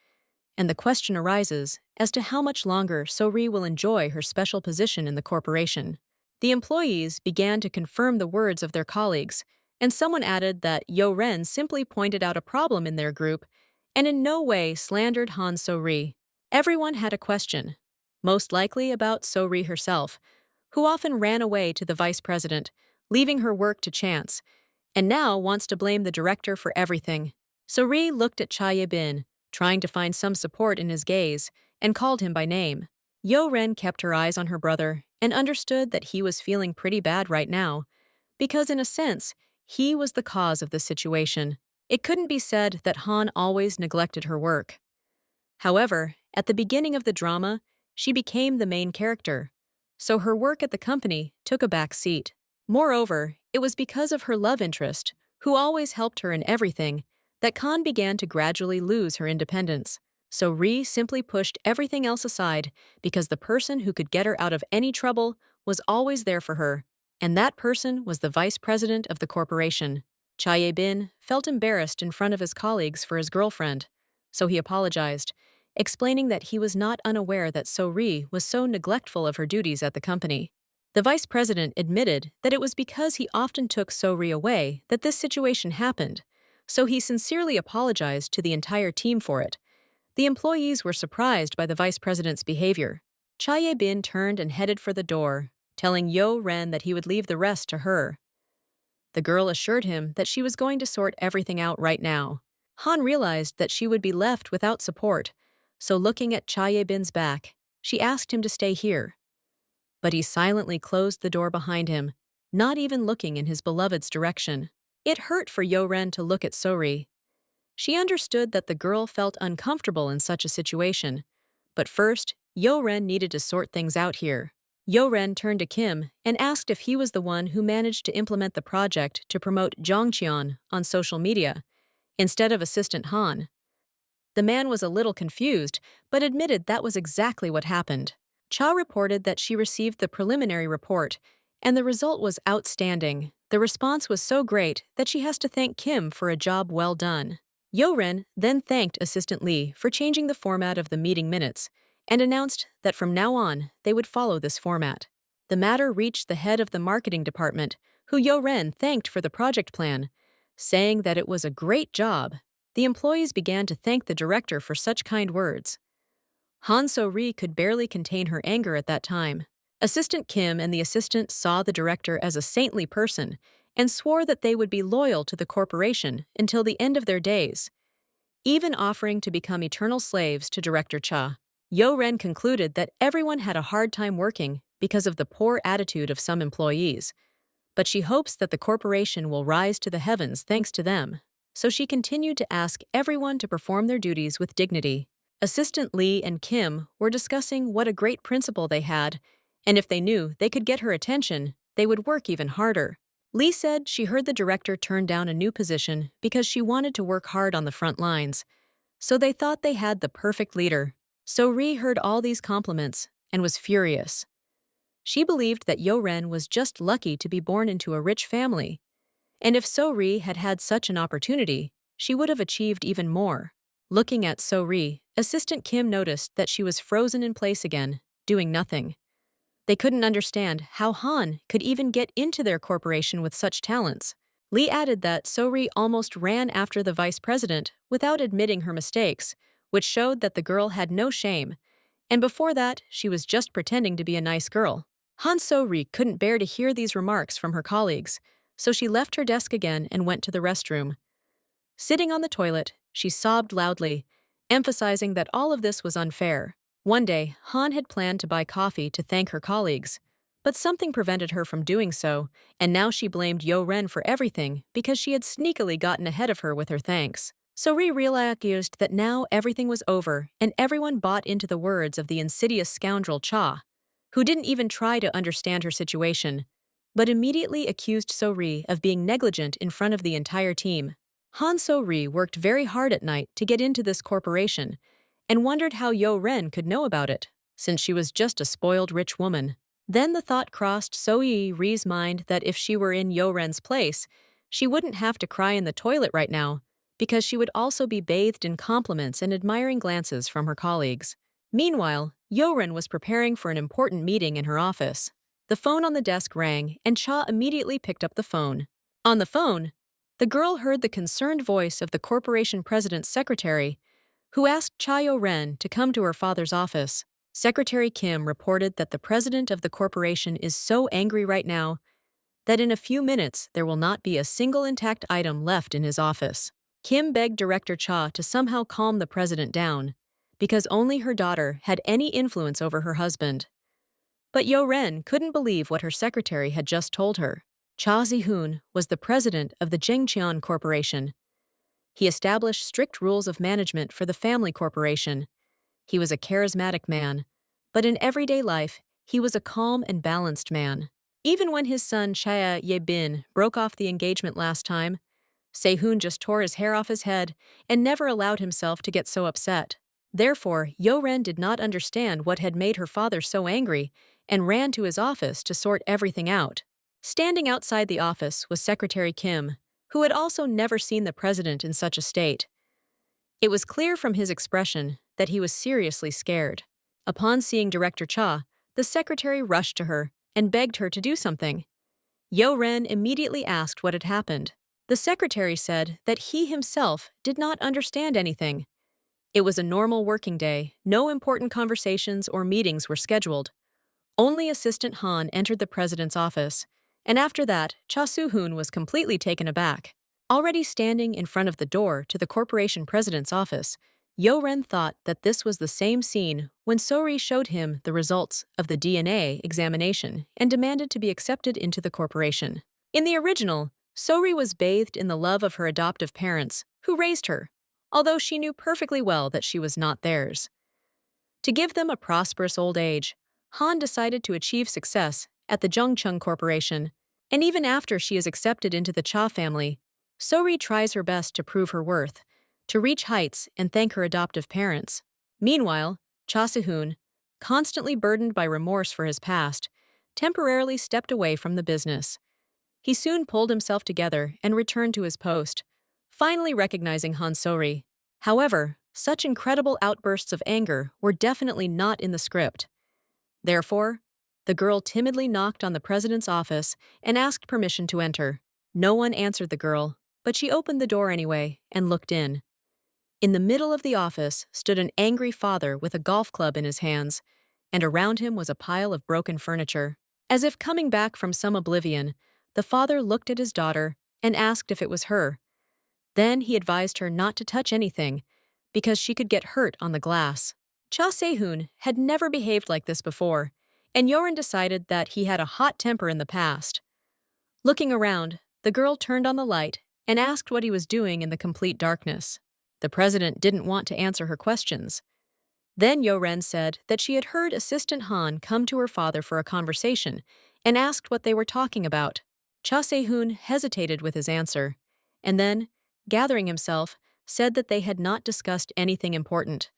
and the question arises as to how much longer So-ri will enjoy her special position in the corporation. The employees began to confirm the words of their colleagues, and someone added that Yo-ren simply pointed out a problem in their group and in no way slandered Han So-ri. Everyone had a question, most likely about So-ri herself, who often ran away to the vice president, leaving her work to chance, and now wants to blame the director for everything. So-ri looked at Cha Ye-bin, trying to find some support in his gaze, and called him by name. Yo-ren kept her eyes on her brother and understood that he was feeling pretty bad right now, because in a sense, he was the cause of the situation. It couldn't be said that Han always neglected her work. However, at the beginning of the drama, she became the main character, so her work at the company took a back seat. Moreover, it was because of her love interest, who always helped her in everything, that Khan began to gradually lose her independence. So Ri simply pushed everything else aside because the person who could get her out of any trouble was always there for her, and that person was the vice president of the corporation. Cha Ye-bin felt embarrassed in front of his colleagues for his girlfriend, so he apologized, explaining that he was not unaware that So-ri was so neglectful of her duties at the company. The vice president admitted that it was because he often took So-ri away that this situation happened, so he sincerely apologized to the entire team for it. The employees were surprised by the vice president's behavior. Cha Ye-bin turned and headed for the door, telling Yo-ren that he would leave the rest to her. The girl assured him that she was going to sort everything out right now. Han realized that she would be left without support, so looking at Cha Ye-bin's back, she asked him to stay here. But he silently closed the door behind him, not even looking in his beloved's direction. It hurt for Yo-ren to look at So-ri. She understood that the girl felt uncomfortable in such a situation, but first, Yo-ren needed to sort things out here. Yo-ren turned to Kim and asked if he was the one who managed to implement the project to promote Jongcheon on social media, instead of Assistant Han. The man was a little confused, but admitted that was exactly what happened. Cha reported that she received the preliminary report, and the result was outstanding. The response was so great that she has to thank Kim for a job well done. Yo-ren then thanked Assistant Lee for changing the format of the meeting minutes and announced that from now on they would follow this format. The matter reached the head of the marketing department, who Yo-ren thanked for the project plan, saying that it was a great job. The employees began to thank the director for such kind words. Han So-ri could barely contain her anger at that time. Assistant Kim and the assistant saw the director as a saintly person and swore that they would be loyal to the corporation until the end of their days, even offering to become eternal slaves to Director Cha. Yo-ren concluded that everyone had a hard time working because of the poor attitude of some employees, but she hopes that the corporation will rise to the heavens thanks to them. So she continued to ask everyone to perform their duties with dignity. Assistant Lee and Kim were discussing what a great principal they had, and if they knew they could get her attention, they would work even harder. Lee said she heard the director turn down a new position because she wanted to work hard on the front lines, so they thought they had the perfect leader. So-ri heard all these compliments and was furious. She believed that Yo-ren was just lucky to be born into a rich family, and if So-ri had had such an opportunity, she would have achieved even more. Looking at So-ri, Assistant Kim noticed that she was frozen in place again, doing nothing. They couldn't understand how Han could even get into their corporation with such talents. Lee added that So-ri almost ran after the vice president without admitting her mistakes, which showed that the girl had no shame, and before that, she was just pretending to be a nice girl. Han So-ri couldn't bear to hear these remarks from her colleagues, so she left her desk again and went to the restroom. Sitting on the toilet, she sobbed loudly, emphasizing that all of this was unfair. One day, Han had planned to buy coffee to thank her colleagues, but something prevented her from doing so, and now she blamed Yo-ren for everything because she had sneakily gotten ahead of her with her thanks. So-ri realized that now everything was over and everyone bought into the words of the insidious scoundrel Cha, who didn't even try to understand her situation, but immediately accused So-ri of being negligent in front of the entire team. Han So-ri worked very hard at night to get into this corporation and wondered how Yo-ren could know about it, since she was just a spoiled rich woman. Then the thought crossed So-ri's mind that if she were in Yo-ren's place, she wouldn't have to cry in the toilet right now, because she would also be bathed in compliments and admiring glances from her colleagues. Meanwhile, Yo-ren was preparing for an important meeting in her office. The phone on the desk rang, and Cha immediately picked up the phone. On the phone, the girl heard the concerned voice of the corporation president's secretary, who asked Cha Yo-ren to come to her father's office. Secretary Kim reported that the president of the corporation is so angry right now that in a few minutes there will not be a single intact item left in his office. Kim begged Director Cha to somehow calm the president down, because only her daughter had any influence over her husband. But Yo-ren couldn't believe what her secretary had just told her. Cha Zi-hoon was the president of the Jingcheon Corporation. He established strict rules of management for the family corporation. He was a charismatic man, but in everyday life, he was a calm and balanced man. Even when his son Chaya Ye-bin broke off the engagement last time, Se-hoon just tore his hair off his head and never allowed himself to get so upset. Therefore, Yo-ren did not understand what had made her father so angry and ran to his office to sort everything out. Standing outside the office was Secretary Kim, who had also never seen the president in such a state. It was clear from his expression that he was seriously scared. Upon seeing Director Cha, the secretary rushed to her and begged her to do something. Yo-ren immediately asked what had happened. The secretary said that he himself did not understand anything. It was a normal working day, no important conversations or meetings were scheduled. Only Assistant Han entered the president's office, and after that, Cha Soo-hoon was completely taken aback. Already standing in front of the door to the corporation president's office, Yo-ren thought that this was the same scene when So-ri showed him the results of the DNA examination and demanded to be accepted into the corporation. In the original, So-ri was bathed in the love of her adoptive parents, who raised her, although she knew perfectly well that she was not theirs. To give them a prosperous old age, Han decided to achieve success at the Jungcheon Corporation, and even after she is accepted into the Cha family, So-ri tries her best to prove her worth, to reach heights and thank her adoptive parents. Meanwhile, Cha Se-hoon, constantly burdened by remorse for his past, temporarily stepped away from the business. He soon pulled himself together and returned to his post, finally recognizing Han So-ri. However, such incredible outbursts of anger were definitely not in the script. Therefore, the girl timidly knocked on the president's office and asked permission to enter. No one answered the girl, but she opened the door anyway and looked in. In the middle of the office stood an angry father with a golf club in his hands, and around him was a pile of broken furniture. As if coming back from some oblivion, the father looked at his daughter and asked if it was her. Then he advised her not to touch anything, because she could get hurt on the glass. Cha Se-hoon had never behaved like this before, and Yo-ren decided that he had a hot temper in the past. Looking around, the girl turned on the light and asked what he was doing in the complete darkness. The president didn't want to answer her questions. Then Yo-ren said that she had heard Assistant Han come to her father for a conversation and asked what they were talking about. Cha Se-hoon hesitated with his answer, and then, gathering himself, said that they had not discussed anything important.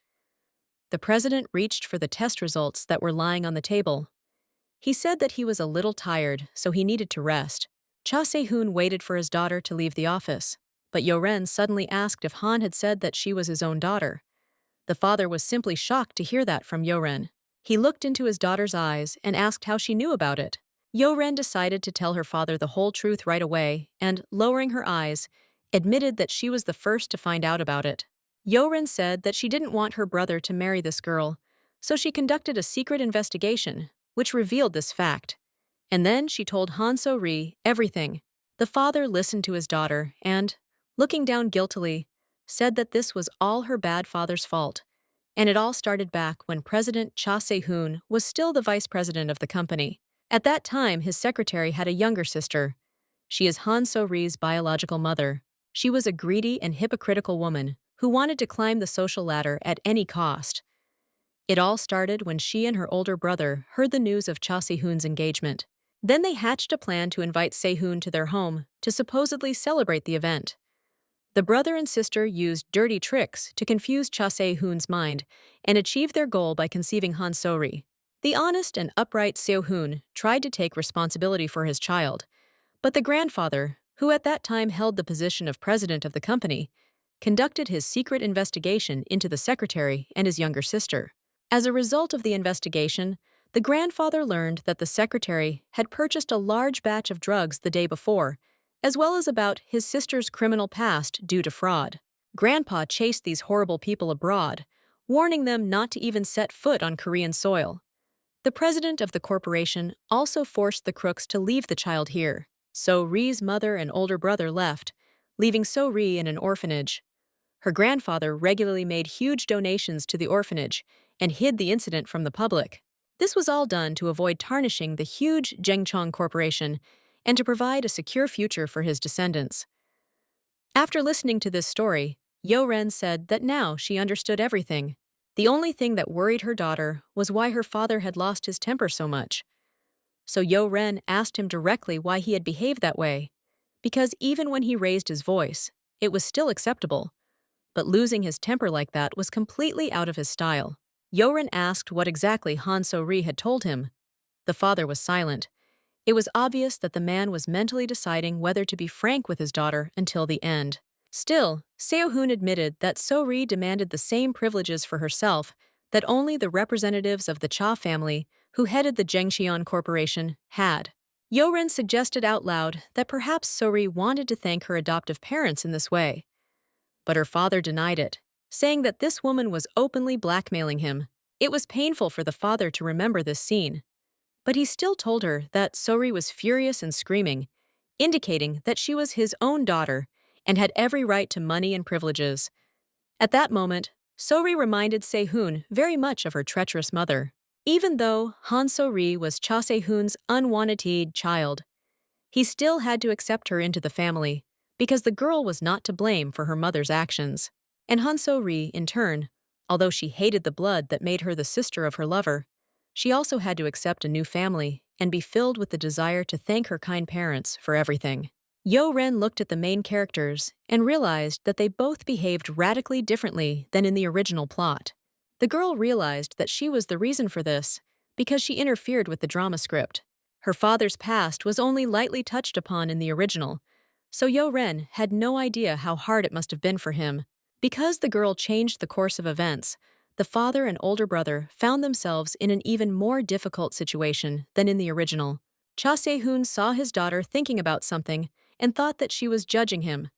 the president reached for the test results that were lying on the table. He said that he was a little tired, so he needed to rest. Cha Se-hoon waited for his daughter to leave the office, but Yo-ren suddenly asked if Han had said that she was his own daughter. The father was simply shocked to hear that from Yo-ren. He looked into his daughter's eyes and asked how she knew about it. Yo-ren decided to tell her father the whole truth right away and, lowering her eyes, admitted that she was the first to find out about it. Yo-ren said that she didn't want her brother to marry this girl, so she conducted a secret investigation, which revealed this fact. And then she told Han So-ri everything. The father listened to his daughter and, looking down guiltily, said that this was all her bad father's fault. And it all started back when President Cha Se-hoon was still the vice president of the company. At that time, his secretary had a younger sister. She is Han So-ri's biological mother. She was a greedy and hypocritical woman who wanted to climb the social ladder at any cost. It all started when she and her older brother heard the news of Cha Se-hoon's engagement. Then they hatched a plan to invite Se-hoon to their home to supposedly celebrate the event. The brother and sister used dirty tricks to confuse Cha Se-hoon's mind and achieved their goal by conceiving Han So-ri. The honest and upright Se-hoon tried to take responsibility for his child, but the grandfather, who at that time held the position of president of the company, conducted his secret investigation into the secretary and his younger sister. As a result of the investigation, the grandfather learned that the secretary had purchased a large batch of drugs the day before, as well as about his sister's criminal past due to fraud. Grandpa chased these horrible people abroad, warning them not to even set foot on Korean soil. The president of the corporation also forced the crooks to leave the child here. So-ri's mother and older brother left, leaving So-ri in an orphanage. Her grandfather regularly made huge donations to the orphanage and hid the incident from the public. This was all done to avoid tarnishing the huge Jengchong Corporation and to provide a secure future for his descendants. After listening to this story, Yo-ren said that now she understood everything. The only thing that worried her daughter was why her father had lost his temper so much. So Yo-ren asked him directly why he had behaved that way, because even when he raised his voice, it was still acceptable. But losing his temper like that was completely out of his style. Yo-ren asked what exactly Han So-ri had told him. The father was silent. It was obvious that the man was mentally deciding whether to be frank with his daughter until the end. Still, Se-hoon admitted that So-ri demanded the same privileges for herself that only the representatives of the Cha family, who headed the Jengcheon Corporation, had. Yo-ren suggested out loud that perhaps So-ri wanted to thank her adoptive parents in this way. But her father denied it, saying that this woman was openly blackmailing him. It was painful for the father to remember this scene. But he still told her that So-ri was furious and screaming, indicating that she was his own daughter and had every right to money and privileges. At that moment, So-ri reminded Se-hoon very much of her treacherous mother. Even though Han So-ri was Cha Se-hoon's unwanted child, he still had to accept her into the family because the girl was not to blame for her mother's actions. And Han So-ri, in turn, although she hated the blood that made her the sister of her lover, she also had to accept a new family and be filled with the desire to thank her kind parents for everything. Yo-ren looked at the main characters and realized that they both behaved radically differently than in the original plot. The girl realized that she was the reason for this because she interfered with the drama script. Her father's past was only lightly touched upon in the original, so Yo-ren had no idea how hard it must have been for him. Because the girl changed the course of events, the father and older brother found themselves in an even more difficult situation than in the original. Cha Se-hoon saw his daughter thinking about something and thought that she was judging him.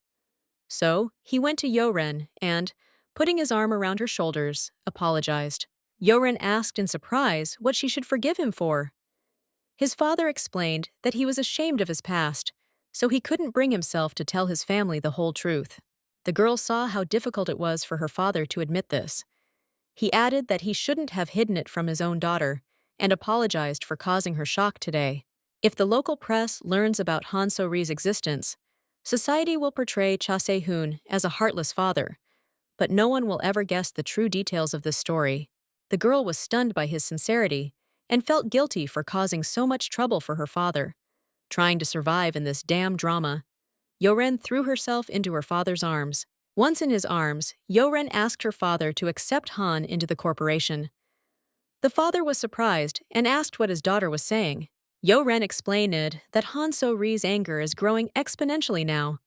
So he went to Yo-ren and, putting his arm around her shoulders, apologized. Yo-ren asked in surprise what she should forgive him for. His father explained that he was ashamed of his past, so he couldn't bring himself to tell his family the whole truth. The girl saw how difficult it was for her father to admit this. He added that he shouldn't have hidden it from his own daughter and apologized for causing her shock today. If the local press learns about Han So-ri's existence, society will portray Cha Se-hoon as a heartless father, but no one will ever guess the true details of this story. The girl was stunned by his sincerity and felt guilty for causing so much trouble for her father. Trying to survive in this damn drama, Yo-ren threw herself into her father's arms Once in his arms, Yoren asked her father to accept Han into the corporation. The father was surprised and asked what his daughter was saying. Yoren explained that Han So-ri's anger is growing exponentially now.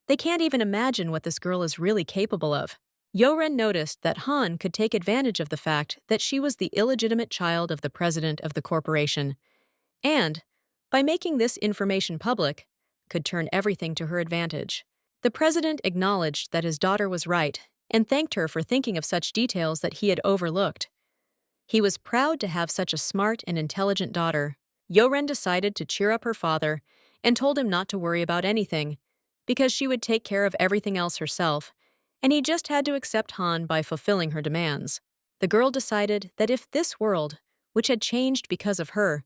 They can't even imagine what this girl is really capable of. Yoren noticed that Han could take advantage of the fact that she was the illegitimate child of the president of the corporation, and, by making this information public, could turn everything to her advantage. The president acknowledged that his daughter was right and thanked her for thinking of such details that he had overlooked. He was proud to have such a smart and intelligent daughter. Yoren decided to cheer up her father and told him not to worry about anything, because she would take care of everything else herself, and he just had to accept Han by fulfilling her demands. The girl decided that if this world, which had changed because of her,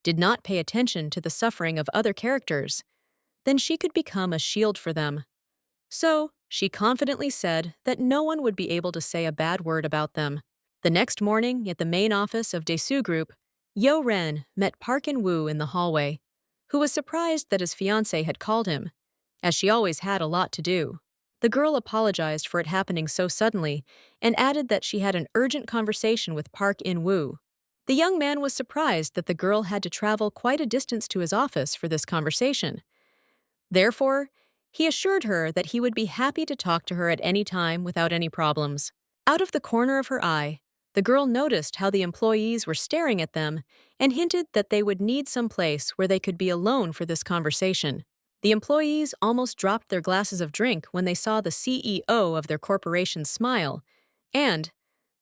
did not pay attention to the suffering of other characters, then she could become a shield for them. So, she confidently said that no one would be able to say a bad word about them. The next morning, at the main office of Daesu Group, Yo Ren met Park In-woo in the hallway, who was surprised that his fiancé had called him, as she always had a lot to do. The girl apologized for it happening so suddenly and added that she had an urgent conversation with Park In-woo. The young man was surprised that the girl had to travel quite a distance to his office for this conversation. Therefore, he assured her that he would be happy to talk to her at any time without any problems. Out of the corner of her eye, the girl noticed how the employees were staring at them and hinted that they would need some place where they could be alone for this conversation. The employees almost dropped their glasses of drink when they saw the CEO of their corporation smile, and,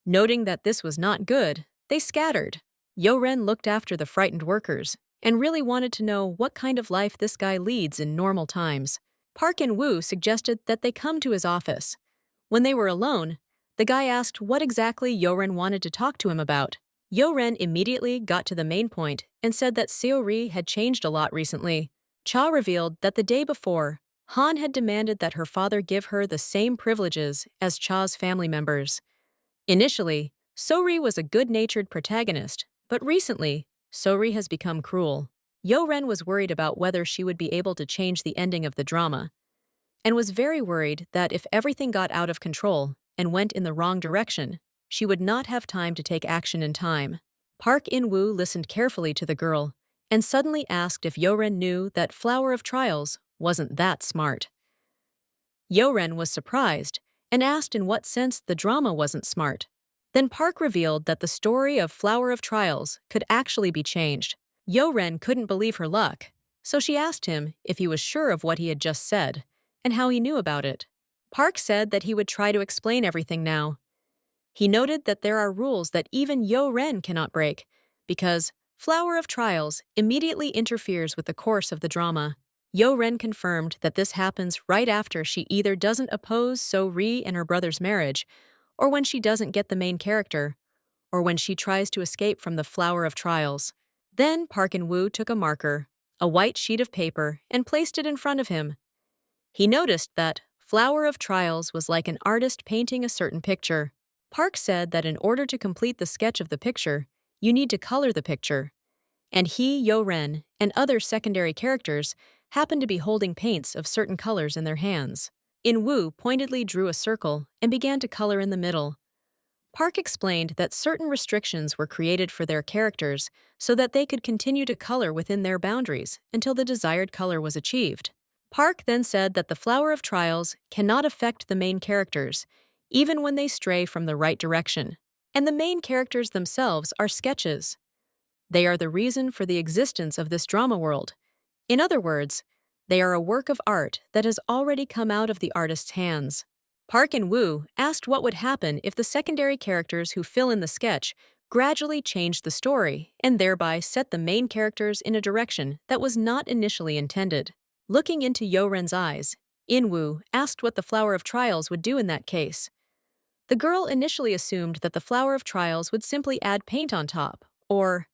noting that this was not good, they scattered. Yoren looked after the frightened workers and really wanted to know what kind of life this guy leads in normal times. Park In-woo suggested that they come to his office. When they were alone, the guy asked what exactly Yoren wanted to talk to him about. Yoren immediately got to the main point and said that So-ri had changed a lot recently. Cha revealed that the day before, Han had demanded that her father give her the same privileges as Cha's family members. Initially, So-ri was a good-natured protagonist, but recently, So-ri has become cruel. Yo-ren was worried about whether she would be able to change the ending of the drama, and was very worried that if everything got out of control and went in the wrong direction, she would not have time to take action in time. Park In-woo listened carefully to the girl and suddenly asked if Yo-ren knew that Flower of Trials wasn't that smart. Yo-ren was surprised and asked in what sense the drama wasn't smart. Then Park revealed that the story of Flower of Trials could actually be changed. Yo-ren couldn't believe her luck, so she asked him if he was sure of what he had just said and how he knew about it. Park said that he would try to explain everything now. He noted that there are rules that even Yo-ren cannot break, because Flower of Trials immediately interferes with the course of the drama. Yo-ren confirmed that this happens right after she either doesn't oppose So-ri and her brother's marriage, or when she doesn't get the main character, or when she tries to escape from the Flower of Trials. Then Park In-woo took a marker, a white sheet of paper, and placed it in front of him. He noticed that Flower of Trials was like an artist painting a certain picture. Park said that in order to complete the sketch of the picture, you need to color the picture. And he, Yo-ren, and other secondary characters happened to be holding paints of certain colors in their hands. In-woo pointedly drew a circle and began to color in the middle. Park explained that certain restrictions were created for their characters so that they could continue to color within their boundaries until the desired color was achieved. Park then said that the Flower of Trials cannot affect the main characters, even when they stray from the right direction. And the main characters themselves are sketches. They are the reason for the existence of this drama world. In other words, they are a work of art that has already come out of the artist's hands. Park In-woo asked what would happen if the secondary characters who fill in the sketch gradually changed the story and thereby set the main characters in a direction that was not initially intended. Looking into Yo-ren's eyes, In-woo asked what the Flower of Trials would do in that case. The girl initially assumed that the Flower of Trials would simply add paint on top, or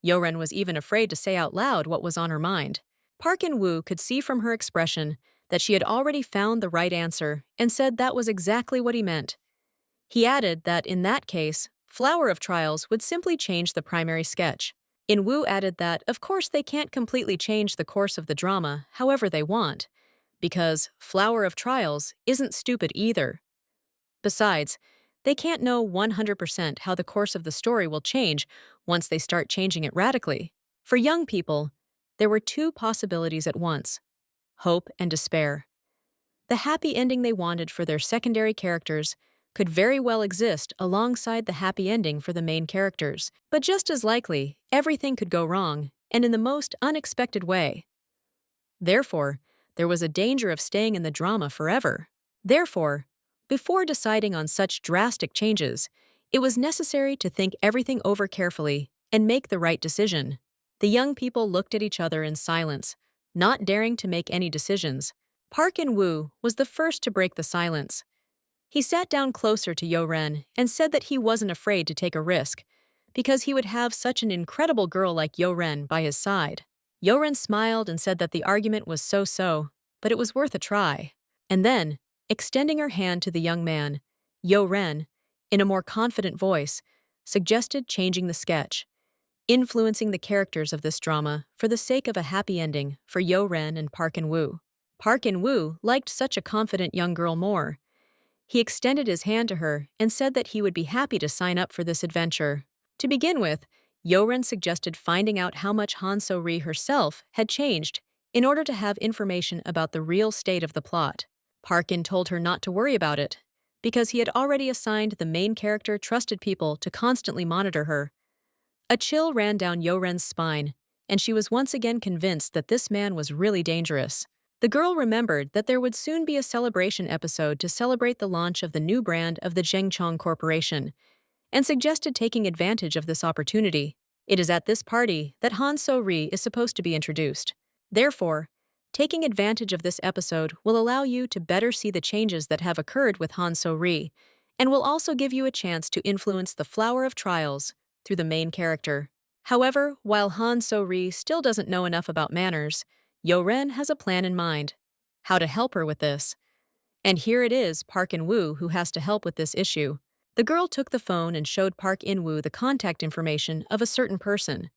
Yo-ren was even afraid to say out loud what was on her mind. Park In-woo could see from her expression that she had already found the right answer and said that was exactly what he meant. He added that in that case, Flower of Trials would simply change the primary sketch. In-woo added that, of course, they can't completely change the course of the drama however they want, because Flower of Trials isn't stupid either. Besides, they can't know 100% how the course of the story will change once they start changing it radically. For young people, there were two possibilities at once: hope and despair. The happy ending they wanted for their secondary characters could very well exist alongside the happy ending for the main characters. But just as likely, everything could go wrong, and in the most unexpected way. Therefore, there was a danger of staying in the drama forever. Therefore, before deciding on such drastic changes, it was necessary to think everything over carefully and make the right decision. The young people looked at each other in silence, not daring to make any decisions. Park In-woo was the first to break the silence. He sat down closer to Yo-ren and said that he wasn't afraid to take a risk, because he would have such an incredible girl like Yo-ren by his side. Yo-ren smiled and said that the argument was so-so, but it was worth a try. And then, extending her hand to the young man, Yo-ren, in a more confident voice, suggested changing the sketch, influencing the characters of this drama for the sake of a happy ending for Yo-ren and Park In-woo. Park In-woo liked such a confident young girl more. He extended his hand to her and said that he would be happy to sign up for this adventure. To begin with, Yo-ren suggested finding out how much Han So-ri herself had changed in order to have information about the real state of the plot. Parkin told her not to worry about it, because he had already assigned the main character trusted people to constantly monitor her. A chill ran down Yo-ren's spine, and she was once again convinced that this man was really dangerous. The girl remembered that there would soon be a celebration episode to celebrate the launch of the new brand of the Zhengchong Corporation, and suggested taking advantage of this opportunity. It is at this party that Han So-ri is supposed to be introduced. Therefore, taking advantage of this episode will allow you to better see the changes that have occurred with Han So-ri, and will also give you a chance to influence the Flower of Trials through the main character. However, while Han So-ri still doesn't know enough about manners, Yo-ren has a plan in mind: how to help her with this. And here it is Park In-woo who has to help with this issue. The girl took the phone and showed Park In-woo the contact information of a certain person.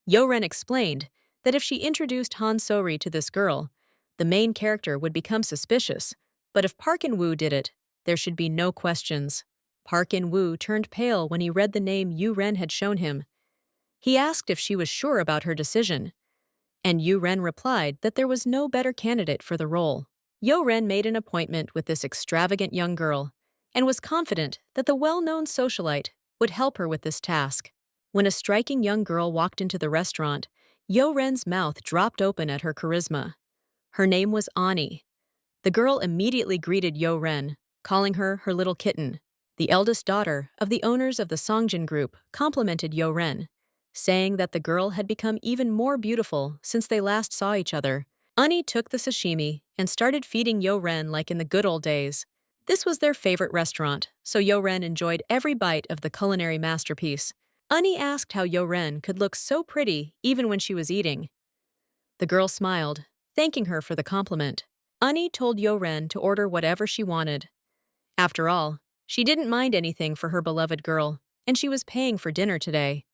Yo-ren explained that if she introduced Han So-ri to this girl, the main character would become suspicious, but if Park In-woo did it, there should be no questions. Park In-woo turned pale when he read the name Yu-ren had shown him. He asked if she was sure about her decision, and Yu-ren replied that there was no better candidate for the role. Yo-ren made an appointment with this extravagant young girl, and was confident that the well-known socialite would help her with this task. When a striking young girl walked into the restaurant, Yo-ren's mouth dropped open at her charisma. Her name was Ani. The girl immediately greeted Yo-ren, calling her little kitten. The eldest daughter of the owners of the Songjin Group complimented Yo-ren, saying that the girl had become even more beautiful since they last saw each other. Ani took the sashimi and started feeding Yo-ren like in the good old days. This was their favorite restaurant, so Yo-ren enjoyed every bite of the culinary masterpiece. Ani asked how Yo-ren could look so pretty even when she was eating. The girl smiled, thanking her for the compliment. Ani told Yo-ren to order whatever she wanted. After all, she didn't mind anything for her beloved girl, and she was paying for dinner today.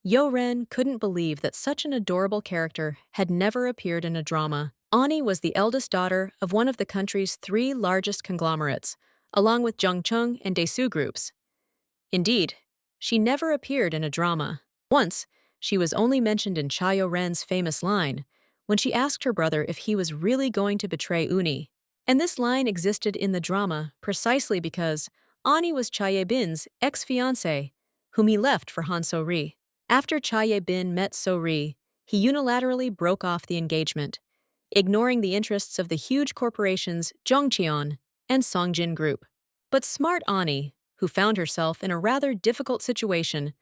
Yo-ren couldn't believe that such an adorable character had never appeared in a drama. Ani was the eldest daughter of one of the country's 3 largest conglomerates, along with Jungcheong and Daesu groups. Indeed, she never appeared in a drama. Once, she was only mentioned in Cha Yo-ren's famous line, when she asked her brother if he was really going to betray Uni. And this line existed in the drama precisely because Ani was Cha Ye-bin's ex-fiancé, whom he left for Han So-ri. After Cha Ye-bin met So-ri, he unilaterally broke off the engagement, ignoring the interests of the huge corporations Jongcheon and Songjin Group. But smart Ani, who found herself in a rather difficult situation,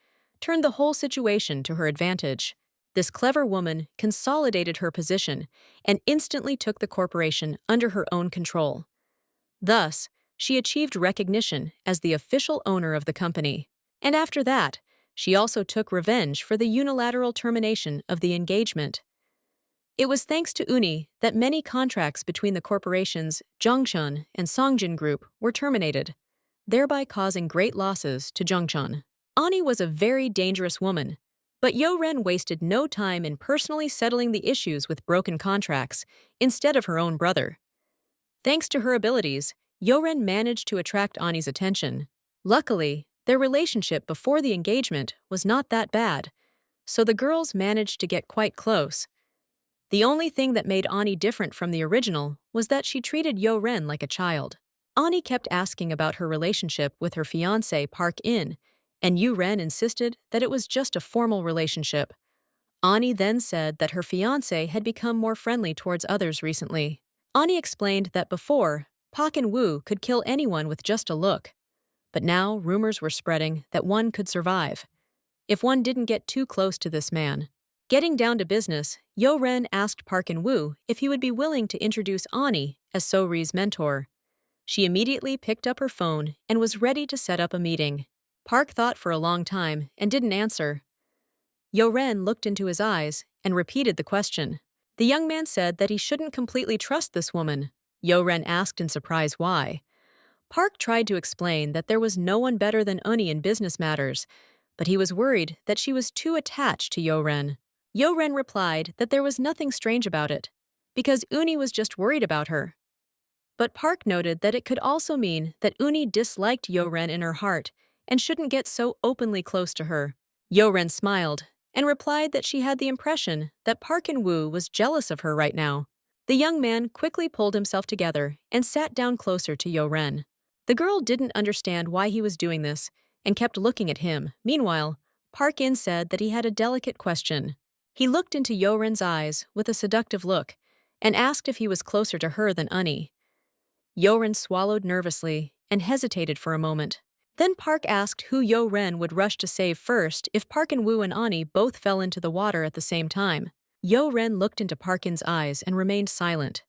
turned the whole situation to her advantage. This clever woman consolidated her position and instantly took the corporation under her own control. Thus, she achieved recognition as the official owner of the company. And after that, she also took revenge for the unilateral termination of the engagement. It was thanks to Uni that many contracts between the corporations Jongcheon and Songjin Group were terminated, thereby causing great losses to Jongcheon. Ani was a very dangerous woman, But Yo-Ren wasted no time in personally settling the issues with broken contracts instead of her own brother. Thanks to her abilities, Yo-Ren managed to attract Ani's attention. Luckily, their relationship before the engagement was not that bad, so the girls managed to get quite close. The only thing that made Ani different from the original was that she treated Yo-Ren like a child. Ani kept asking about her relationship with her fiancé Park In, and Yo-Ren insisted that it was just a formal relationship. Ani then said that her fiancé had become more friendly towards others recently. Ani explained that before, Park In-woo could kill anyone with just a look. But now rumors were spreading that one could survive if one didn't get too close to this man. Getting down to business, Yo-Ren asked Park In-woo if he would be willing to introduce Ani as So-ri's mentor. She immediately picked up her phone and was ready to set up a meeting. Park thought for a long time and didn't answer. Yo-Ren looked into his eyes and repeated the question. The young man said that he shouldn't completely trust this woman. Yo-Ren asked in surprise why. Park tried to explain that there was no one better than Uni in business matters, but he was worried that she was too attached to Yo-Ren. Yo-Ren replied that there was nothing strange about it, because Uni was just worried about her. But Park noted that it could also mean that Uni disliked Yo-Ren in her heart and shouldn't get so openly close to her. Yo-Ren smiled and replied that she had the impression that Park In-woo was jealous of her right now. The young man quickly pulled himself together and sat down closer to Yo-Ren. The girl didn't understand why he was doing this and kept looking at him. Meanwhile, Park In said that he had a delicate question. He looked into Yo-Ren's eyes with a seductive look and asked if he was closer to her than Uni. Yo-Ren swallowed nervously and hesitated for a moment. Then Park asked who Yo-Ren would rush to save first if Park In-woo and Ani both fell into the water at the same time. Yo-Ren looked into Park In's eyes and remained silent.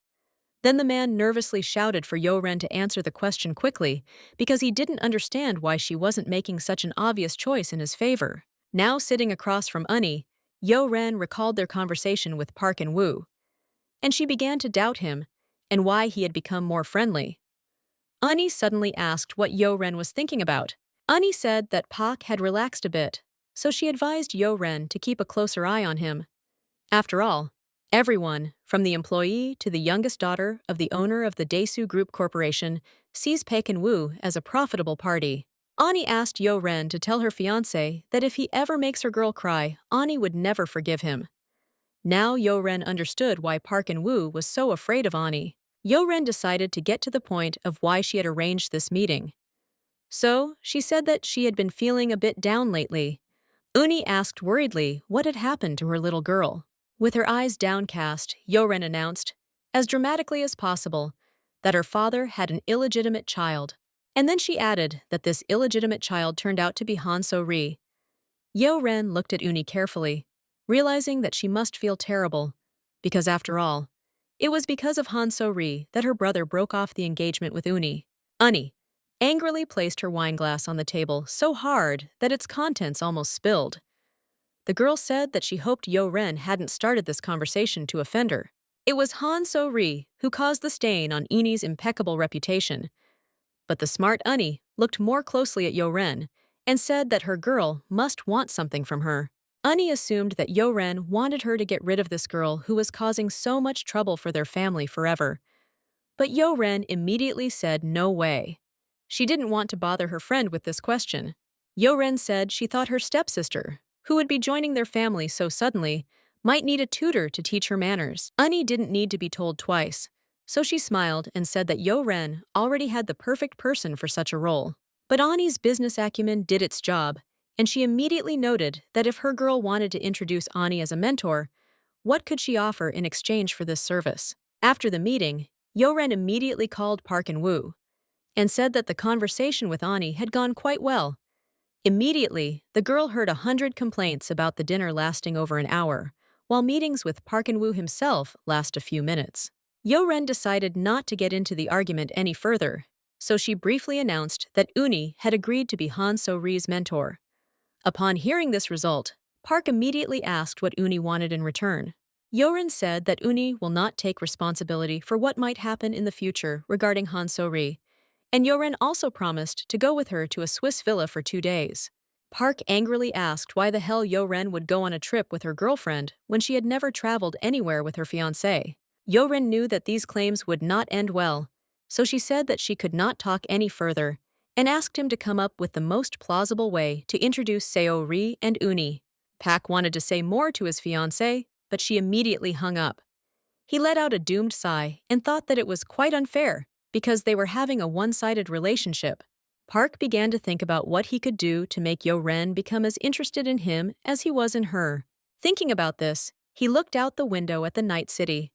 Then the man nervously shouted for Yo-Ren to answer the question quickly because he didn't understand why she wasn't making such an obvious choice in his favor. Now sitting across from Uni, Yo-Ren recalled their conversation with Park In-woo, and she began to doubt him and why he had become more friendly. Uni suddenly asked what Yo-Ren was thinking about. Uni said that Park had relaxed a bit, so she advised Yo-Ren to keep a closer eye on him. After all, everyone, from the employee to the youngest daughter of the owner of the Daesu Group Corporation, sees Park In-woo as a profitable party. Ani asked Yo-Ren to tell her fiancé that if he ever makes her girl cry, Ani would never forgive him. Now Yo-Ren understood why Park In-woo was so afraid of Ani. Yo-Ren decided to get to the point of why she had arranged this meeting. So, she said that she had been feeling a bit down lately. Uni asked worriedly what had happened to her little girl. With her eyes downcast, Yo-Ren announced, as dramatically as possible, that her father had an illegitimate child. And then she added that this illegitimate child turned out to be Han So-ri. Yo-Ren looked at Uni carefully, realizing that she must feel terrible, because after all, it was because of Han So-ri that her brother broke off the engagement with Uni. Uni angrily placed her wineglass on the table so hard that its contents almost spilled. The girl said that she hoped Yo-Ren hadn't started this conversation to offend her. It was Han So-ri who caused the stain on Uni's impeccable reputation. But the smart Uni looked more closely at Yo-Ren and said that her girl must want something from her. Uni assumed that Yo-Ren wanted her to get rid of this girl who was causing so much trouble for their family forever. But Yo-Ren immediately said no way. She didn't want to bother her friend with this question. Yo-Ren said she thought her stepsister, who would be joining their family so suddenly, might need a tutor to teach her manners. Uni didn't need to be told twice, so she smiled and said that Yo-Ren already had the perfect person for such a role. But Ani's business acumen did its job, and she immediately noted that if her girl wanted to introduce Ani as a mentor, what could she offer in exchange for this service? After the meeting, Yo-Ren immediately called Park In-woo and said that the conversation with Ani had gone quite well. Immediately, the girl heard 100 complaints about the dinner lasting over an hour, while meetings with Park In-woo himself last a few minutes. Yo-Ren decided not to get into the argument any further, so she briefly announced that Uni had agreed to be Han So-ri's mentor. Upon hearing this result, Park immediately asked what Uni wanted in return. Yo-Ren said that Uni will not take responsibility for what might happen in the future regarding Han So-ri, and Yo-Ren also promised to go with her to a Swiss villa for 2 days. Park angrily asked why the hell Yo-ren would go on a trip with her girlfriend when she had never traveled anywhere with her fiancé. Yo-ren knew that these claims would not end well, so she said that she could not talk any further and asked him to come up with the most plausible way to introduce Seo-ri and Uni. Park wanted to say more to his fiancé, but she immediately hung up. He let out a doomed sigh and thought that it was quite unfair because they were having a one-sided relationship. Park began to think about what he could do to make Yo-ren become as interested in him as he was in her. Thinking about this, he looked out the window at the night city.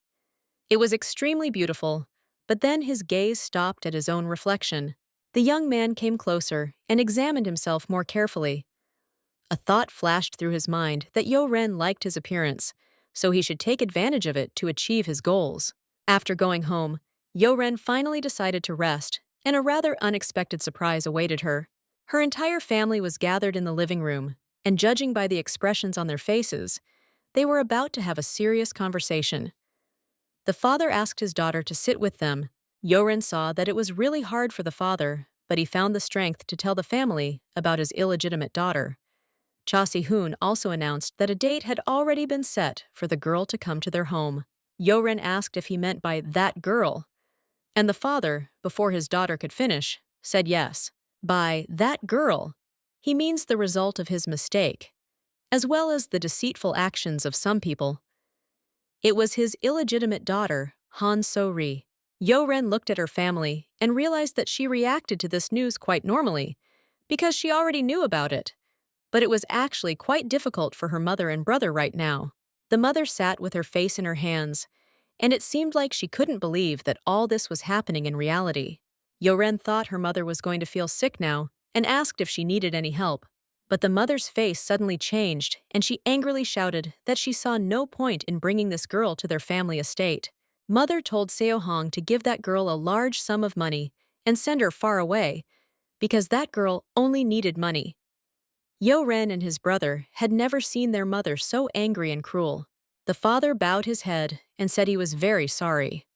It was extremely beautiful, but then his gaze stopped at his own reflection. The young man came closer and examined himself more carefully. A thought flashed through his mind that Yo-ren liked his appearance, so he should take advantage of it to achieve his goals. After going home, Yo-ren finally decided to rest, and a rather unexpected surprise awaited her. Her entire family was gathered in the living room, and judging by the expressions on their faces, they were about to have a serious conversation. The father asked his daughter to sit with them. Yo-ren saw that it was really hard for the father, but he found the strength to tell the family about his illegitimate daughter. Cha Si-hoon also announced that a date had already been set for the girl to come to their home. Yo-ren asked if he meant by that girl, and the father, before his daughter could finish, said yes. By that girl, he means the result of his mistake, as well as the deceitful actions of some people. It was his illegitimate daughter, Han So-ri. Yo-ren looked at her family and realized that she reacted to this news quite normally, because she already knew about it. But it was actually quite difficult for her mother and brother right now. The mother sat with her face in her hands, and it seemed like she couldn't believe that all this was happening in reality. Yo-ren thought her mother was going to feel sick now and asked if she needed any help. But the mother's face suddenly changed, and she angrily shouted that she saw no point in bringing this girl to their family estate. Mother told Seo-hong to give that girl a large sum of money and send her far away, because that girl only needed money. Yo-ren and his brother had never seen their mother so angry and cruel. The father bowed his head and said he was very sorry.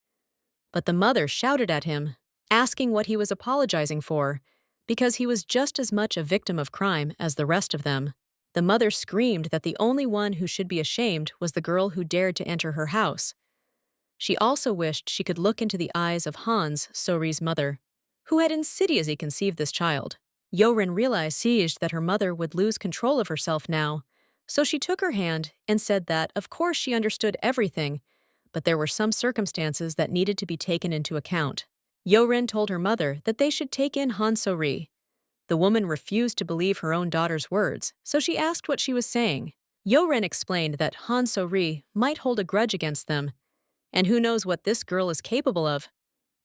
But the mother shouted at him, asking what he was apologizing for, because he was just as much a victim of crime as the rest of them. The mother screamed that the only one who should be ashamed was the girl who dared to enter her house. She also wished she could look into the eyes of Hans So-ri's mother, who had insidiously conceived this child. Yo-ren realized that her mother would lose control of herself now, so she took her hand and said that, of course, she understood everything, but there were some circumstances that needed to be taken into account. Yo-ren told her mother that they should take in Han So-ri. The woman refused to believe her own daughter's words, so she asked what she was saying. Yo-ren explained that Han So-ri might hold a grudge against them, and who knows what this girl is capable of.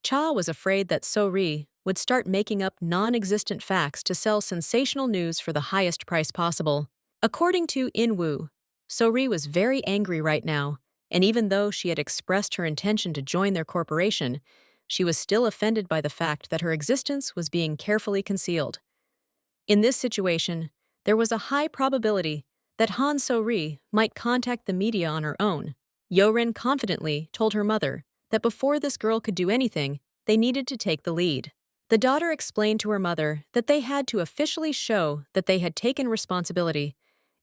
Cha was afraid that So-ri would start making up non-existent facts to sell sensational news for the highest price possible. According to In-woo, So-ri was very angry right now, and even though she had expressed her intention to join their corporation, she was still offended by the fact that her existence was being carefully concealed. In this situation, there was a high probability that Han So-ri might contact the media on her own. Yo-ren confidently told her mother that before this girl could do anything, they needed to take the lead. The daughter explained to her mother that they had to officially show that they had taken responsibility,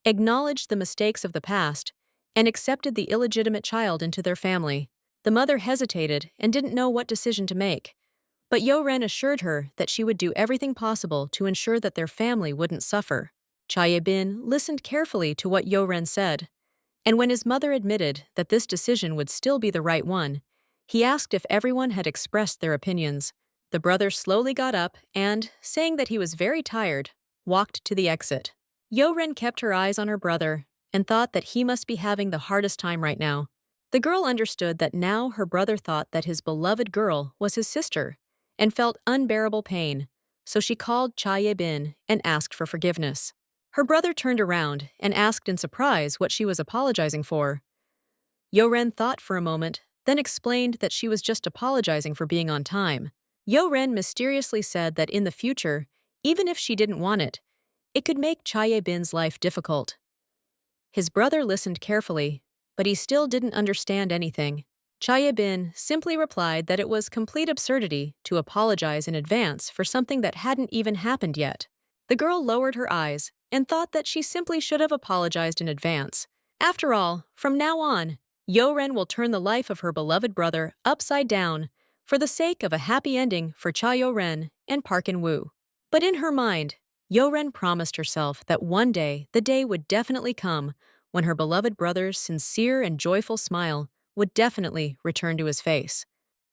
acknowledged the mistakes of the past, and accepted the illegitimate child into their family. The mother hesitated and didn't know what decision to make, but Yo-ren assured her that she would do everything possible to ensure that their family wouldn't suffer. Cha Ye-bin listened carefully to what Yo-ren said, and when his mother admitted that this decision would still be the right one, he asked if everyone had expressed their opinions. The brother slowly got up and, saying that he was very tired, walked to the exit. Yo-ren kept her eyes on her brother and thought that he must be having the hardest time right now. The girl understood that now her brother thought that his beloved girl was his sister and felt unbearable pain, so she called Cha Ye-bin and asked for forgiveness. Her brother turned around and asked in surprise what she was apologizing for. Yo-ren thought for a moment, then explained that she was just apologizing for being on time. Yo-ren mysteriously said that in the future, even if she didn't want it, it could make Cha Ye-bin's life difficult. His brother listened carefully, but he still didn't understand anything. Cha Ye-bin simply replied that it was complete absurdity to apologize in advance for something that hadn't even happened yet. The girl lowered her eyes and thought that she simply should have apologized in advance. After all, from now on, Yo-ren will turn the life of her beloved brother upside down for the sake of a happy ending for Cha-yo-ren and Park In-woo. But in her mind, Yo-ren promised herself that one day the day would definitely come when her beloved brother's sincere and joyful smile would definitely return to his face.